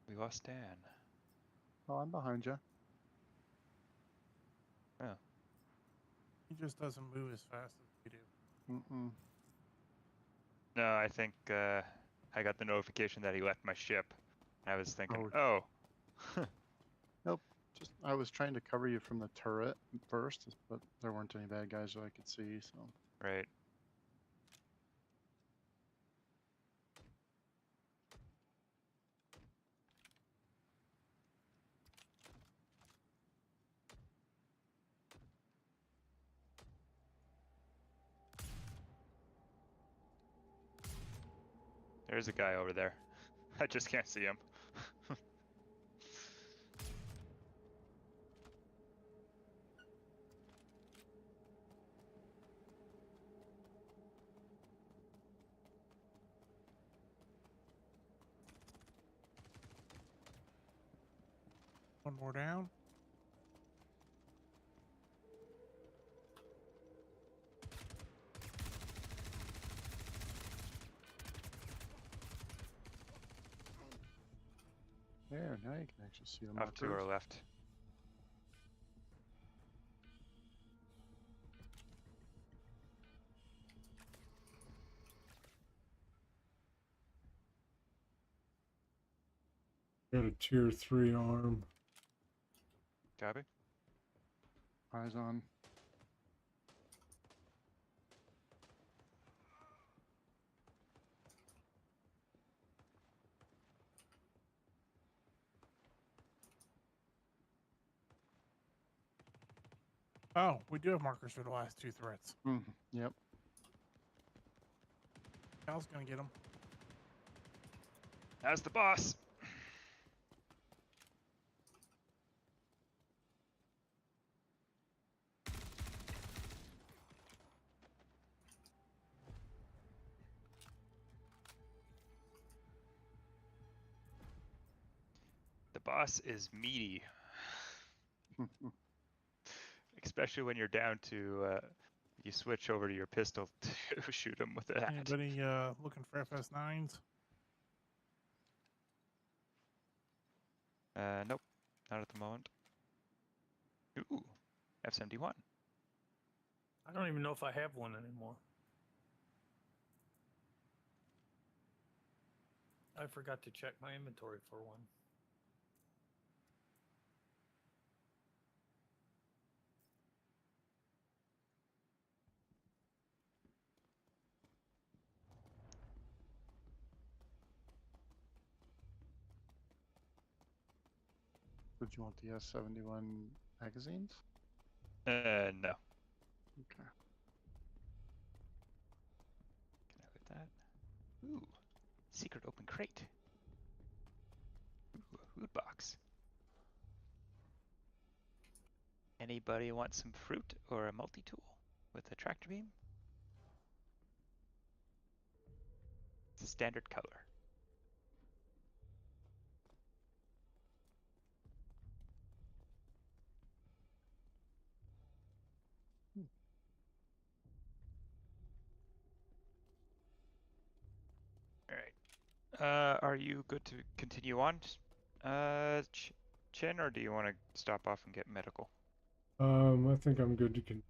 We lost Dan. Oh, I'm behind you. Oh. He just doesn't move as fast as we do. Mm-mm. No, I think I got the notification that he left my ship. I was thinking, Oh. oh. Nope. Just I was trying to cover you from the turret first, but there weren't any bad guys that I could see, so. Right. There's a guy over there. I just can't see him. One more down. There, now you can actually see them. Off to our left. Got a tier 3 arm. Copy. Eyes on. Oh, we do have markers for the last 2 threats. Yep. Cal's gonna get them. How's the boss? The boss is meaty, especially when you're down to you switch over to your pistol to shoot him with that. Anybody looking for FS9s? Nope, not at the moment. Ooh, F-71. I don't even know if I have one anymore. I forgot to check my inventory for one. Would you want the S71 magazines? No. Okay. Can I loot that? Ooh, secret open crate. Ooh, a food box. Anybody want some fruit or a multi-tool with a tractor beam? It's a standard color. All right. Are you good to continue on, Chin, or do you want to stop off and get medical? I think I'm good to continue.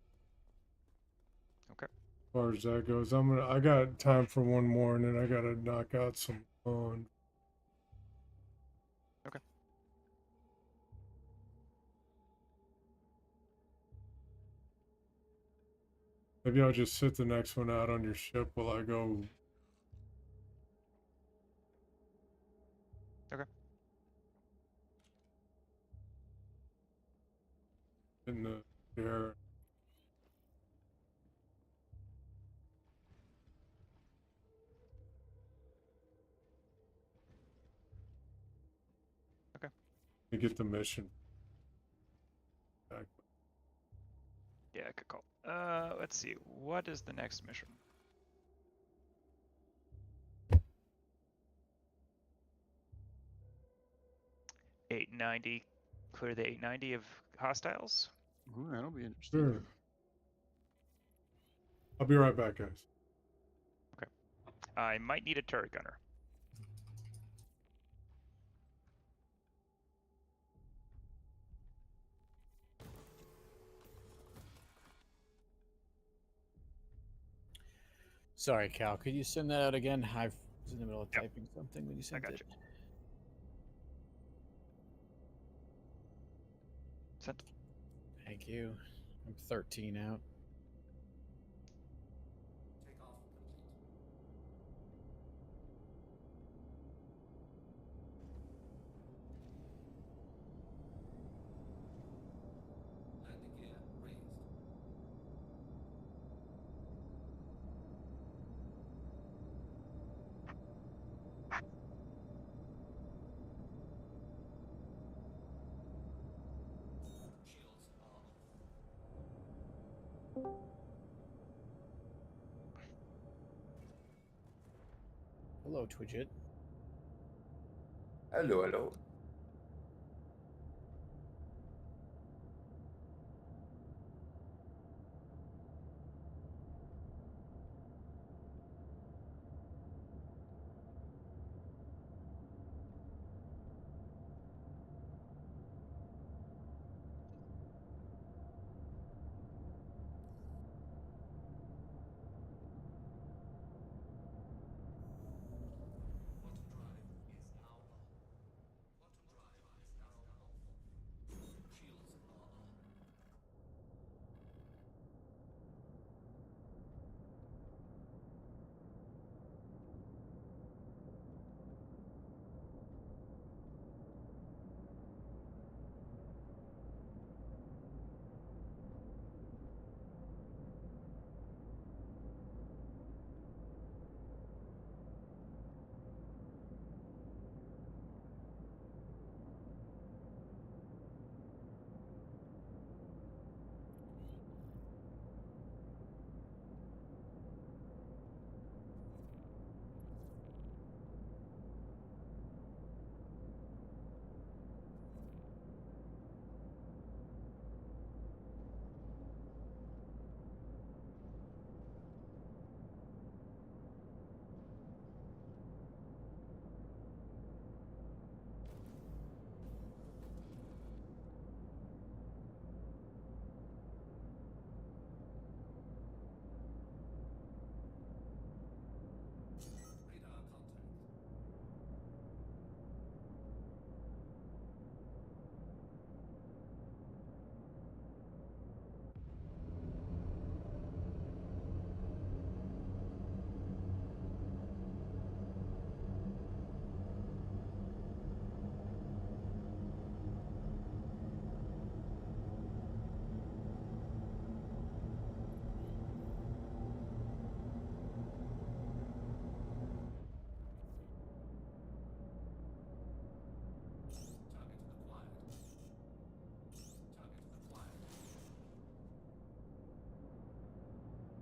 Okay. As far as that goes, I got time for one more, and then I gotta knock out some on. Okay. Maybe I'll just sit the next one out on your ship while I go. Okay. In the air. Okay. To get the mission. Back. Yeah, good call. Let's see. What is the next mission? $890. Clear the 890 of hostiles. Ooh, that'll be interesting. Sure. I'll be right back, guys. Okay. I might need a turret gunner. Sorry, Cal. Could you send that out again? I was in the middle of Yep. typing something when you sent got it. you. Sent. Thank you. I'm 13 out. Takeoff complete. Landing gear raised. Shields are off. Hello, Twidget. Hello, hello. Quantum drive is now on.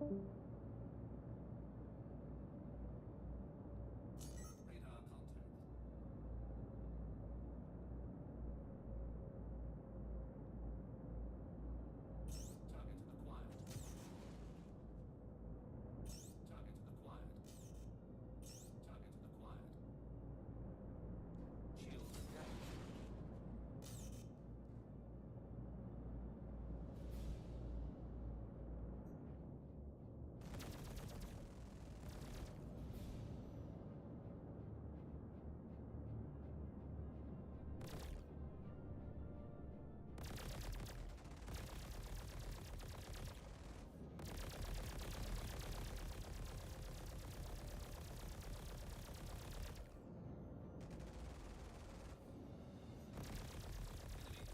Radar contact. Target acquired. Target acquired. Target acquired. Shield damaged. Enemy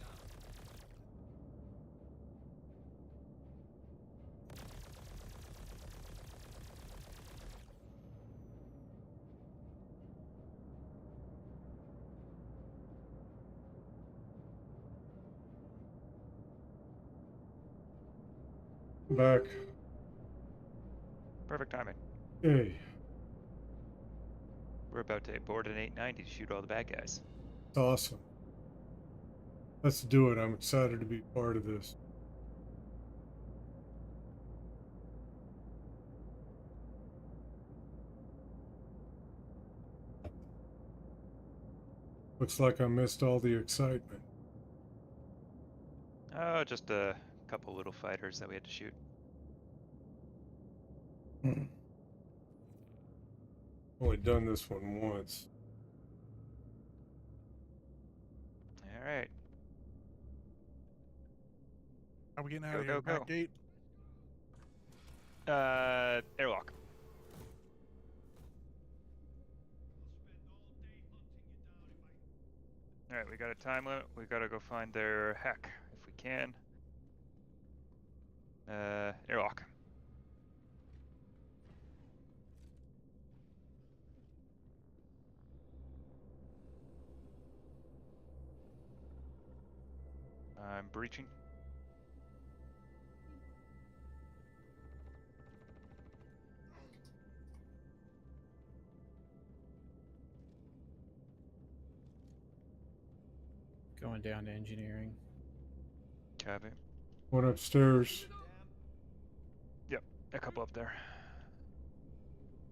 down. Back. Perfect timing. Hey, We're about to board an 890 to shoot all the bad guys. it's awesome. Let's do it. I'm excited to be part of this. Looks like I missed all the excitement. Oh, just a couple little fighters that we had to shoot. Only done this one once. All right. Are we getting out Go, of here? go, go. Back gate? Airlock. All right, we got a time limit. We gotta go find their hack if we can. Airlock. I'm breaching. Going down to engineering. Copy. One upstairs. Yep, a couple up there.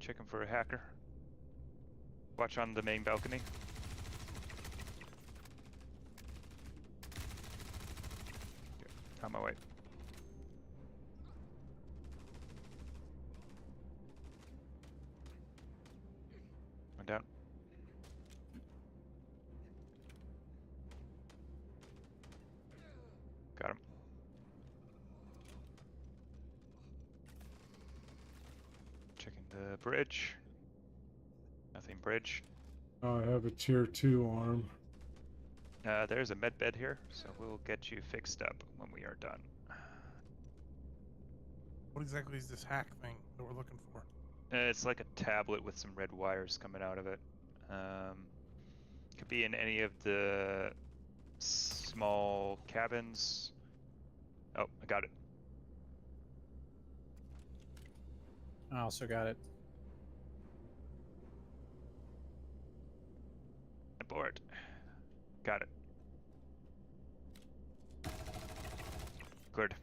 Checking for a hacker. Watch on the main balcony. Okay, on my way. One down. Got him. Checking the bridge. Nothing bridge. I have a tier 2 arm. There's a med bed here, so we'll get you fixed up when we are done. What exactly is this hack thing that we're looking for? It's like a tablet with some red wires coming out of it. Could be in any of the small cabins. Oh, I got it. I also got it. Aboard. Got it. Good.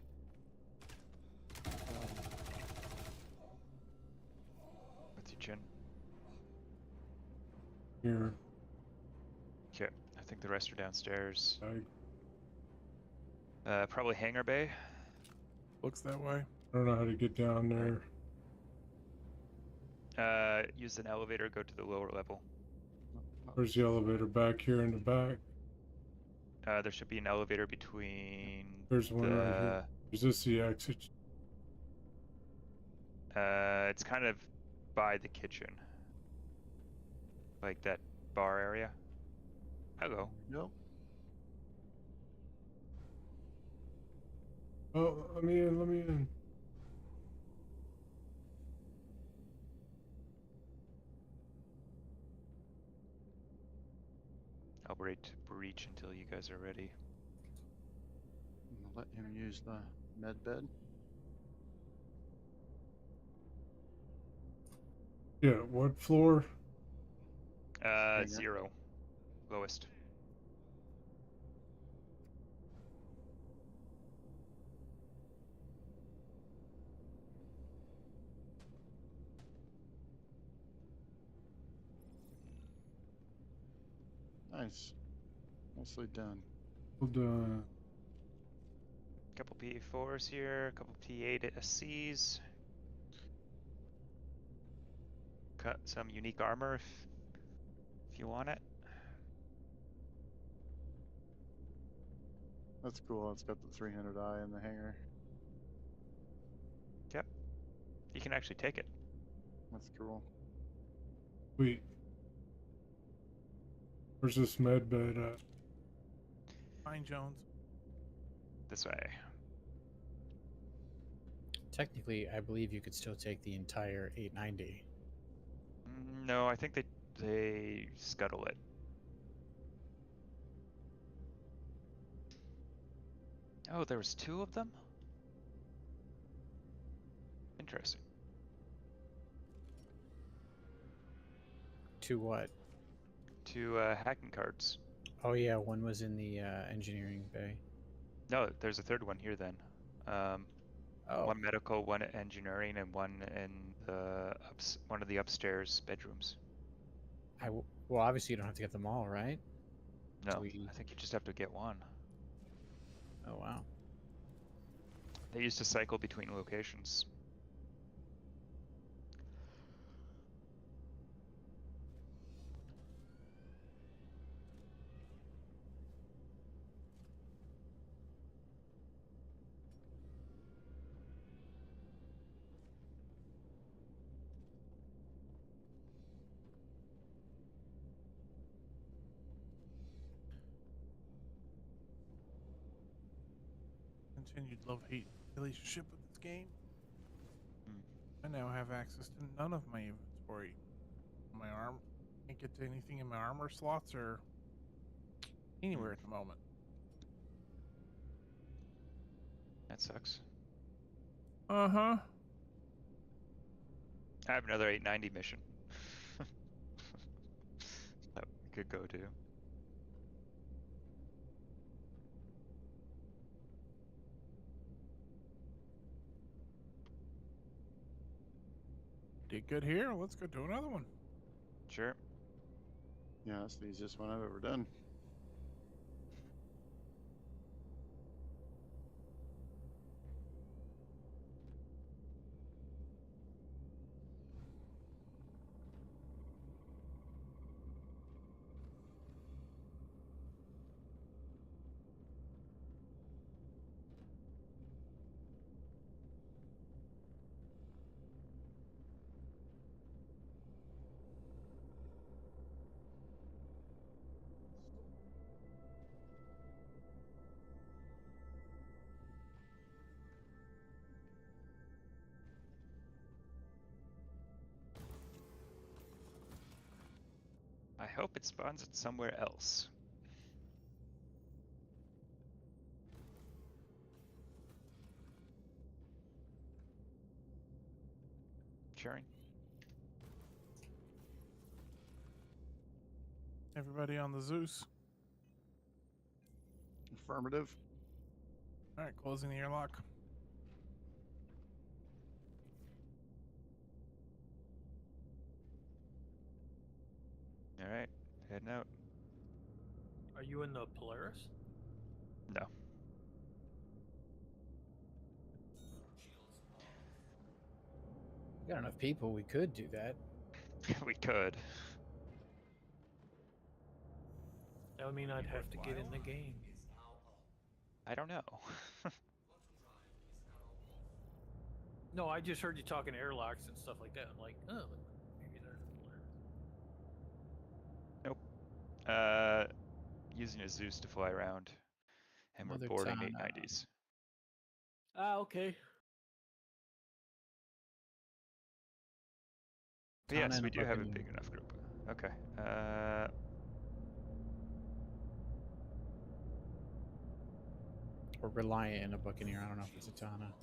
With you, Chin. Here. Okay, I think the rest are downstairs. I Probably hangar bay. Looks that way. don't know how to get down there. Use an elevator, go to the lower level. Where's the elevator? Back here in the back. There should be an elevator between There's one right here. Is this the exit? It's kind of by the kitchen. Like that bar area. Hello. Nope. Oh, let me in, let me in. I'll breach until you guys are ready. I'm gonna let him use the med bed. Yeah, what floor? Hangar. 0. Lowest. Nice. Nicely done. Well done. Couple P4s here, couple P8Cs. Cut some unique armor if you want it. That's cool. It's got the 300i in the hangar. Yep. You can actually take it. That's cool. Sweet. Where's this med bed at? Fine, Jones. This way. Technically, I believe you could still take the entire 890. No, I think they scuttle it. Oh, there was 2 of them? Interesting. To what? 2 hacking cards. Oh yeah, one was in the engineering bay. No, there's a 3rd one here then. Oh, One medical, one engineering, and one in the one of the upstairs bedrooms. well, obviously you don't have to get them all, right? No, We... I think you just have to get one. Oh wow. They used to cycle between locations. Continued love-hate relationship with this game. Hmm. I now have access to none of my inventory. My arm can't get to anything in my armor slots or anywhere at the moment. That sucks. Uh-huh. I have another 890 mission. That we could go to. Did good here. Let's go do another one. Sure. Yeah, that's the easiest one I've ever done. I hope it spawns it somewhere else. Sharing. Everybody on the Zeus. Affirmative. All right, closing the airlock. All right, heading out. Are you in the Polaris? No. We got enough people. We could do that. We could. That would mean I'd have to get in the game. I don't know. No, I just heard you talking airlocks and stuff like that. I'm like, oh, maybe they're in the Polaris. Using a Zeus to fly around, and Another we're boarding Tana. 890s. Ah, okay. But Tana yes, and we a do have a Buccaneer. big enough group. Okay. Or Reliant and a Buccaneer. I don't know if it's a Tana.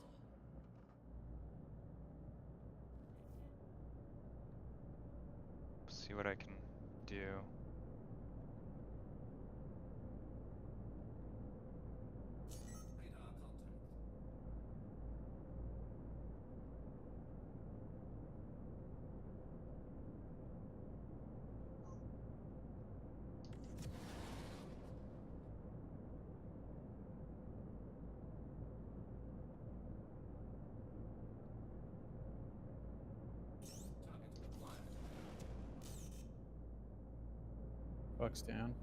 see what I can do. Bucks down.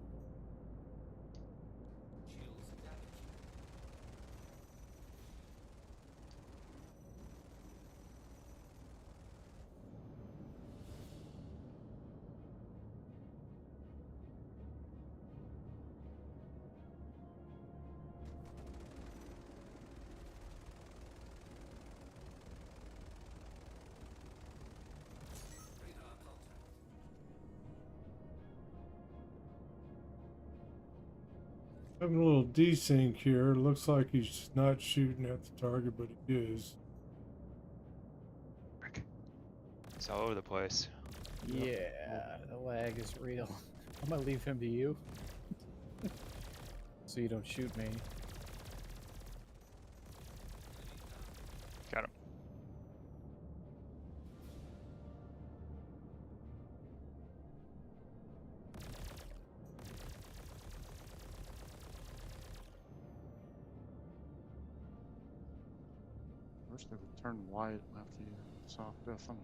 Having a little desync here. Looks like he's not shooting at the target, but he is. Frick. It's all over the place. Yeah, the lag is real. I'm gonna leave him to you. So you don't shoot me. Got him. I wish they would turn white after you soft death them.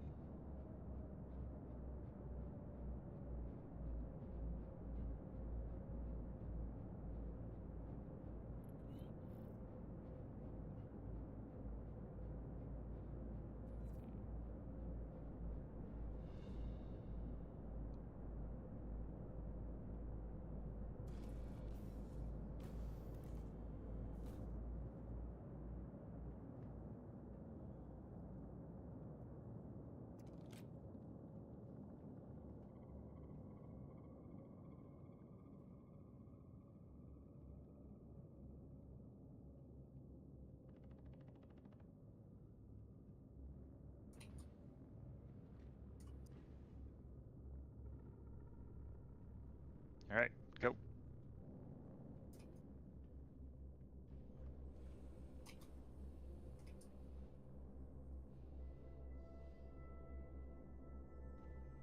All right, go.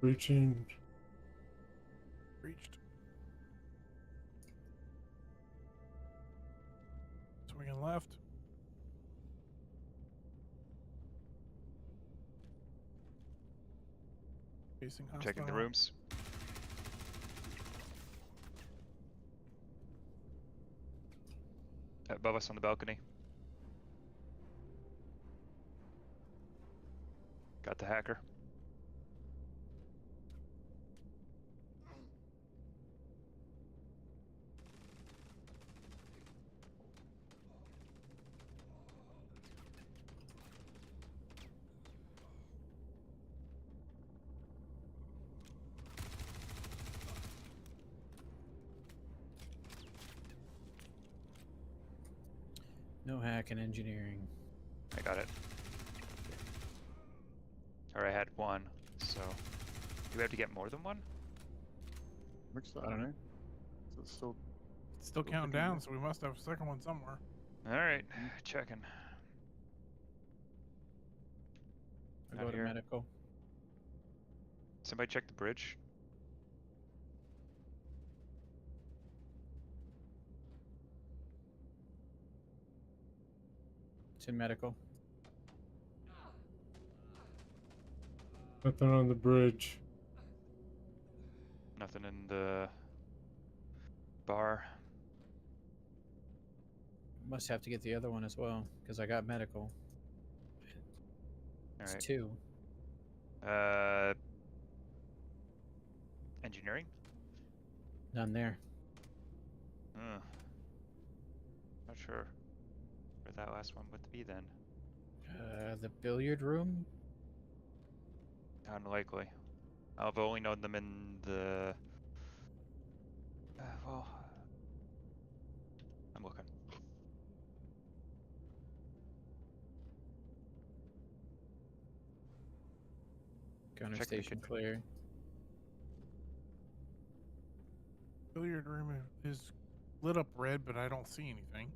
Reaching. Reached. Swinging left. Facing hostile. Checking the rooms. Above us on the balcony. Got the hacker. No hack in engineering. I got it. Or I had one, so do we have to get more than one? Looks that I don't know. way. So it's still It's still counting ticking down, down. so we must have a second one somewhere. All right, checking. I Not go to here. medical. Somebody check the bridge. To medical. Nothing on the bridge. Nothing in the bar. Must have to get the other one as well, because I got medical. All It's right. 2. Engineering? None there. Not sure where that last one would be then. The billiard room? Unlikely. I've only known them in the. Well, I'm looking. Gunner Checking the station kitchen. clear. billiard room is lit up red, but I don't see anything.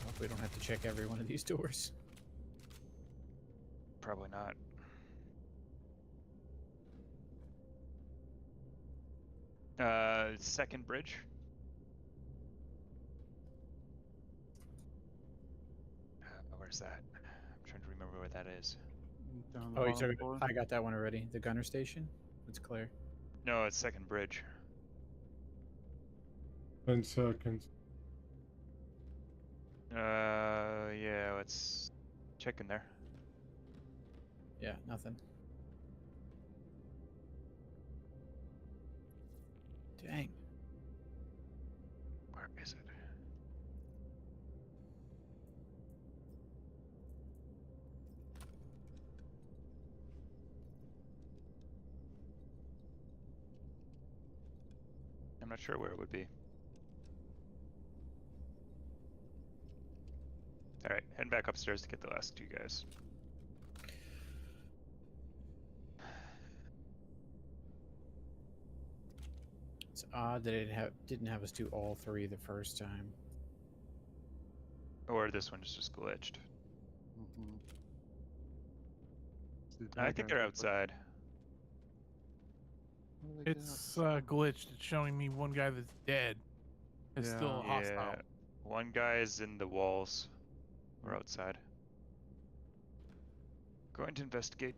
Hope we don't have to check every one of these doors. Probably not. Second bridge. Where's that? I'm trying to remember where that is. Down the Oh, you bottom took floor. I got that one already. The gunner station? It's clear. No, it's second bridge. 10 seconds. Yeah, let's check in there. Yeah, nothing. Dang. Where is it? I'm not sure where it would be. Alright, heading back upstairs to get the last two guys. It's odd that it didn't have us do all three the first time. Or this one's just glitched. Mm-hmm. I think they're outside. It's glitched. It's showing me one guy that's dead. It's still hostile. Yeah. One guy is in the walls. Or outside. Going to investigate.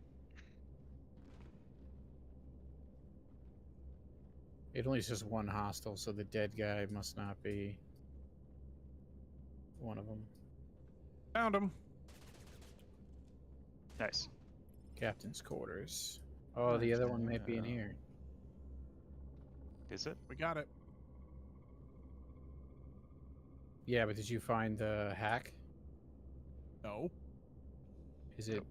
It only says one hostile, so the dead guy must not be one of them. Found him. Nice. Captain's quarters. Oh, the other one might be in here. Is it? We got it. Yeah, but did you find the hack? No. Is it?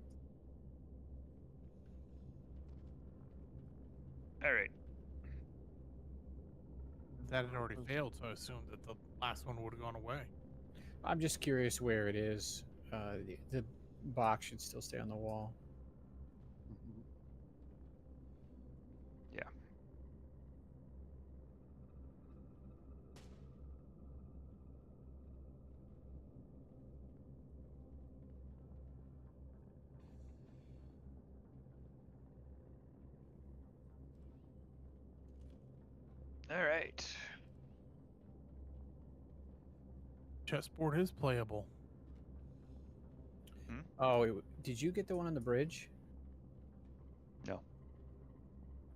Alright. That had already failed, so I assumed that the last one would have gone away. I'm just curious where it is. The box should still stay on the wall. Mm-hmm. Yeah. Alright. Chessboard is playable. Oh, did you get the one on the bridge? No.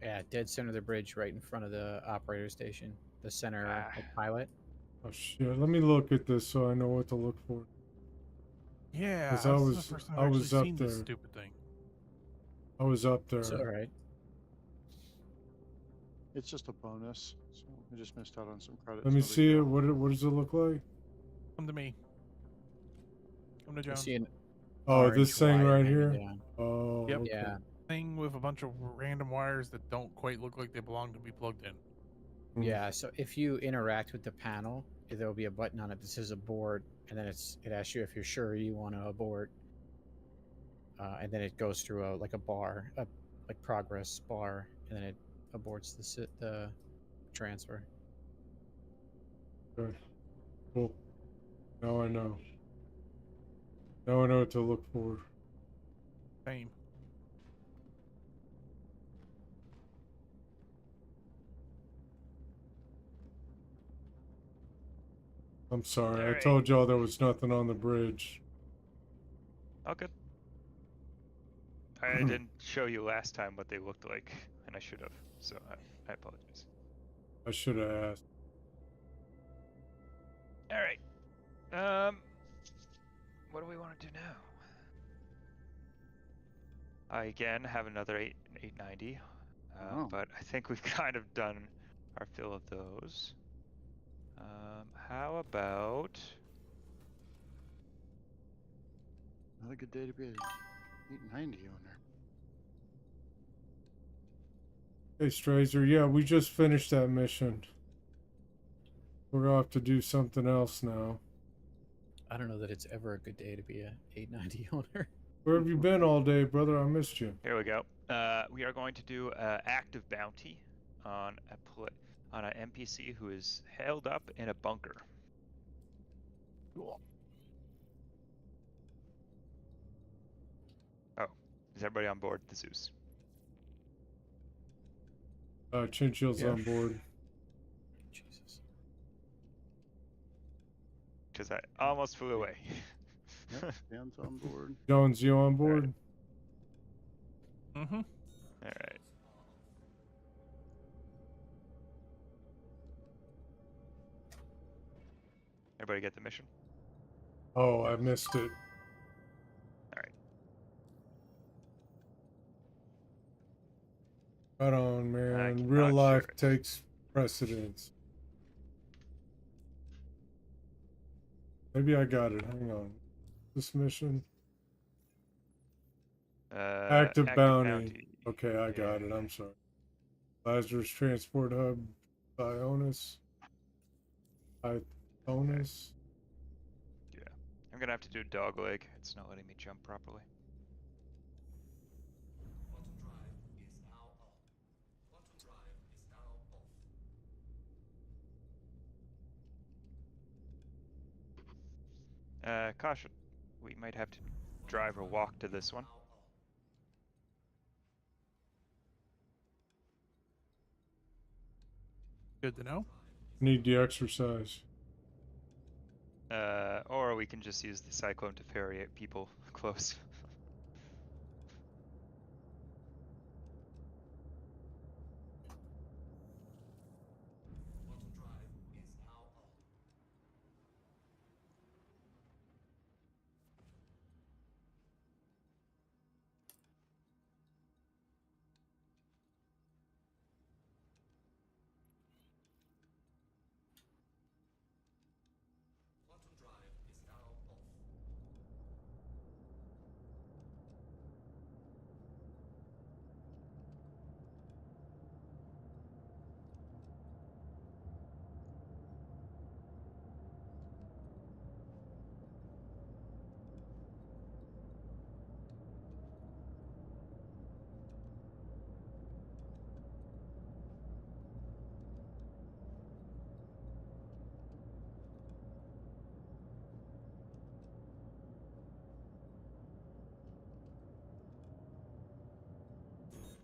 Yeah, dead center of the bridge, right in front of the operator station. The center like, pilot. Oh shit! Let me look at this so I know what to look for. Yeah, 'Cause this is the first time I I've was actually up seen this there. stupid thing. I was up there. It's all right. It's just a bonus, so we just missed out on some credits. Let me no big see it. deal. What does it look like? Come to me. Come to You Jones. see an Oh, orange this thing wire right hanging here. down. Oh, Yep. okay. Yeah. Thing with a bunch of random wires that don't quite look like they belong to be plugged in. Hmm. Yeah, so if you interact with the panel, there'll be a button on it that says abort, and then it asks you if you're sure you want to abort, and then it goes through a bar, like progress bar, and then it aborts the transfer. Okay. Cool. Now I know. Now I know what to look for. Same. I'm sorry. I Alright. told y'all there was nothing on the bridge. All good. I didn't show you last time what they looked like, and I should have. So I apologize. I should have asked. Alright. What do we want to do now? I again have another 890, Oh. but I think we've kind of done our fill of those. How about Not a good day to be an 890 owner. Hey, Strazer. Yeah, we just finished that mission. We're gonna have to do something else now. I don't know that it's ever a good day to be a 890 owner. Where have you been all day, brother? I missed you. Here we go. We are going to do active bounty on on an NPC who is held up in a bunker. Cool. Oh, is everybody on board the Zeus? Chinchill's Yeah. on board. Jesus. Because I almost flew away. Yep, Dan's on board. Jones, you on board? Mm-hmm. All right. Everybody get the mission? Oh, I missed it. All right. Right on, man. Real cannot life share it. takes precedence. Maybe I got it. Hang on. This mission. Active bounty. Okay, I got it. I'm sorry. Lazarus Transport Hub. Ionis. Ionis. Yeah. I'm gonna have to do dog leg. It's not letting me jump properly. Quantum drive is now on. Quantum drive is now off. Caution. We might have to drive or walk to this one. Good to know. Need the exercise. Or we can just use the cyclone to ferry people close. Quantum drive is now on. Quantum drive is now off.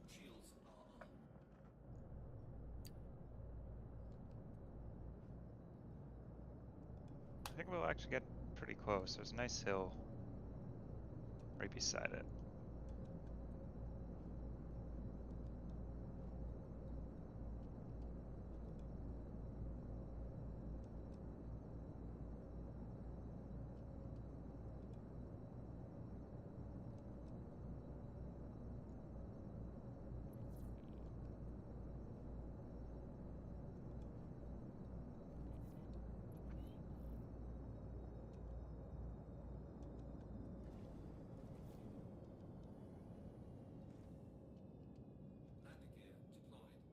Shields are on. I think we'll actually get pretty close. There's a nice hill right beside it. Landing gear deployed.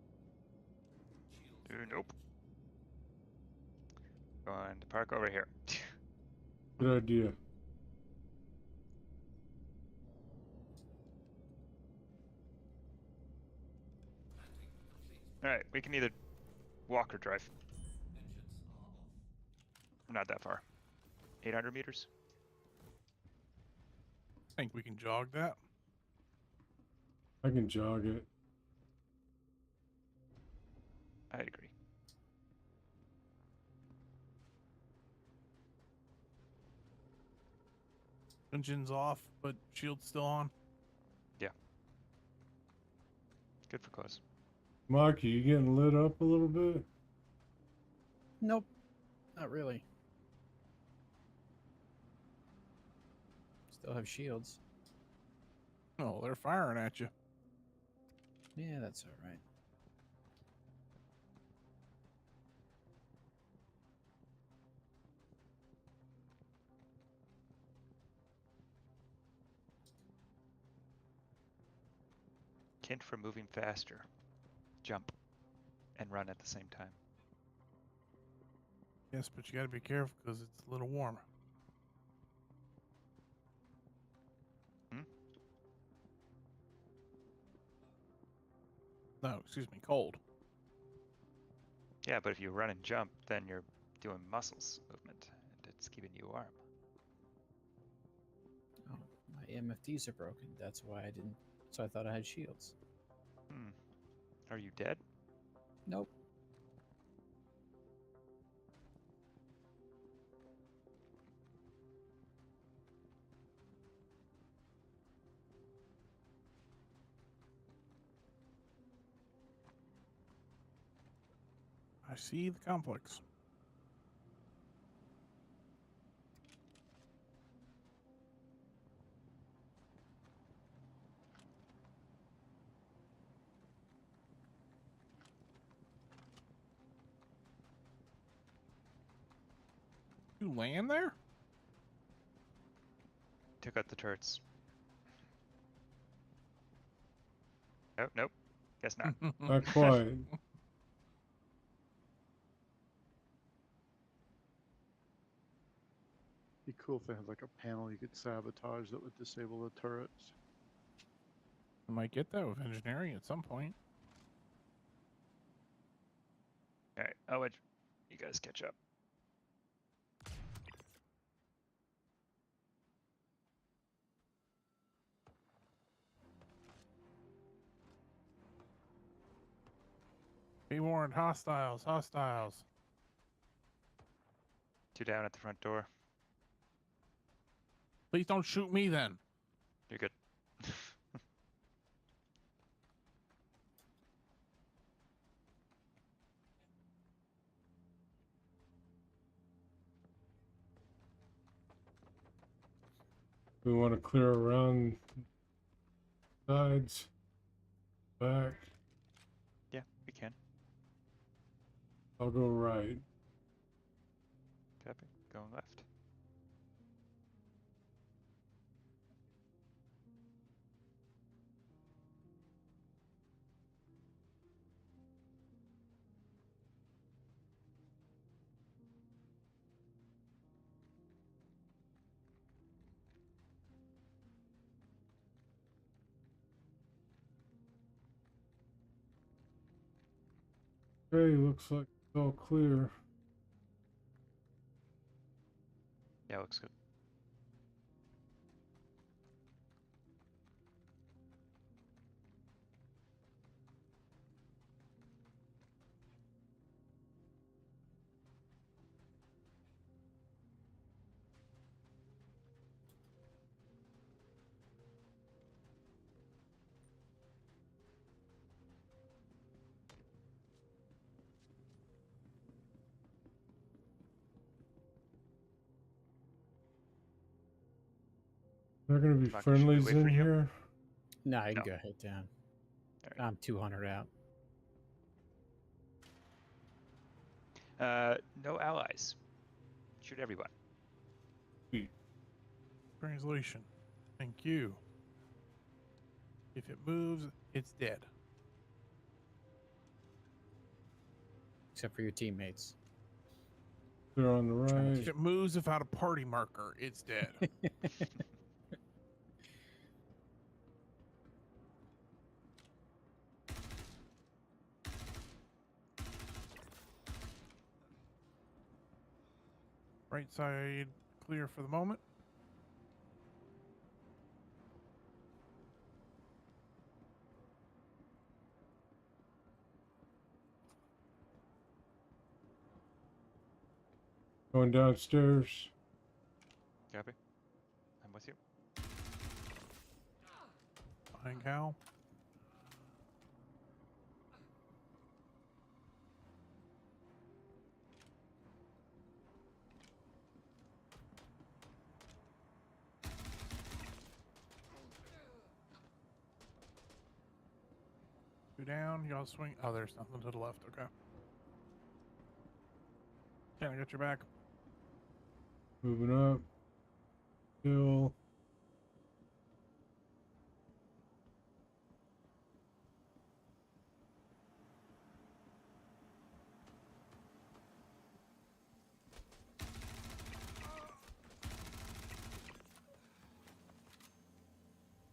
Shields Nope. Going to park over here. Good idea. landing complete. Alright, we can either walk or drive. Engines are off. Not that far. 800 meters? I think we can jog that. I can jog it. I agree. Engine's off, but shield's still on. Good for close. Mikey, you getting lit up a little bit? Nope. Not really. Still have shields. Oh, they're firing at you. Yeah, that's all right. Hint for moving faster. Jump and run at the same time. Yes, but you gotta be careful because it's a little warm. Hmm? No, excuse me, cold. Yeah, but if you run and jump, then you're doing muscles movement, and it's keeping you warm. Oh, my MFDs are broken. That's why I didn't. So I thought I had shields. Hmm. Are you dead? Nope. I see the complex. You land there? Took out the turrets. Oh, nope. Guess not. Not quite. Be cool if they had like a panel you could sabotage that would disable the turrets. I might get that with engineering at some point. All right, I'll let you guys catch up. Be warned, hostiles, hostiles. 2 down at the front door. Please don't shoot me then. You're good. We want to clear around sides, back. Yeah, we can. I'll go right. Copy. Going left. Okay, looks like it's all clear. Yeah, looks good. There gonna be Mark, should we friendlies wait for in you? here? No, you can No. go ahead down. Alright. I'm 200 out. No allies. Shoot everyone. Translation. Thank you. If it moves, it's dead. Except for your teammates. They're on the Trying to right. If it moves without a party marker, it's dead. Right side clear for the moment. Going downstairs. Copy. I'm with you. Behind Cal. Two down. Y'all swing. Oh, there's nothing to the left. Okay. Can I get your back? Moving up. Hill.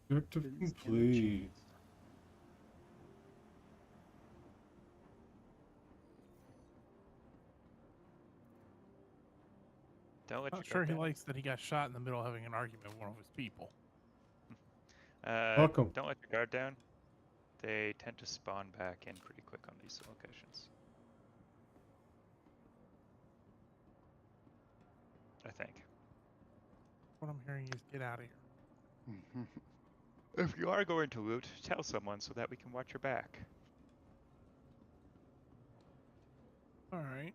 Objective Didn't stand a complete. chance. Don't let Not your sure guard he down. likes that he got shot in the middle of having an argument with one of his people. Welcome. Don't let your guard down. They tend to spawn back in pretty quick on these locations. I think. What I'm hearing is get out of here. If you are going to loot, tell someone so that we can watch your back. All right.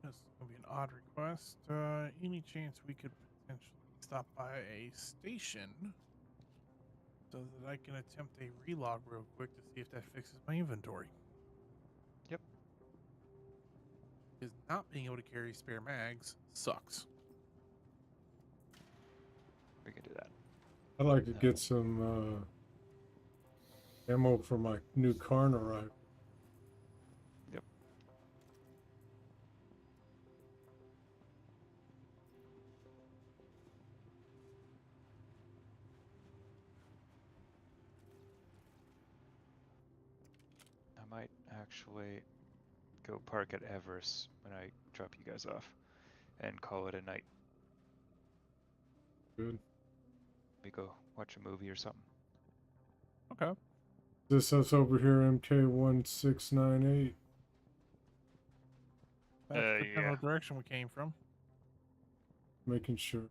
This is going to be an odd request. Any chance we could potentially stop by a station so that I can attempt a relog real quick to see if that fixes my inventory? Yep. Because not being able to carry spare mags sucks. We can do that. I'd like to get some ammo for my new Karna rifle. Yep. I might actually go park at Everest when I drop you guys off and call it a night. Good. We go watch a movie or something. Okay. This us over here, MK1698. That's the yeah. general direction we came from. Making sure.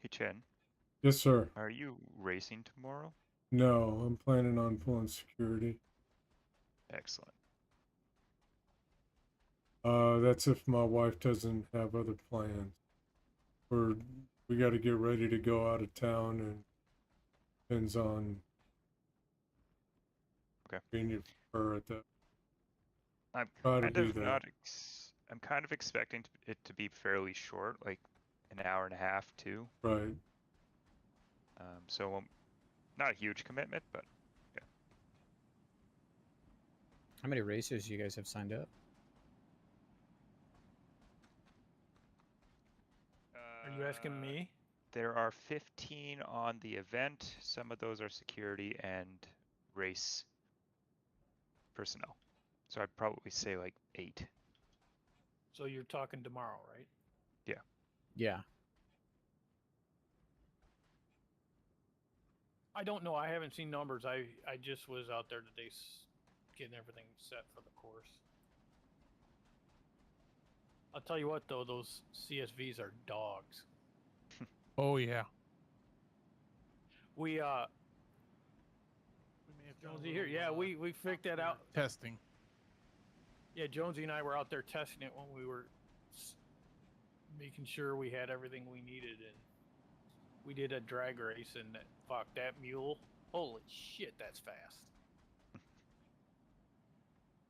Hey Chen, Yes, sir. are you racing tomorrow? No, I'm planning on pulling security. Excellent. That's if my wife doesn't have other plans. We got to get ready to go out of town, and depends on Okay. convenient for her at that. I'm Try to kind do of that. not. I'm kind of expecting it to be fairly short, like an hour and a half, too. Right. So not a huge commitment, but yeah. How many racers you guys have signed up? Are you asking me? There are 15 on the event. Some of those are security and race personnel. So I'd probably say like 8. So you're talking tomorrow, right? Yeah. I don't know. I haven't seen numbers. I just was out there today getting everything set for the course. I'll tell you what, though, those CSVs are dogs. Oh, yeah. We We may have done a Jonesy here. little, Yeah, we figured that out. Testing. Yeah, Jonesy and I were out there testing it when we were making sure we had everything we needed, and we did a drag race, and fuck, that mule, holy shit, that's fast.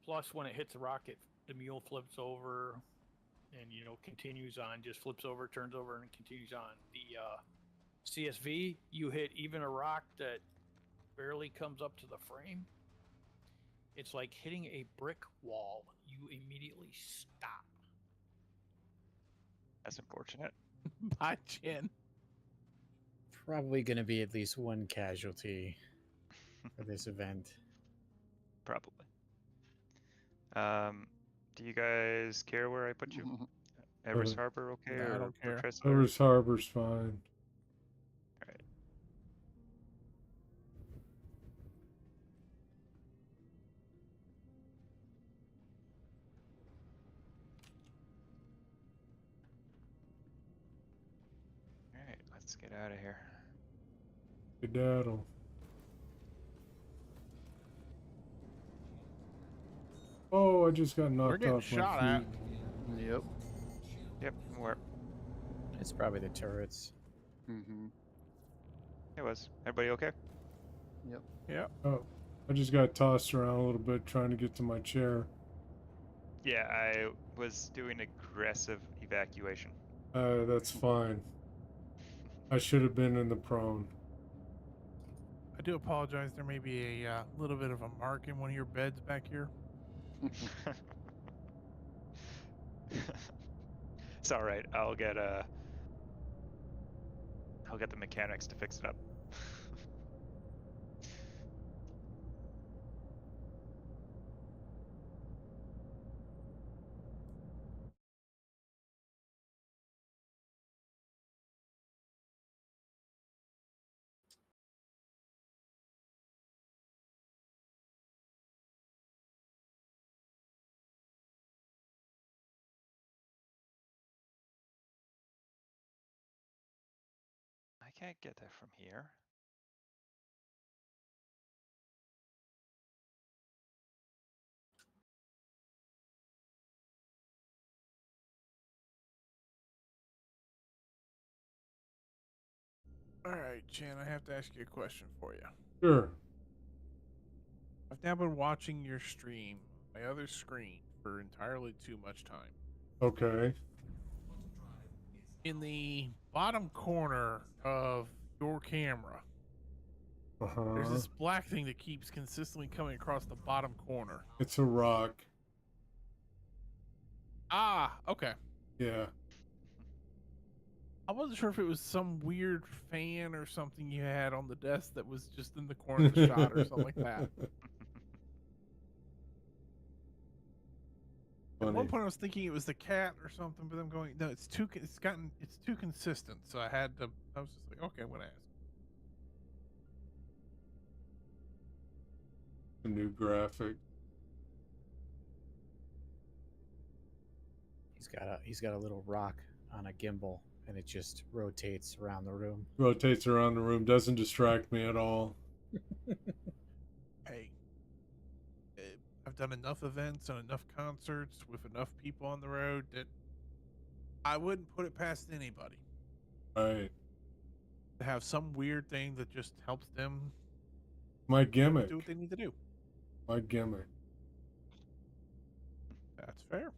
Plus, when it hits a rocket, the mule flips over and, continues on, just flips over, turns over, and continues on. The CSV, you hit even a rock that barely comes up to the frame, it's like hitting a brick wall. You immediately stop. That's unfortunate. Bye, Chen. Probably going to be at least one casualty for this event. Probably. Do you guys care where I put you? Everest Harbor okay, Nah, I or don't care. Fortress? Everest Harbor's fine. Alright. Alright, let's get out of here. Skedaddle. Oh, I just got knocked getting off my shot feet. at. Yep. Yep, where? It's probably the turrets. Mm-hmm. It was. Everybody okay? Yep. Yeah. Oh, I just got tossed around a little bit trying to get to my chair. Yeah, I was doing aggressive evacuation. That's fine. I should have been in the prone. I do apologize. There may be a little bit of a mark in one of your beds back here. It's all right. I'll get the mechanics to fix it up. I can't get there from here. All right, Chan, I have to ask you a question for you. Sure. I've now been watching your stream, my other screen, for entirely too much time. Okay. In the bottom corner of your camera, there's Uh-huh. this black thing that keeps consistently coming across the bottom corner. It's a rock. Ah, okay. Yeah. I wasn't sure if it was some weird fan or something you had on the desk that was just in the corner of the shot or something like that. At one Funny. point, I was thinking it was the cat or something, but I'm going, no, it's too consistent. So I was just like, okay, I'm gonna ask. A new graphic. He's got a little rock on a gimbal, and it just rotates around the room. Rotates around the room. Doesn't distract me at all. Hey, I've done enough events and enough concerts with enough people on the road that I wouldn't put it past anybody Right. to have some weird thing that just helps them My gimmick. do what they need to do. My gimmick. That's fair.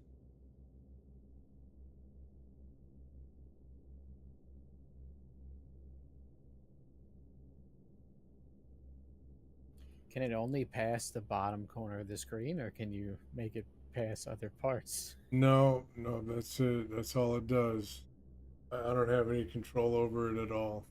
Can it only pass the bottom corner of the screen, or can you make it pass other parts? No, that's it. That's all it does. I don't have any control over it at all.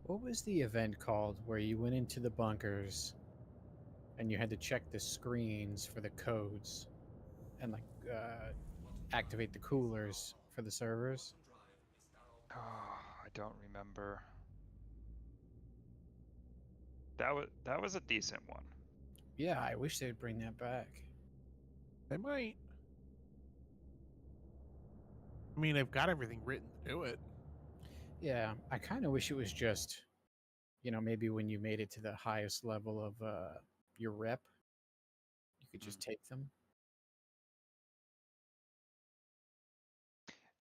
What was the event called where you went into the bunkers and you had to check the screens for the codes and like activate the coolers for the servers? Oh, I don't remember. That was a decent one. Yeah, I wish they'd bring that back. They might. I mean, they've got everything written to do it. Yeah, I kind of wish it was just, maybe when you made it to the highest level of your rep, you could just take them.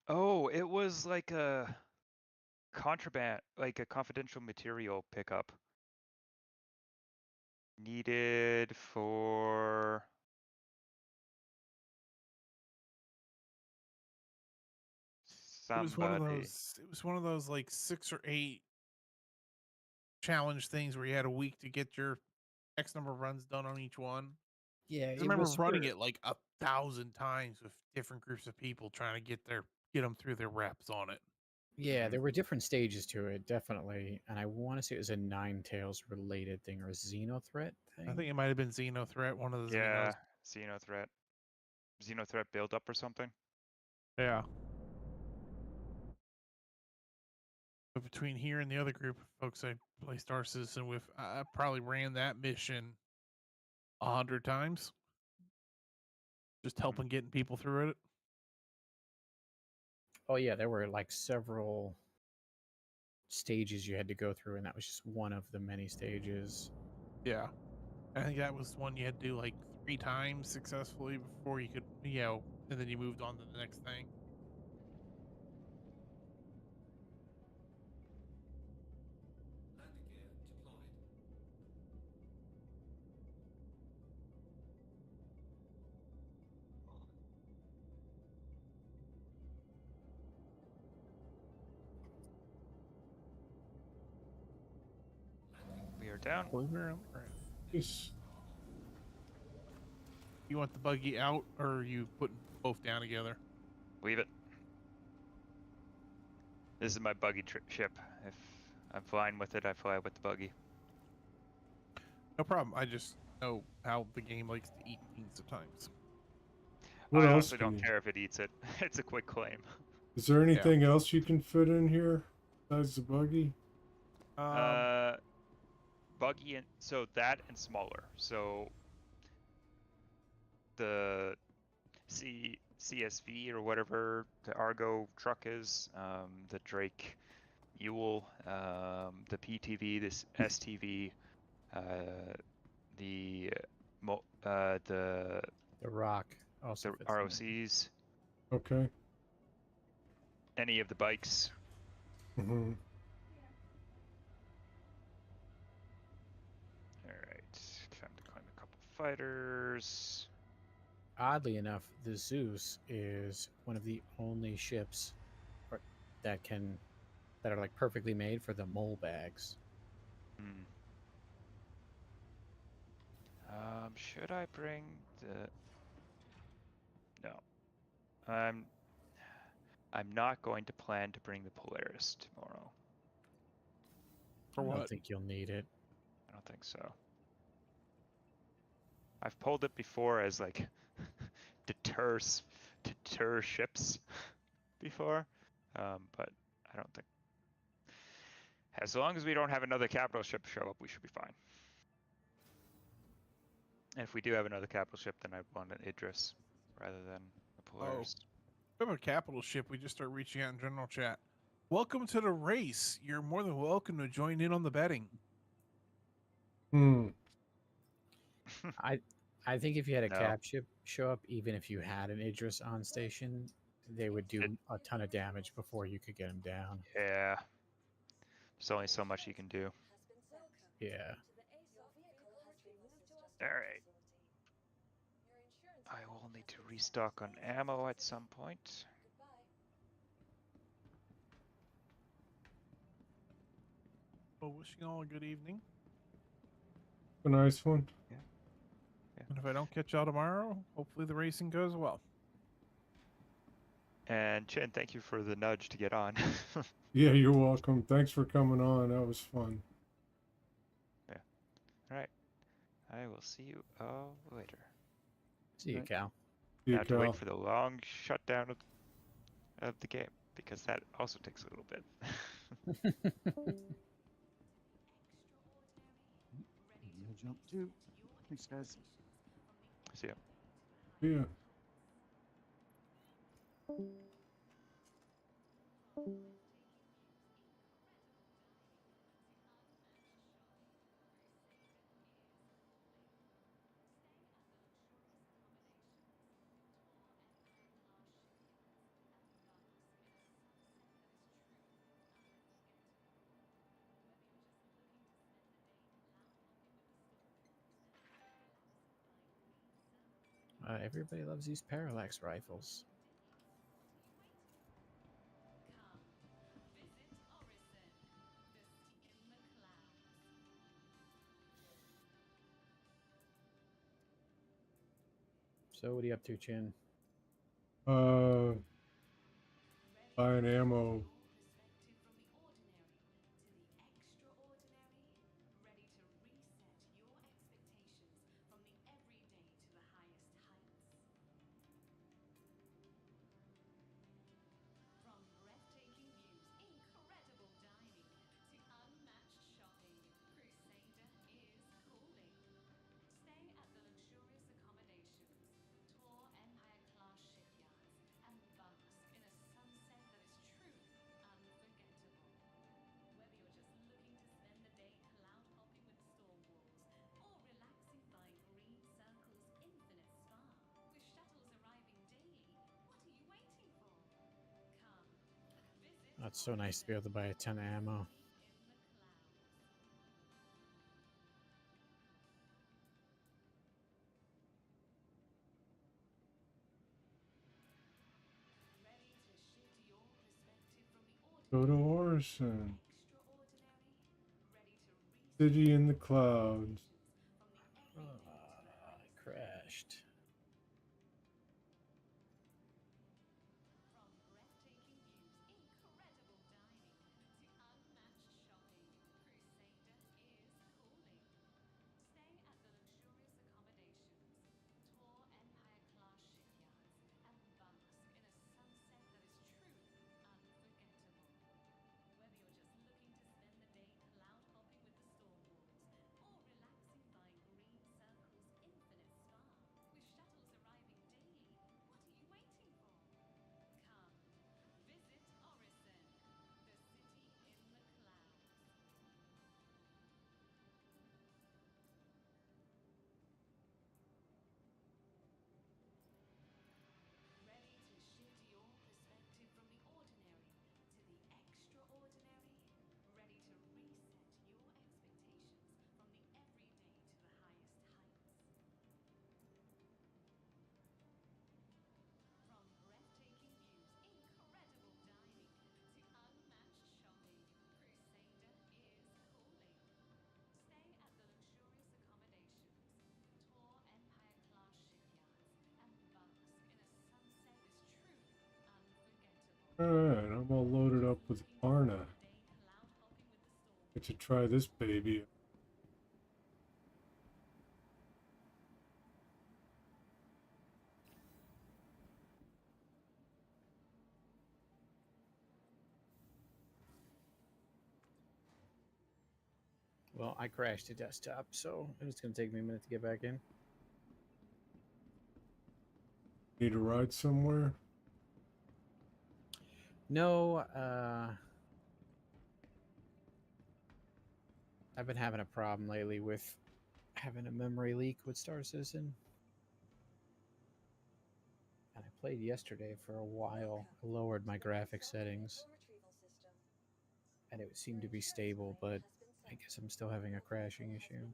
Oh, it was like a contraband, like a confidential material pickup. Needed for It was one of somebody. those. It was one of those like 6 or 8 challenge things where you had a week to get your X number of runs done on each one. Yeah, I it remember was running it like 1,000 times with different groups of people trying to get them through their reps on it. Yeah, Mhm. there were different stages to it, definitely. And I want to say it was a Nine Tails related thing or a Xenothreat thing. I think it might have been Xenothreat, one of the Yeah, Xenos. Xenothreat build-up or something. Yeah. But between here and the other group of folks I play Star Citizen with, I probably ran that mission 100 times. Just helping getting people through it. Oh, yeah, there were like several stages you had to go through, and that was just one of the many stages. Yeah. I think that was one you had to do like 3 times successfully before you could, and then you moved on to the next thing. Landing gear deployed. We are down. Blueberry on the ground. Yes. You want the buggy out, or are you putting both down together? Leave it. This is my buggy ship. If I'm flying with it, I fly with the buggy. No problem. I just know how the game likes to eat things sometimes. What I else honestly can don't you? care if it eats it. It's a quick claim. Is there anything else you can fit in here besides the buggy? Buggy and so that and smaller. So the CSV or whatever the Argo truck is, the Drake Mule, the PTV, this STV, the The Rock also fits in there. ROCs, Okay. any of the bikes. Mm-hmm. All right, time to claim a couple fighters. Oddly enough, the Zeus is one of the only ships that are like perfectly made for the mole bags. Hmm. Should I bring the? No, I'm not going to plan to bring the Polaris tomorrow. For I what? don't think you'll need it. I don't think so. I've pulled it before as like deter ships before, but I don't think. As long as we don't have another capital ship show up, we should be fine. And if we do have another capital ship, then I'd want an Idris rather than a Polaris. We have a capital ship. We just start reaching out in general chat. Welcome to the race. You're more than welcome to join in on the betting. Hmm. I think if you had a No. cap ship show up, even if you had an Idris on station, they would do a ton of damage before you could get them down. Yeah. There's only so much you can do. Yeah. Alright. I will need to restock on ammo at some point. Well, wishing all a good evening. A nice one. Yeah. And if I don't catch y'all tomorrow, hopefully the racing goes well. And Chin, thank you for the nudge to get on. Yeah, you're welcome. Thanks for coming on. That was fun. Yeah. All right. I will see you all later. See you, Right. Cal. See you, Now to wait Cal. for the long shutdown of the game, because that also takes a little bit. You'll jump too. Thanks, guys. See ya. See ya. Everybody loves these parallax rifles. So what are you up to, Chin? Buying ammo. Oh, it's so nice to be able to buy a ton of ammo. Go to Orison. City in the clouds. I crashed. Alright, I'm all loaded up with Arna. Get to try this baby. Well, I crashed the desktop, so it's going to take me a minute to get back in. Need a ride somewhere? No, I've been having a problem lately with having a memory leak with Star Citizen. And I played yesterday for a while. I lowered my graphic settings, and it seemed to be stable, but I guess I'm still having a crashing issue.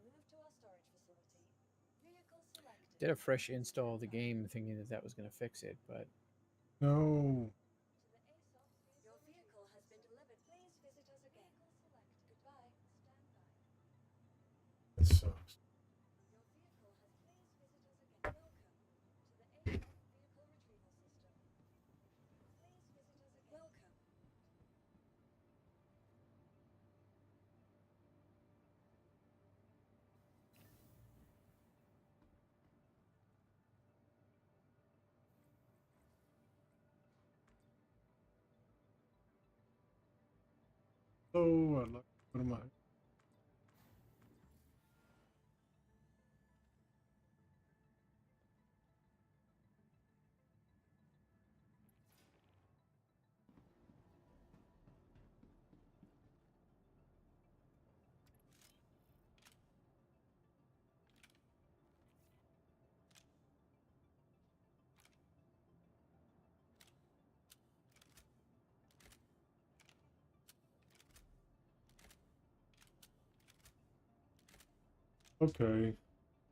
Did a fresh install of the game thinking that that was going to fix it, but No. Your vehicle has been delivered. Please visit us again. Goodbye. Stand by. That sucks. Your vehicle has please visit us again. Welcome to the ASOP vehicle retrieval system. Oh, I'd like to go to my. Okay.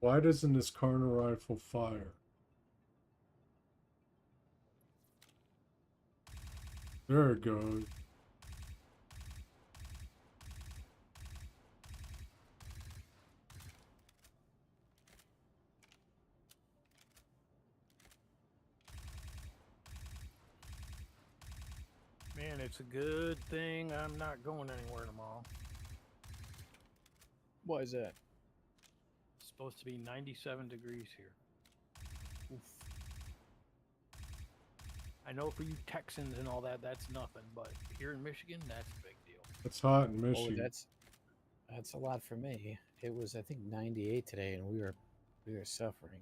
Why doesn't this corner rifle fire? There it goes. Man, it's a good thing I'm not going anywhere tomorrow. Why is that? It's supposed to be 97 degrees here. Oof. I know for you Texans and all that, that's nothing, but here in Michigan, that's a big deal. It's hot in Oh, Michigan. that's a lot for me. It was I think 98 today, and we were suffering.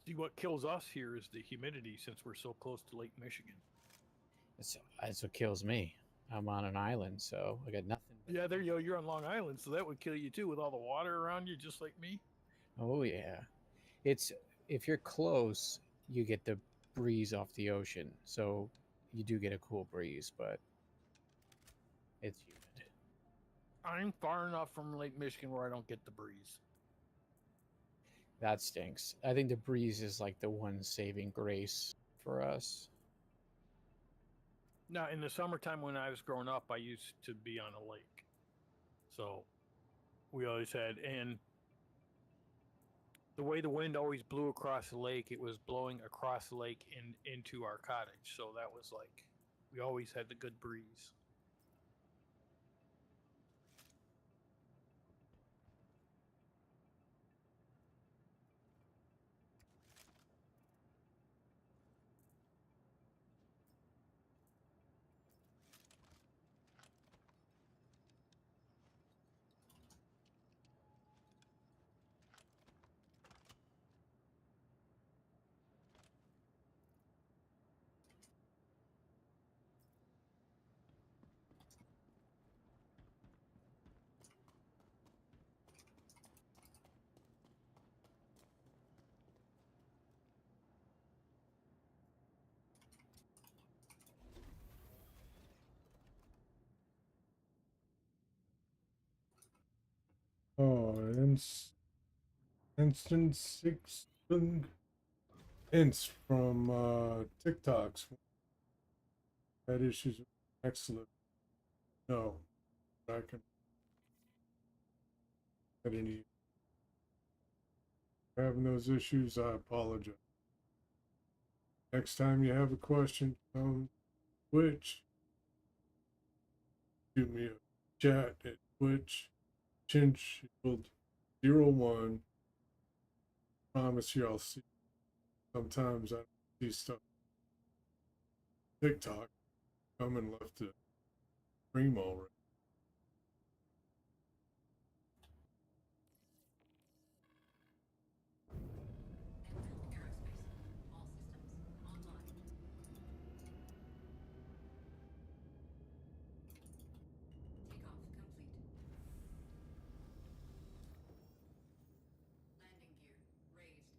See, what kills us here is the humidity since we're so close to Lake Michigan. That's what kills me. I'm on an island, so I got nothing. Yeah, there you go. You're on Long Island, so that would kill you too with all the water around you, just like me. Oh yeah, it's if you're close, you get the breeze off the ocean, so you do get a cool breeze, but it's humid. I'm far enough from Lake Michigan where I don't get the breeze. That stinks. I think the breeze is like the one saving grace for us. Now, in the summertime when I was growing up, I used to be on a lake. So we always had, and the way the wind always blew across the lake, it was blowing across the lake into our cottage. So that was like, we always had the good breeze. Oh, instant six hints from TikToks. Had issues with excellent. No, I can. I didn't even having those issues. I apologize. Next time you have a question, Twitch, shoot me a chat at Twitch. Chinshield01. Promise you I'll see. Sometimes I don't see stuff. TikTok come and left a stream already. Enter aerospace. All systems online. Takeoff complete. Landing gear raised.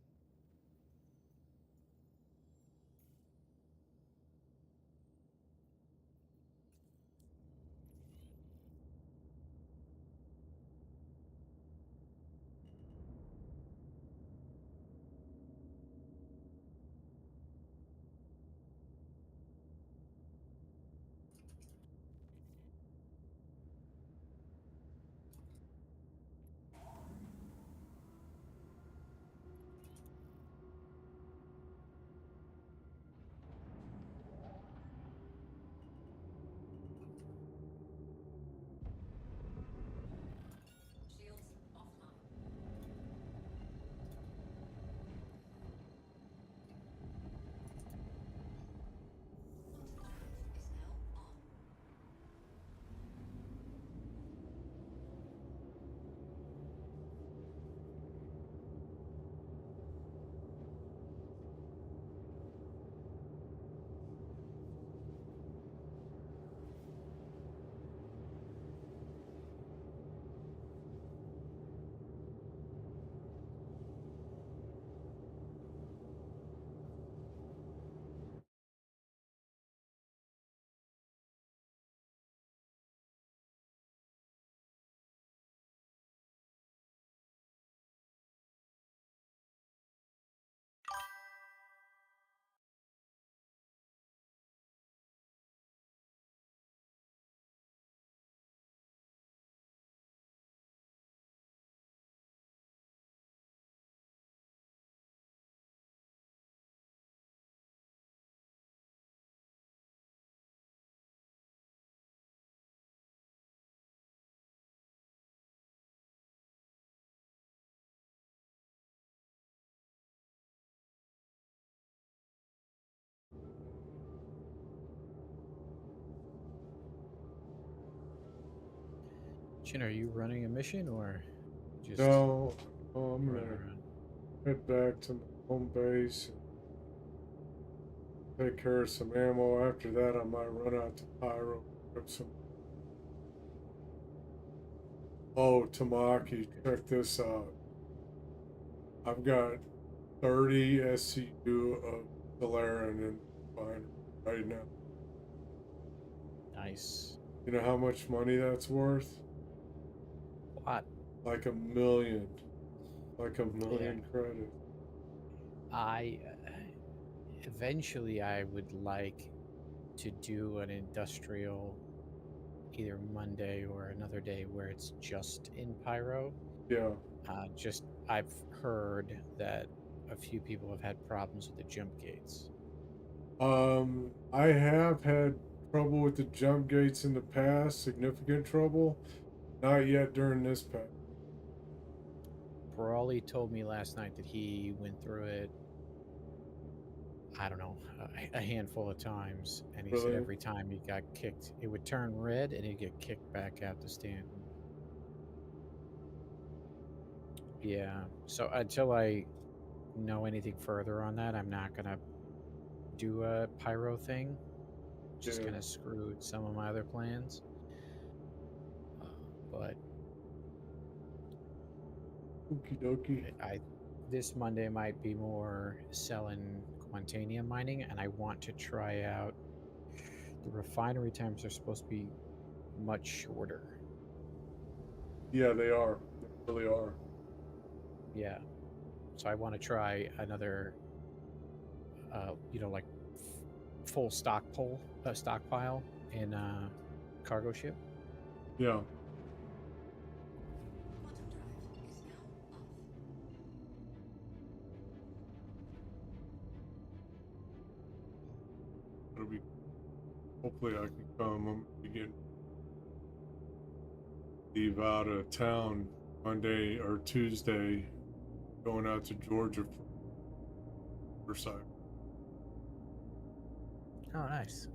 Chin, are you running a mission or just No, I'm running gonna around? head back to my home base and take care of some ammo. After that, I might run out to Pyro, grab some. Oh, Tamaki, check this out. I've got 30 SCU of Valerian in the binder right now. Nice. You know how much money that's worth? What? Like a million. Like a million credits. I eventually I would like to do an industrial either Monday or another day where it's just in Pyro. Yeah. Just I've heard that a few people have had problems with the jump gates. I have had trouble with the jump gates in the past, significant trouble. Not yet during this patch. Brawley told me last night that he went through it, I don't know, a handful of times, and he said Really? every time he got kicked, it would turn red and he'd get kicked back out to Stanton. Yeah, so until I know anything further on that, I'm not gonna do a pyro thing. Just Yeah. kind of screwed some of my other plans. But Okie dokie. this Monday might be more selling Quantanium mining, and I want to try out the refinery times are supposed to be much shorter. Yeah, they are. They really are. Yeah. So I want to try another, like full stockpile in cargo ship. Yeah. Quantum drive is now off. It'll be. Hopefully, I can come. I'm begin leave out of town Monday or Tuesday, going out to Georgia for motorcycle. Oh, nice.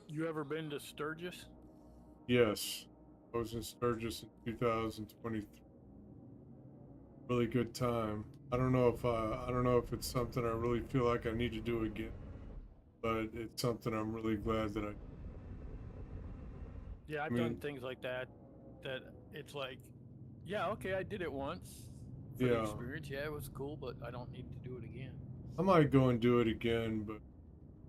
You ever been to Sturgis? Yes, I was in Sturgis in 2023. Really good time. I don't know if it's something I really feel like I need to do again, but it's something I'm really glad that I. Yeah, I've done things like that. That it's like, yeah, okay, I did it once for the Yeah, experience. Yeah, it was cool, but I don't need to do it again. I might go and do it again, but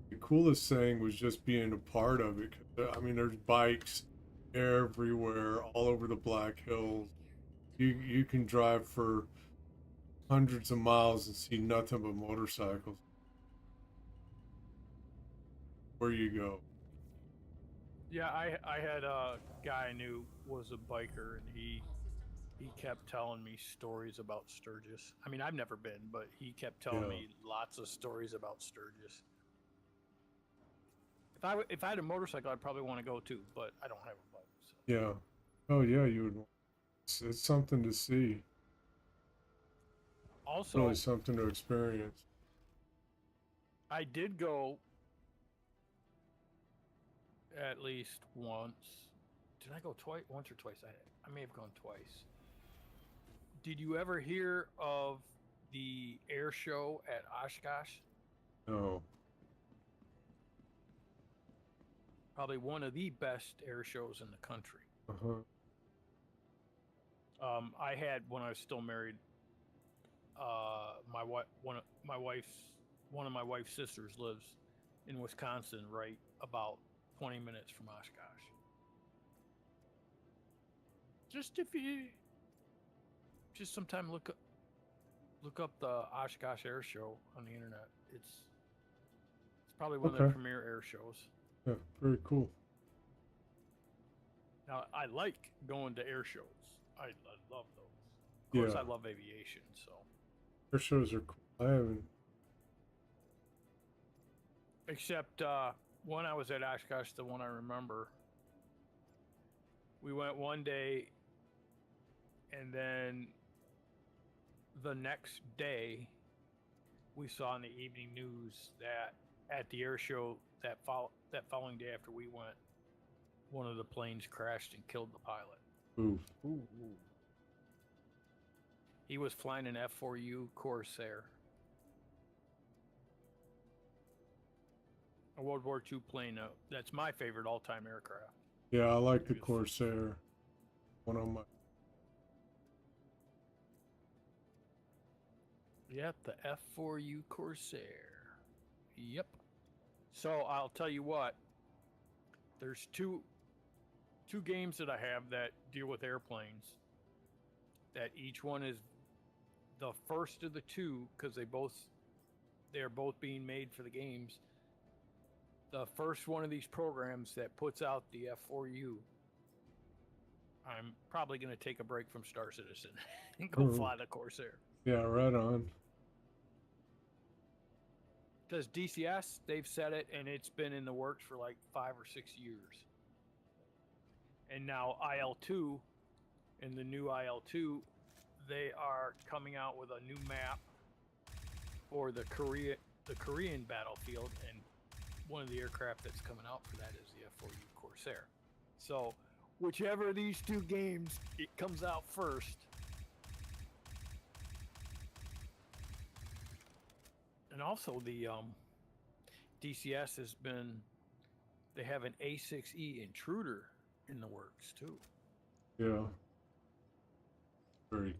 the coolest thing was just being a part of it. 'Cause, I mean, there's bikes everywhere, all over the Black Hills. You can drive for hundreds of miles and see nothing but motorcycles where you go. Yeah, I had a guy I knew was a biker, and he kept telling me stories about Sturgis. I mean, I've never been, but he kept telling Yeah. me lots of stories about Sturgis. If I had a motorcycle, I'd probably want to go too, but I don't have a bike. So. Yeah. Oh yeah, you would. It's something to see. Also, Really something to experience. I did go at least once. Did I go twice? Once or twice? I may have gone twice. Did you ever hear of the air show at Oshkosh? No. Probably one of the best air shows in the country. Uh-huh. I had when I was still married. One of my wife's sisters lives in Wisconsin, right about 20 minutes from Oshkosh. Just sometime look up the Oshkosh Air Show on the internet. It's probably one of the premier air shows. Yeah, very cool. Now I like going to air shows. I love those. Of course, Yeah. I love aviation, so. Air shows are cool. I haven't. Except when I was at Oshkosh, the one I remember, we went one day, and then the next day, we saw in the evening news that at the air show that following day after we went, one of the planes crashed and killed the pilot. Oof. He was flying an F4U Corsair, a World War II plane. That's my favorite all-time aircraft. Yeah, I like the He was- Corsair. One of my. Yep, the F4U Corsair. Yep. So I'll tell you what. There's two games that I have that deal with airplanes. That each one is the first of the two because they're both being made for the games. The first one of these programs that puts out the F4U. I'm probably going to take a break from Star Citizen and go fly the Corsair. Yeah, right on. Because DCS, they've said it, and it's been in the works for like 5 or 6 years. And now IL-2, and the new IL-2, they are coming out with a new map for the Korean battlefield, and one of the aircraft that's coming out for that is the F4U Corsair. So, whichever of these two games it comes out first. And also the DCS has been, they have an A6E Intruder in the works too. Yeah. Very.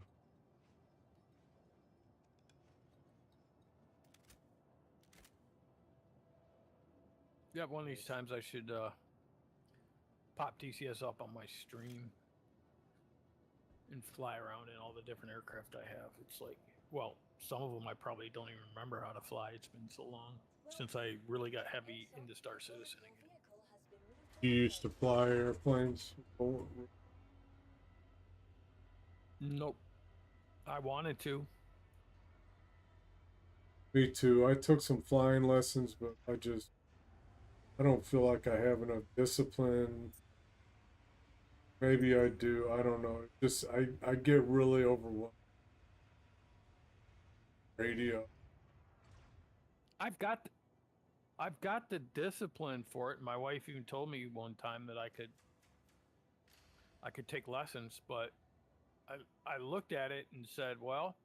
Yeah, one of these times I should pop DCS up on my stream and fly around in all the different aircraft I have. It's like, well, some of them I probably don't even remember how to fly. It's been so long since I really got heavy into Star Citizen again. You used to fly airplanes? Nope. I wanted to. Me too. I took some flying lessons, but I don't feel like I have enough discipline. Maybe I do. I don't know. I get really overwhelmed. Radio. I've got the discipline for it. My wife even told me one time that I could take lessons, but I looked at it and said, well,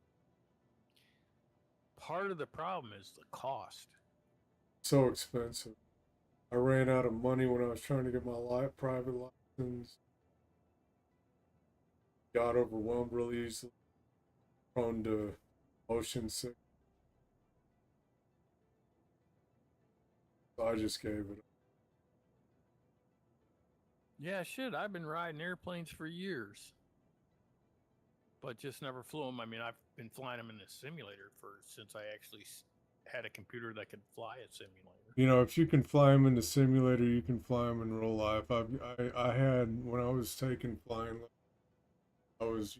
part of the problem is the cost. So expensive. I ran out of money when I was trying to get my private license. Got overwhelmed really easily. Prone to motion sick. So I just gave it up. Yeah, shit. I've been riding airplanes for years, but just never flew them. I mean, I've been flying them in a simulator since I actually had a computer that could fly a simulator. You know, if you can fly them in the simulator, you can fly them in real life. I had, when I was taking flying, I was,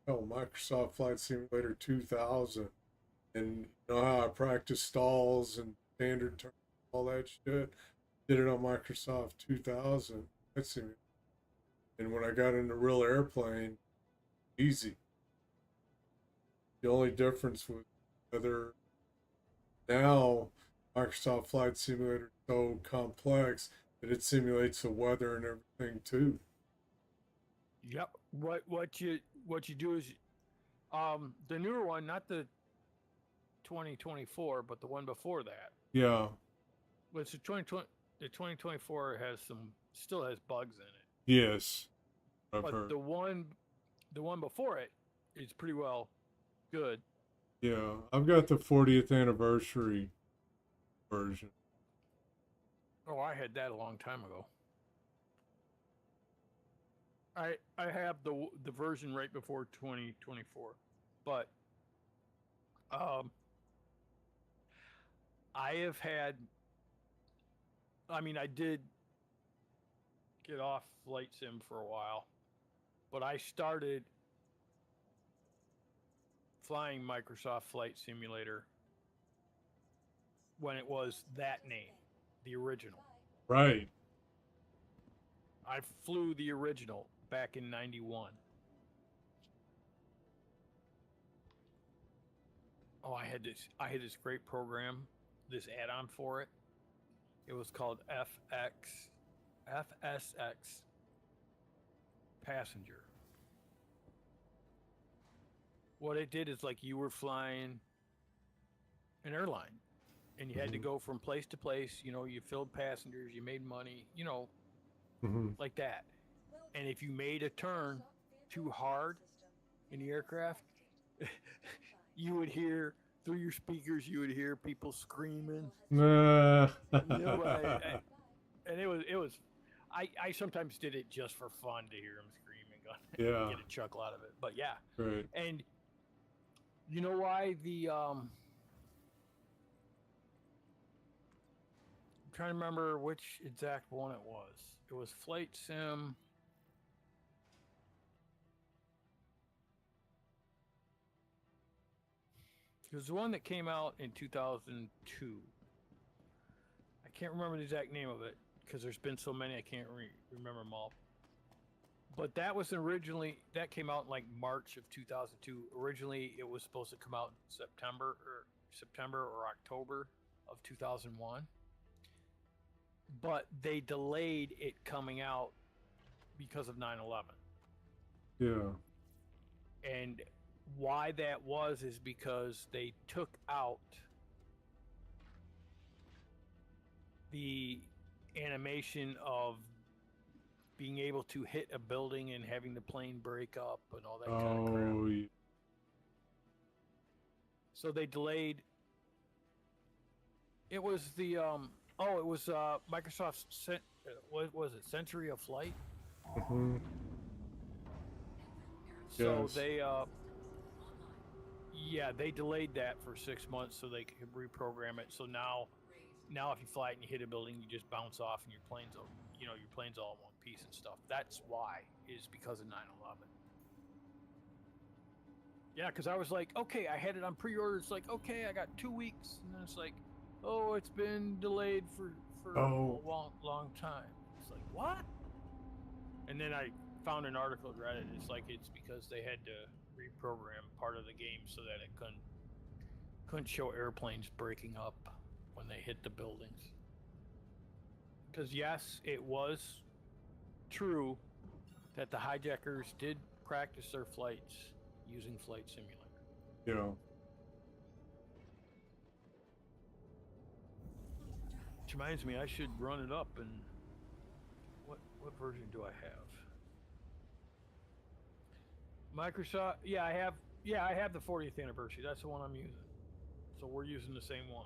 Microsoft Flight Simulator 2000. And you know how I practiced stalls and standard turn, all that shit? Did it on Microsoft 2000. That's it. And when I got in a real airplane, easy. The only difference was whether now Microsoft Flight Simulator is so complex that it simulates the weather and everything too. Yep. What you do is, the newer one, not the 2024, but the one before that. Yeah. But the 2024 still has bugs in it. Yes. I've But heard. the one before it is pretty well good. Yeah. I've got the 40th anniversary version. Oh, I had that a long time ago. I have the version right before 2024, but I have had. I mean, I did get off flight sim for a while, but I started flying Microsoft Flight Simulator when it was that name, the original. Right. I flew the original back in '91. Oh, I had this great program, this add-on for it. It was called FSX passenger. What it did is like you were flying an airline and you had to Mhm. go from place to place. You know, you filled passengers, you made money, you know, Mm-hmm. like that. And if you made a turn too hard in the aircraft, you would hear through your speakers, you would hear people screaming. Nah. You know, and it was. I sometimes did it just for fun to hear them screaming, Yeah. get a chuckle out of it. But yeah, Right. and you know why the I'm trying to remember which exact one it was. It was Flight Sim. It was the one that came out in 2002. I can't remember the exact name of it because there's been so many I can't remember them all. But that was originally that came out in like March of 2002. Originally, it was supposed to come out in September or October of 2001. But they delayed it coming out because of 9/11. Yeah. And why that was is because they took out the animation of being able to hit a building and having the plane break up and all that kind of crap. Oh, yeah. So they delayed. It was the it was Microsoft's what was it? Century of Flight. Mm-hmm. So Yes. they they delayed that for 6 months so they could reprogram it. So now if you fly it and you hit a building, you just bounce off and your plane's all in one piece and stuff. That's why, is because of 9/11. Yeah, because I was like, okay, I had it on pre-order. It's like, okay, I got 2 weeks, and then it's like, oh, it's been delayed for Oh. a long time. It's like, what? And then I found an article at Reddit. It's like it's because they had to reprogram part of the game so that it couldn't show airplanes breaking up when they hit the buildings. Because yes, it was true that the hijackers did practice their flights using Flight Simulator. Yeah. Which reminds me, I should run it up. And what version do I have? Microsoft. Yeah, I have the 40th anniversary. That's the one I'm using. So we're using the same one.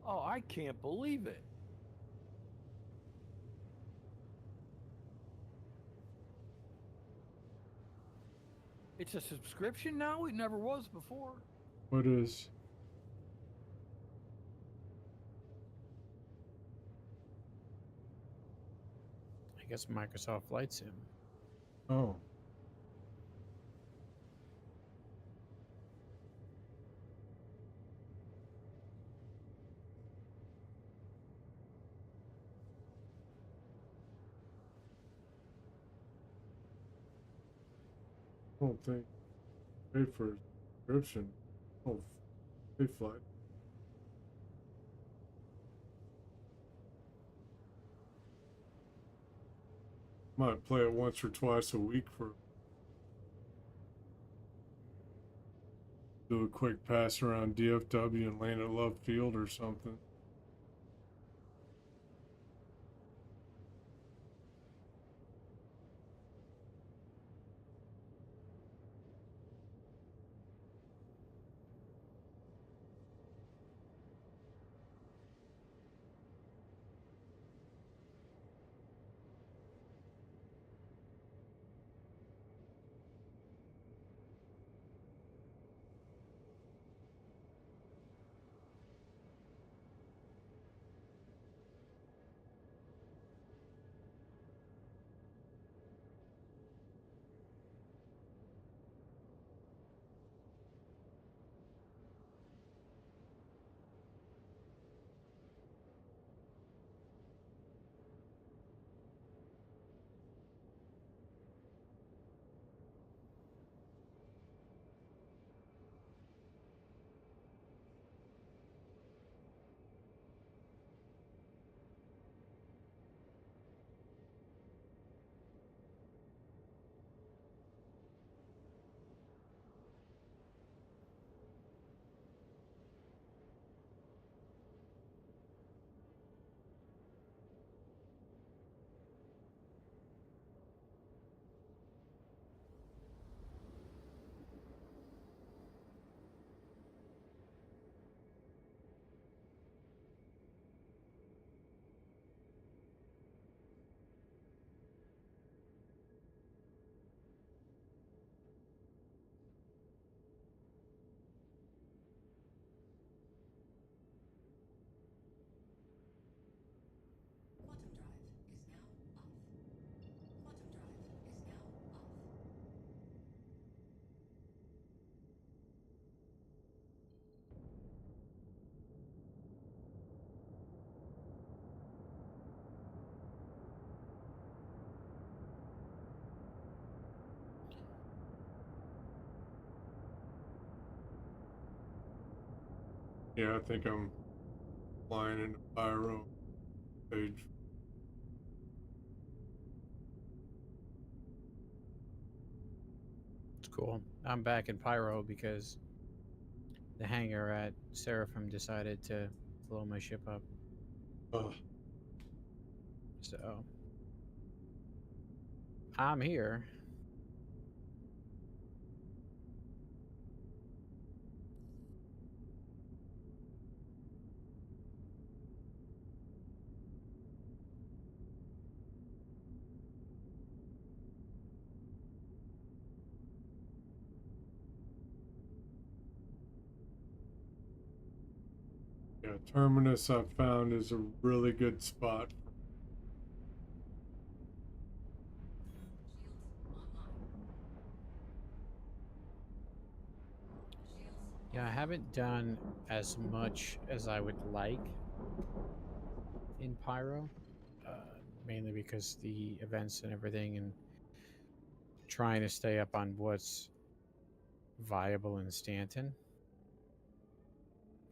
Oh, I can't believe it. It's a subscription now? It never was before. What is? I guess Microsoft Flight Sim. Oh. I don't think pay for a subscription. Oh, pay flight. Might play it once or twice a week for do a quick pass around DFW and land at Love Field or something. Yeah, I think I'm flying into Pyro page. It's cool. I'm back in Pyro because the hangar at Seraphim decided to blow my ship up. Ugh. So I'm here. Yeah, Terminus I found is a really good spot. Yeah, I haven't done as much as I would like in Pyro, mainly because the events and everything, and trying to stay up on what's viable in Stanton.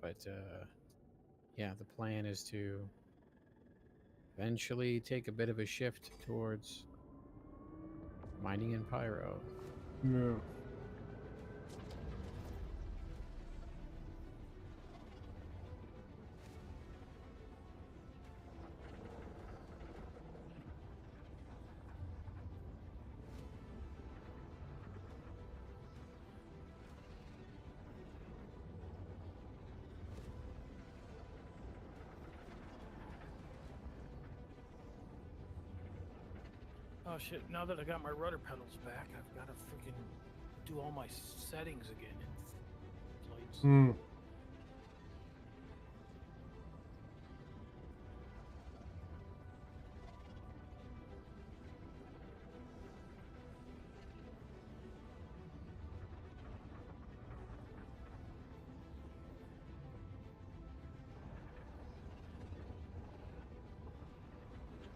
But yeah, the plan is to eventually take a bit of a shift towards mining in Pyro. Yeah. Oh shit, now that I got my rudder pedals back, I've got to freaking do all my settings again in flights. Hmm.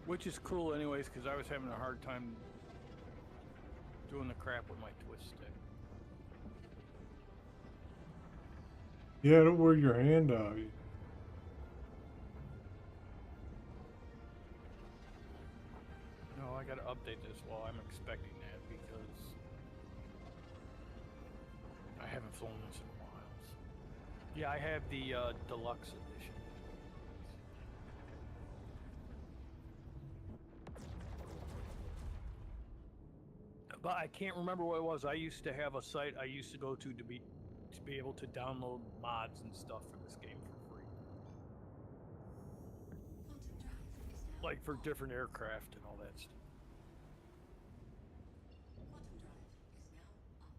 Which is cool anyways, because I was having a hard time doing the crap with my twist stick. Yeah, don't wear your hand out. No, I gotta update this while I'm expecting that because I haven't flown this in a while. So. Yeah, I have the deluxe edition. But I can't remember what it was. I used to have a site I used to go to be able to download mods and stuff for this game for free. Quantum drive is now Like for different aircraft and all that stuff. quantum drive is now off.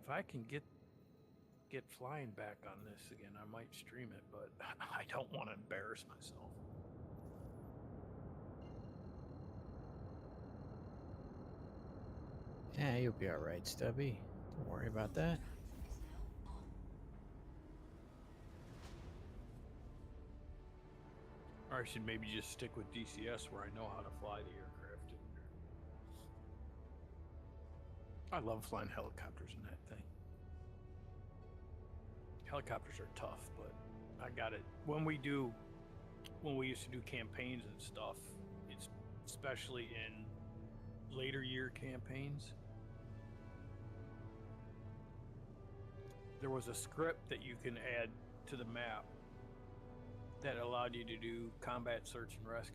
If I can get flying back on this again, I might stream it, but I don't want to embarrass myself. Yeah, you'll be all right, Stubby. Don't worry about that. Drive is now on. Or I should maybe just stick with DCS where I know how to fly the aircraft. I love flying helicopters in that thing. Helicopters are tough, but I got it. When we used to do campaigns and stuff, it's especially in later year campaigns, there was a script that you can add to the map that allowed you to do combat search and rescue.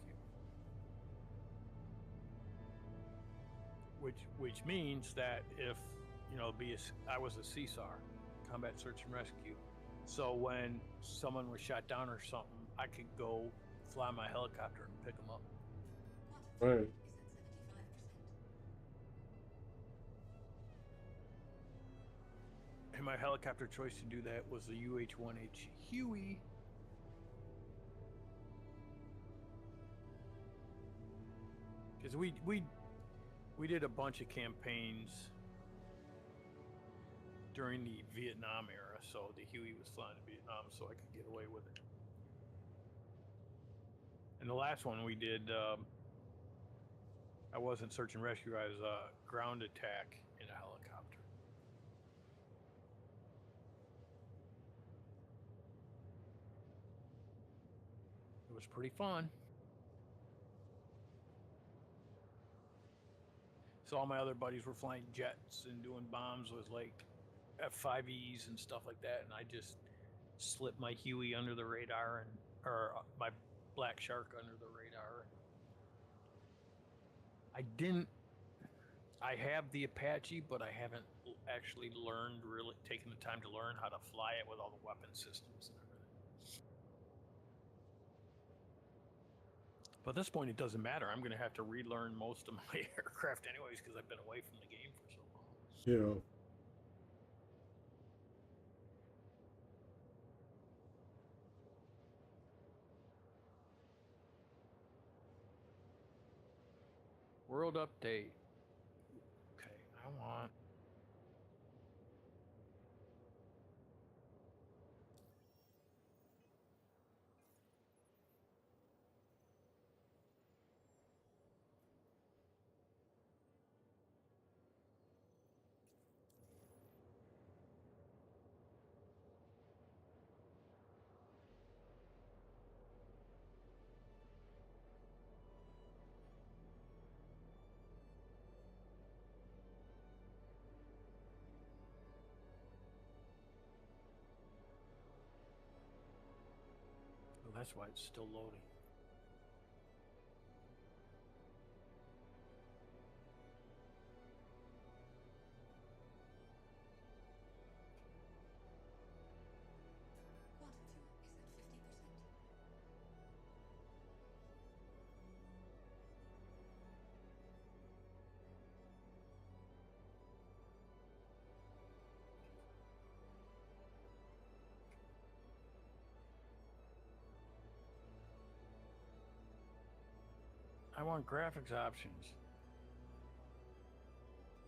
Which means that if, I was a CSAR, combat search and rescue. So when someone was shot down or something, I could go fly my helicopter and pick them up. Quantum Right. drive is at 75%. And my helicopter choice to do that was the UH-1H Huey. Because we did a bunch of campaigns during the Vietnam era, so the Huey was flying to Vietnam, so I could get away with it. And the last one we did, I wasn't search and rescue. I was ground attack in a helicopter. was pretty fun. So all my other buddies were flying jets and doing bombs with like F5Es and stuff like that, and I just slipped my Huey under the radar or my Black Shark under the radar. I didn't. I have the Apache, but I haven't actually really taken the time to learn how to fly it with all the weapon systems and everything. But at this point, it doesn't matter. I'm going to have to relearn most of my aircraft anyways because I've been away from the game for so long. Yeah. World update. Okay, I want. Oh, that's why it's still loading. Quantum fuel is at 50%. I want graphics options. Quantum fuel is at 25%.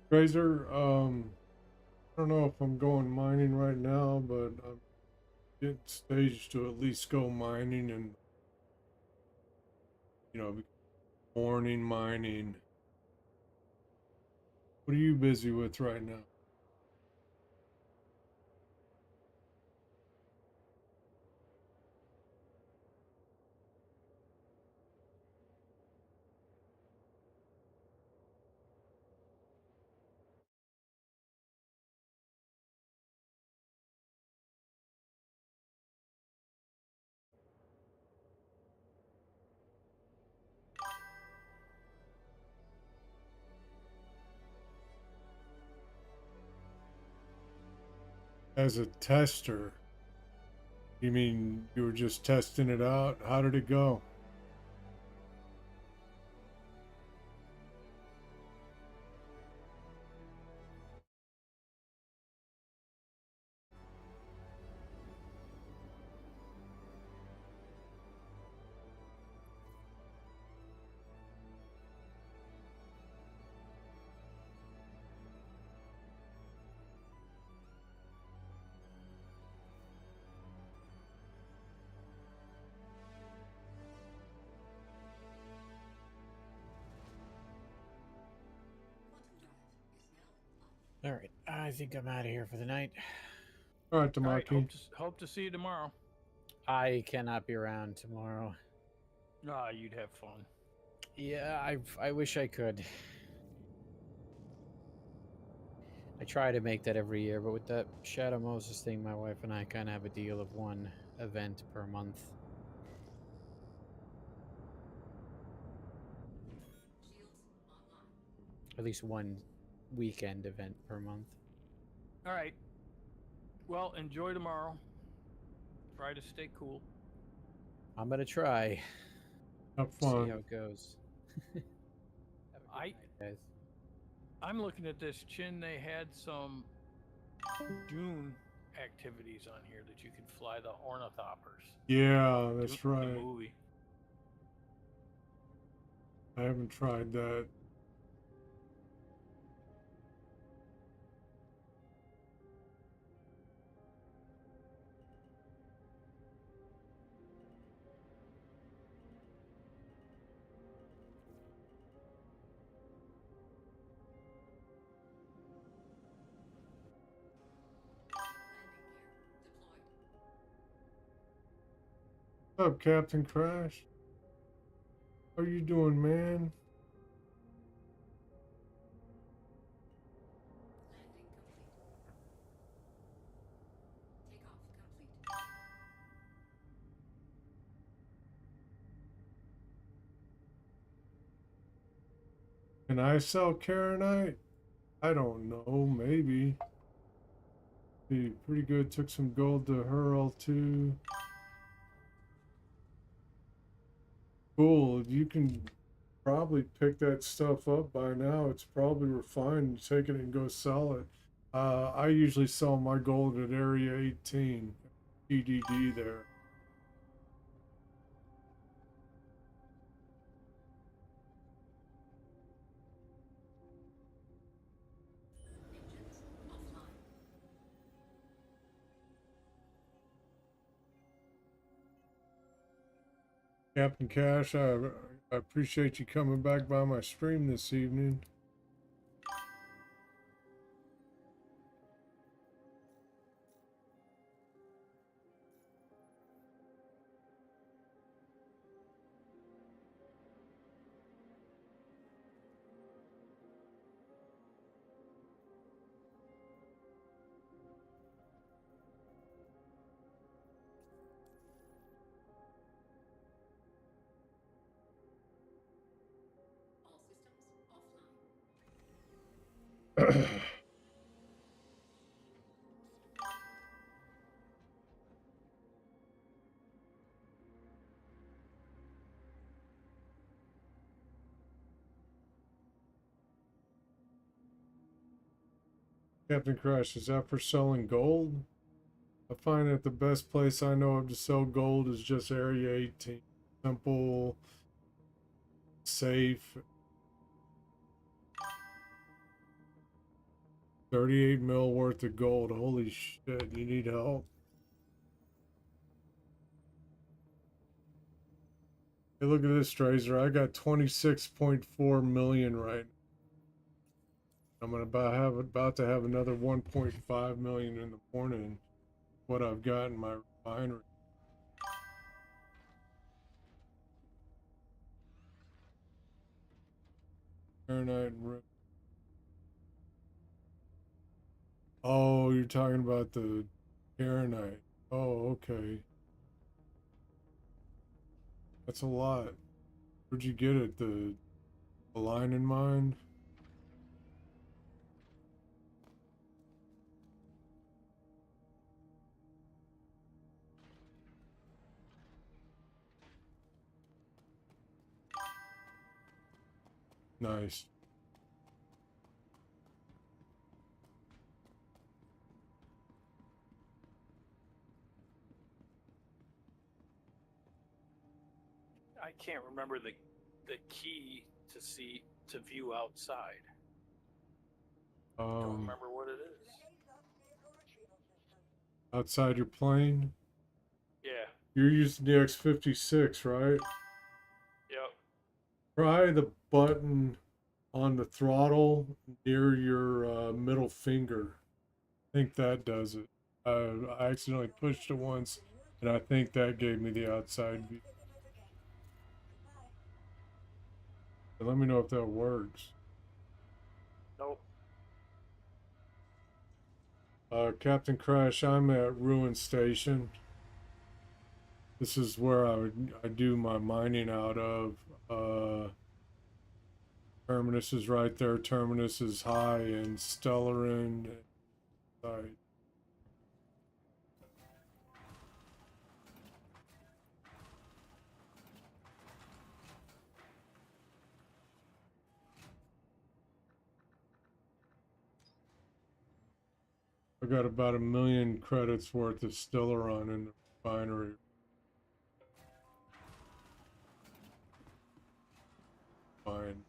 Fraser, I don't know if I'm going mining right now, but I'm getting staged to at least go mining and, morning mining. What are you busy with right now? As a tester, you mean you were just testing it out? How did it go? All right, I think I'm out of here for the night. All right, All right. Tamaki. Hope to see you tomorrow. I cannot be around tomorrow. Ah, you'd have fun. Yeah, I wish I could. I try to make that every year, but with that Shadow Moses thing, my wife and I kind of have a deal of one event per month. At least one weekend event per month. All right. Well, enjoy tomorrow. Try to stay cool. I'm gonna try. Have See fun. how it goes. Have a good night, guys. I'm looking at this chin. They had some Dune activities on here that you can fly the ornithopters. Yeah, that's Dune, right. The movie. I haven't tried that. What's up, Captain Crash? How you doing, man? Can I sell Karenite? I don't know, maybe. Be pretty good. Took some gold to hurl too. Cool. You can probably pick that stuff up by now. It's probably refined. Take it and go sell it. I usually sell my gold at Area 18, PDD there. Captain Cash, I appreciate you coming back by my stream this evening. Captain Crush, is that for selling gold? I find that the best place I know of to sell gold is just Area 18. Simple, safe. 38 mil worth of gold. Holy shit, you need help. Hey, look at this, Tracer. I got 26.4 million right now. I'm about to have another 1.5 million in the morning. What I've got in my refinery. Fahrenheit and oh, you're talking about the Fahrenheit. Oh, okay. That's a lot. Where'd you get it? The line in mind? Nice. I can't remember the key to view outside. Don't remember what it is. Outside your plane? Yeah. You're using the X-56, right? Yep. Try the button on the throttle near your middle finger. I think that does it. I accidentally pushed it once, and I think that gave me the outside view. But let me know if that works. Nope. Captain Crash, I'm at Ruin Station. This is where I do my mining out of. Terminus is right there. Terminus is high in Stellarin. Side. I got about 1 million credits worth of Stellaron in the refinery. Fine.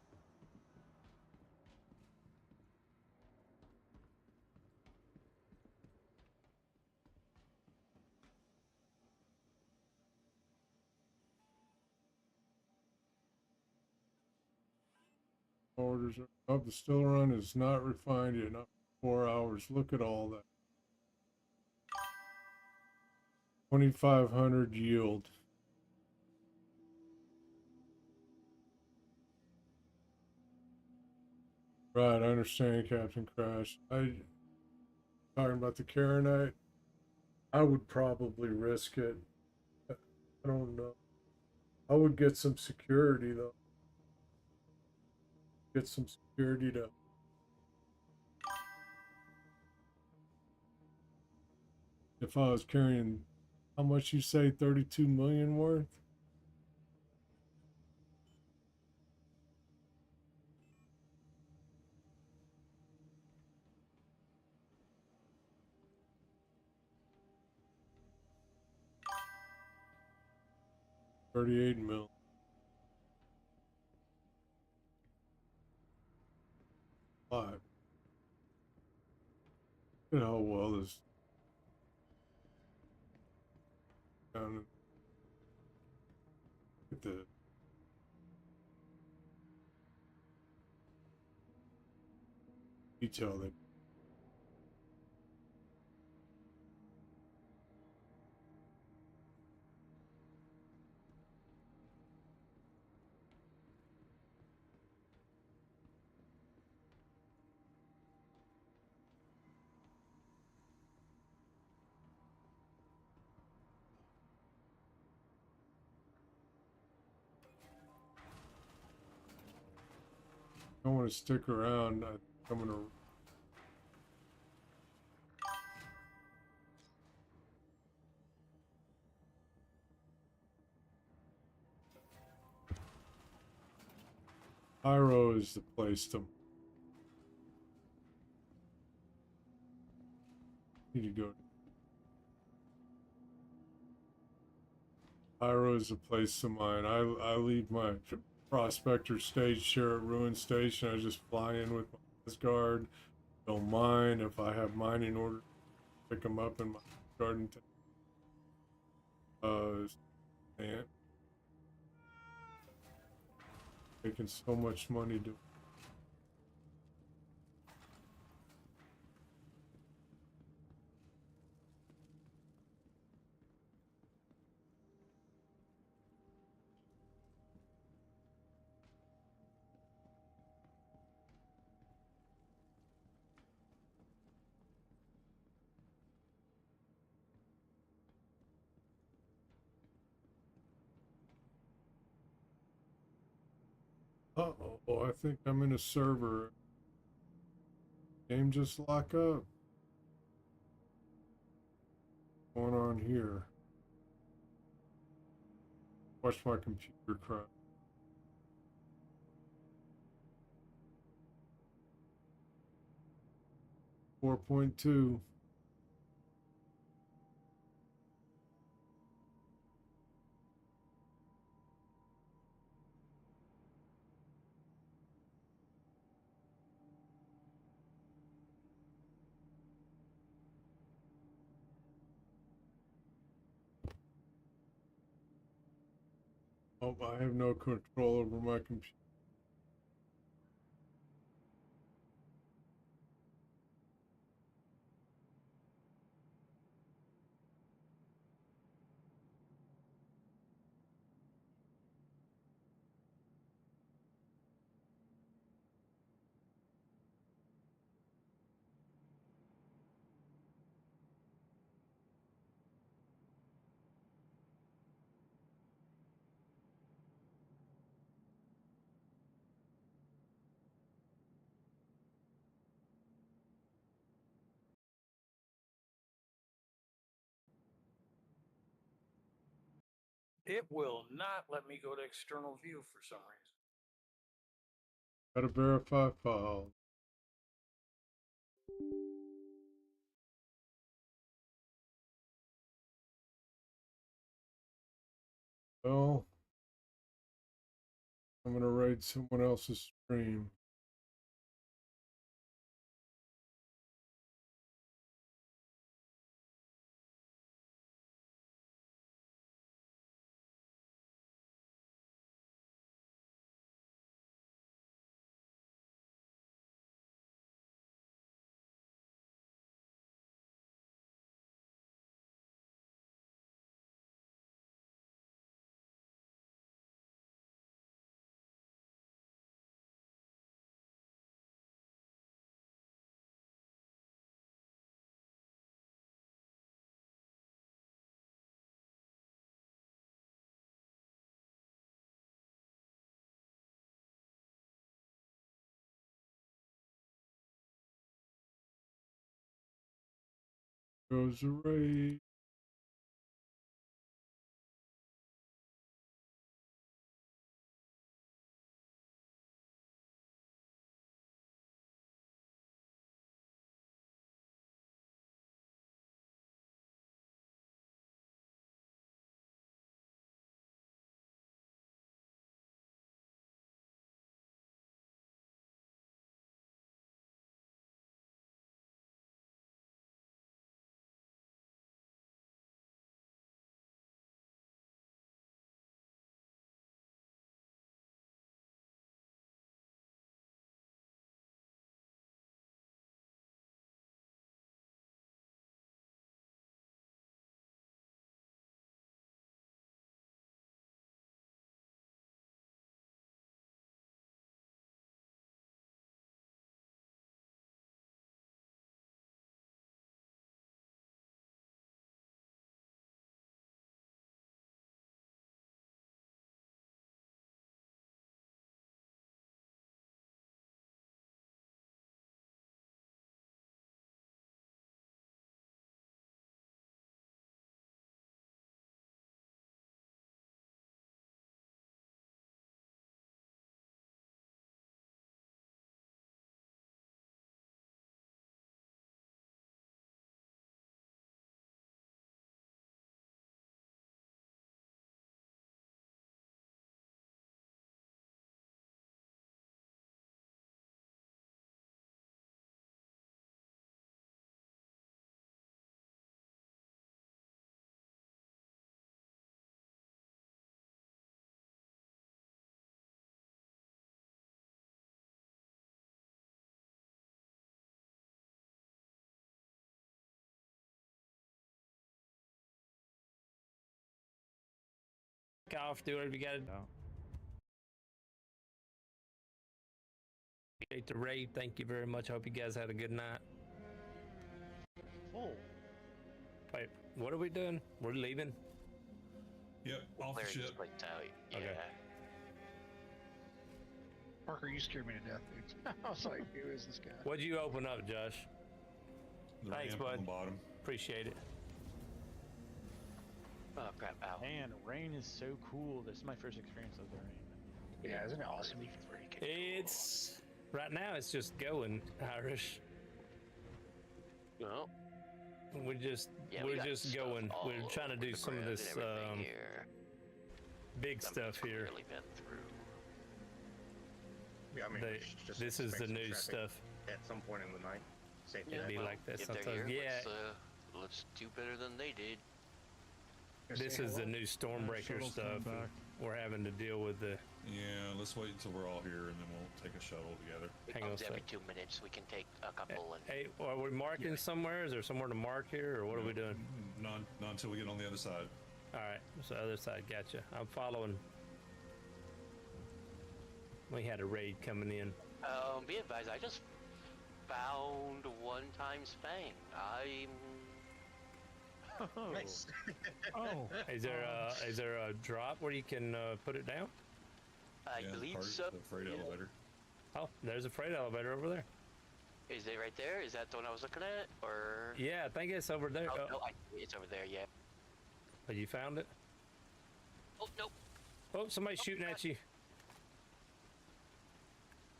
Orders are up. The Stellaron is not refined yet. Not 4 hours. Look at all that. 2,500 yield. Right, I understand, Captain Crash. Talking about the Karenite. I would probably risk it. I don't know. I would get some security though. Get some security to. If I was carrying, how much you say, 32 million worth? $38 million. Five. Look at how well this down. Look at the detail that. I want to stick around. I think I'm gonna. Pyro is the place to. Need to go. Pyro is the place to mine. I leave my prospector stage here at Ruin Station. I just fly in with my Asgard. Don't mind if I have mining orders. Pick them up in my garden. And making so much money doing. Uh-oh, I think I'm in a server. Game just lock up. What's going on here? Watch my computer crash. 4.2. Oh, I have no control over my computer. It will not let me go to external view for some reason. Gotta verify files. Well, I'm gonna raid someone else's stream. Goes the raid. Off, do whatever you gotta do. Appreciate the raid. Thank you very much. Hope you guys had a good night. Oh, Wait, what are we doing? We're leaving? Yep, off the ship. Okay. Parker, you scared me to death, dude. I was like, who is this guy? What'd you open up, Josh? The Thanks, ramp on bud. the bottom. Appreciate it. Oh crap, ow. Man, rain is so cool. This is my first experience of the rain. Yeah, isn't it awesome? It's right now it's just going, Irish. No. We're just Yeah, we we're got just stuff going. all We're trying to over do the some of ground this and everything here. big Something's stuff here. clearly been through. Yeah, I mean, They- we should just this is the expect some new traffic stuff. at some point in the night. Safety Yeah, net. be well, like that if they're sometimes. here, Yeah. let's do better than they did. This is the new Stormbreaker shuttle's stuff. coming back. We're having to deal with the. Yeah, let's wait until we're all here and then we'll take a shuttle together. It Hang on a comes every sec. 2 minutes. We can take a couple and Hey, are we marking somewhere? Is there somewhere to mark here, or what are we doing? Not until we get on the other side. All right, so other side, gotcha. I'm following. We had a raid coming in. be advised, I just found one-time Fang. I'm Nice. Oh, Is there a drop where you can put it down? I Yeah, believe part- so. The freight elevator. Oh, there's a freight elevator over there. Is it right there? Is that the one I was looking at, or? Yeah, I think it's over there. Oh, no, it's over there. Yeah. Oh, you found it? Oh no. Oh, somebody's shooting at you.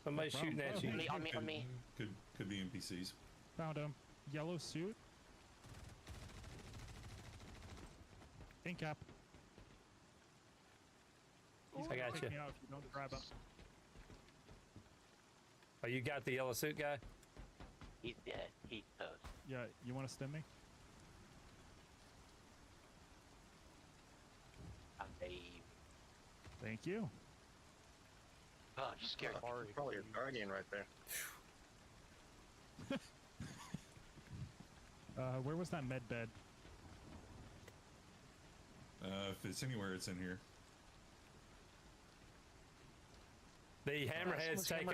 Somebody's shooting at you. On me. Could be NPCs. found him. Yellow suit. Ink cap. He's I gonna got take you. me out if you don't grab him. Oh, you got the yellow suit guy? He's dead. He's toast. Yeah, you want to stim me? Thank you. Oh, you scared me. Probably a guardian right there. Where was that med bed? If it's anywhere, it's in here. The hammerhead's taking